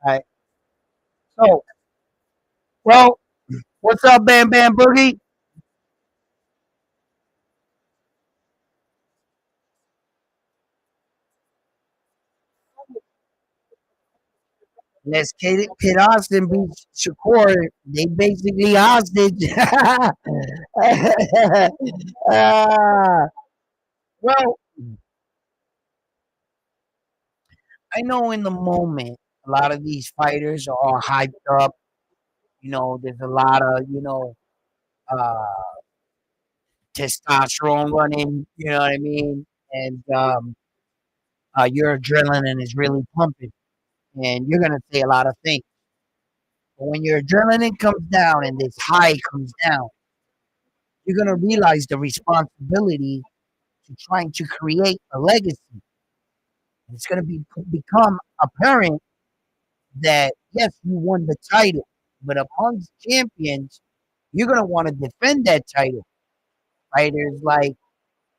All right. So, well, what's up, Bam Bam Boogie? Let's Kid Austin beat Shakur. They basically hostage. uh, well, I know in the moment, a lot of these fighters are all hyped up. There's a lot of, uh, testosterone running, you know what I mean? And your adrenaline is really pumping. And you're going to say a lot of things. But when your adrenaline comes down and this high comes down, you're going to realize the responsibility to trying to create a legacy. It's going to become apparent that, yes, you won the title, but amongst champions, you're going to want to defend that title. Fighters like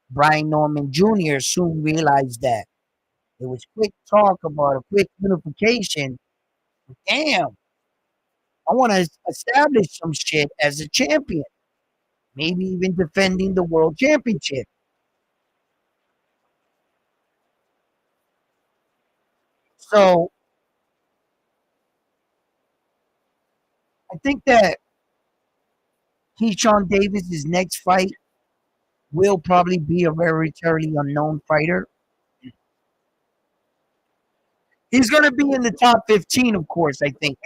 Brian Norman Jr. soon realized that. It was quick talk about a quick unification. Damn, I want to establish some shit as a champion, maybe even defending the world championship. So I think that Keyshawn Davis's next fight will probably be a relatively unknown fighter. He's going to be in the top 15, of course, I think,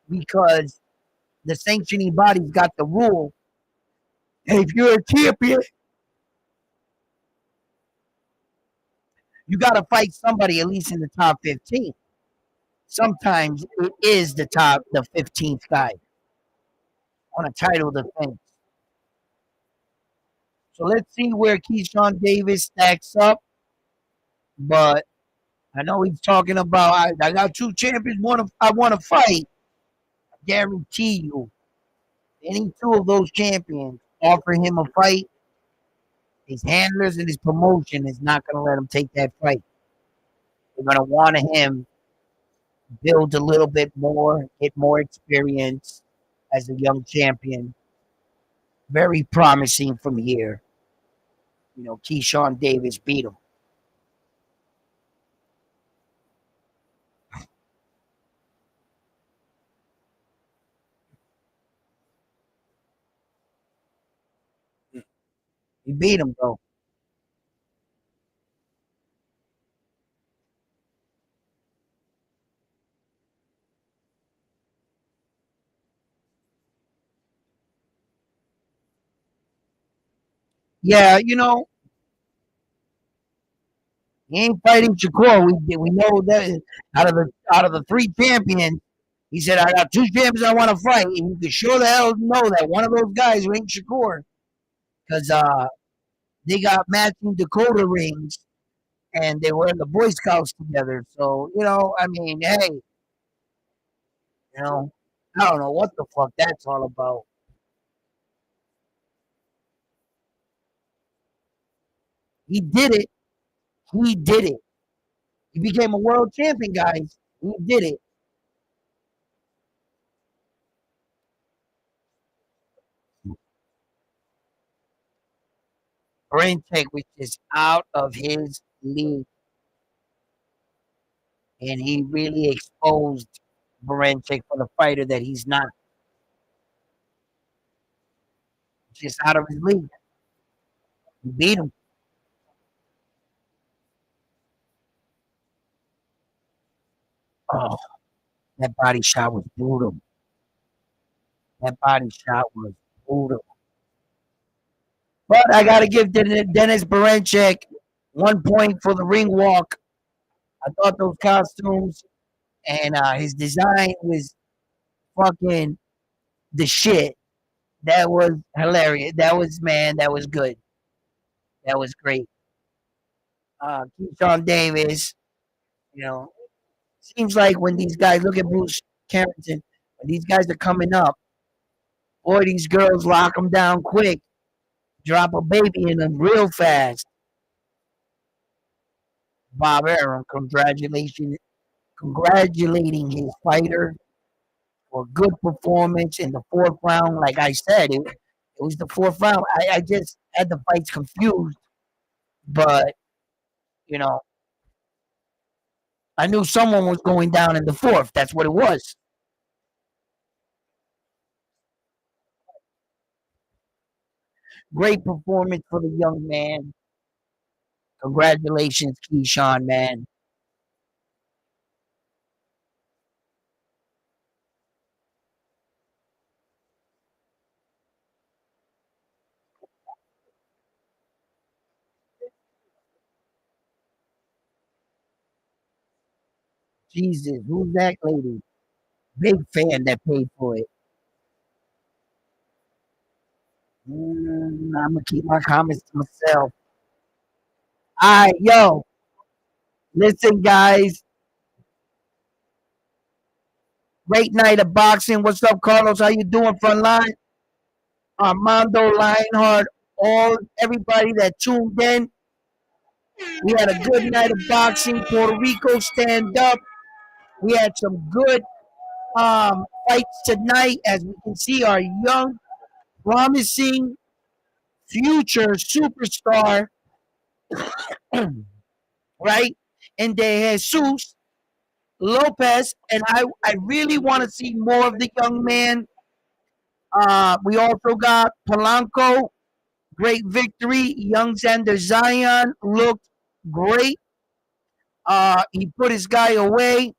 because the sanctioning body's got the rule. If you're a champion, you got to fight somebody at least in the top 15. Sometimes it is the 15th guy on a title defense. So let's see where Keyshawn Davis stacks up. But I know he's talking about I got two champions. I want to fight. I guarantee you, any two of those champions offer him a fight, his handlers and his promotion is not going to let him take that fight. They're going to want him build a little bit more, get more experience as a young champion. Very promising from here. You know, Keyshawn Davis beat him. He beat him, though. Yeah, you know, he ain't fighting Shakur. We know that out of the three champions, he said, I got two champions I want to fight. And you can sure the hell know that one of those guys ain't Shakur. Because they got matching Dakota rings and they were in the Boy Scouts together. So, you know, I mean, hey, you know, I don't know what the fuck that's all about. He did it. He did it. He became a world champion, guys. He did it. Berinchyk was just out of his league, and he really exposed Berinchyk for the fighter that he's not. Just out of his league. He beat him. Oh, that body shot was brutal. That body shot was brutal. But I got to give Dennis Berinchyk 1 point for the ring walk. I thought those costumes and his design was fucking the shit. That was hilarious. That was, man, that was good. That was great. Keyshawn Davis, you know, seems like when these guys look at Bruce Carrington, when these guys are coming up, boy, these girls lock them down quick, drop a baby in them real fast. Bob Arum, congratulating his fighter for good performance in the fourth round. Like I said, it was the fourth round. I just had the fights confused, but you know, I knew someone was going down in the fourth. That's what it was. Great performance for the young man. Congratulations, Keyshawn, man. Jesus, who's that lady? Big fan that paid for it. I'm gonna keep my comments to myself. All right, yo, listen, guys. Great night of boxing. What's up, Carlos? How you doing, frontline? Armando Lionheart, all everybody that tuned in. We had a good night of boxing. Puerto Rico stand up. We had some good fights tonight, as we can see, our young, promising future superstar, right? And De Jesus Lopez. And I really want to see more of the young man. We also got Polanco, great victory. Young Xander Zion looked great. He put his guy away.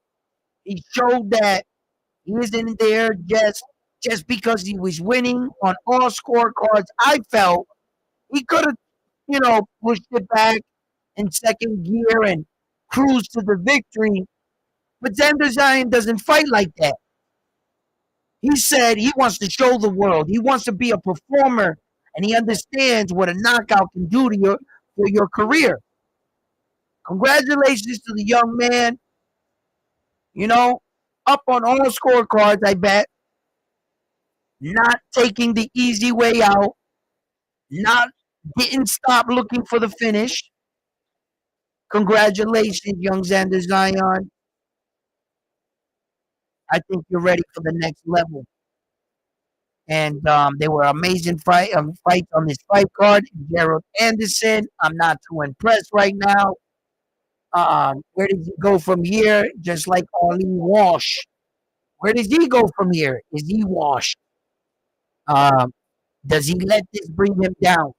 He showed that he isn't there just because he was winning on all scorecards. I felt he could have, pushed it back in second gear and cruised to the victory. But Xander Zion doesn't fight like that. He said he wants to show the world. He wants to be a performer, and he understands what a knockout can do to your career. Congratulations to the young man. You know, up on all scorecards. I bet not taking the easy way out. Not didn't stop looking for the finish. Congratulations, young Xander Zion. I think you're ready for the next level. And they were amazing fights on this fight card. Gerald Anderson, I'm not too impressed right now. Where does he go from here? Just like Ali Walsh. Where does he go from here? Is he washed? Um, does he let this bring him down?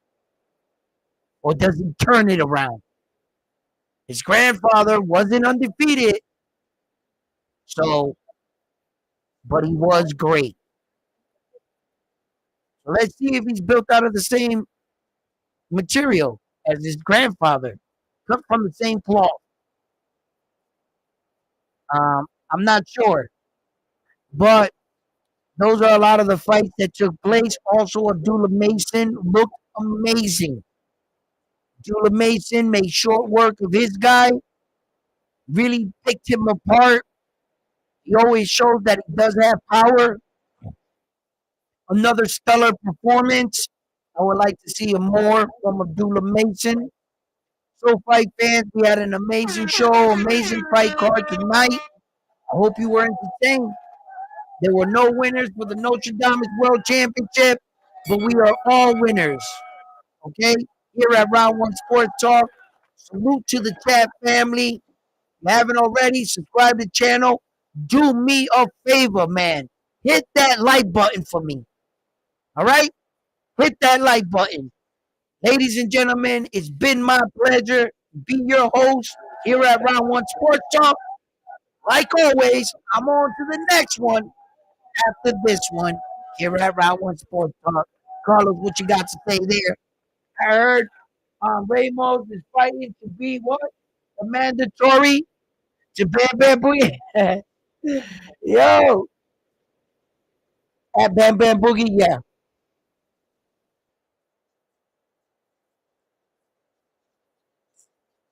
Or does he turn it around? His grandfather wasn't undefeated, so but he was great. So let's see if he's built out of the same material as his grandfather, cut from the same cloth. I'm not sure, but those are a lot of the fights that took place. Also, Abdullah Mason looked amazing. Abdullah Mason made short work of his guy, really picked him apart. He always shows that he does have power. Another stellar performance. I would like to see more from Abdullah Mason. So, fight fans, we had an amazing show, amazing fight card tonight. I hope you were entertained. There were no winners for the Nastradamus World Championship, but we are all winners. Okay? Here at Round One Sports Talk. Salute to the chat family. If you haven't already, subscribe to the channel. Do me a favor, man. Hit that like button for me. All right? Hit that like button. Ladies and gentlemen, it's been my pleasure to be your host here at Round One Sports Talk. Like always, I'm on to the next one after this one here at Round One Sports Talk. Carlos, what you got to say there? I heard Ramos is fighting to be what? The mandatory to Bam Bam Boogie. Yo, at Bam Bam Boogie, yeah.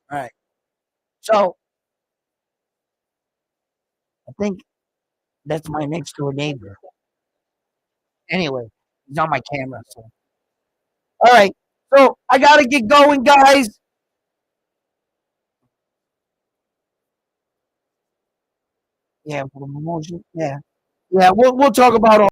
All right. So I think that's my next door neighbor. Anyway, he's on my camera. So all right. So I gotta get going, guys. Yeah, for the promotion. Yeah. Yeah, we'll talk about all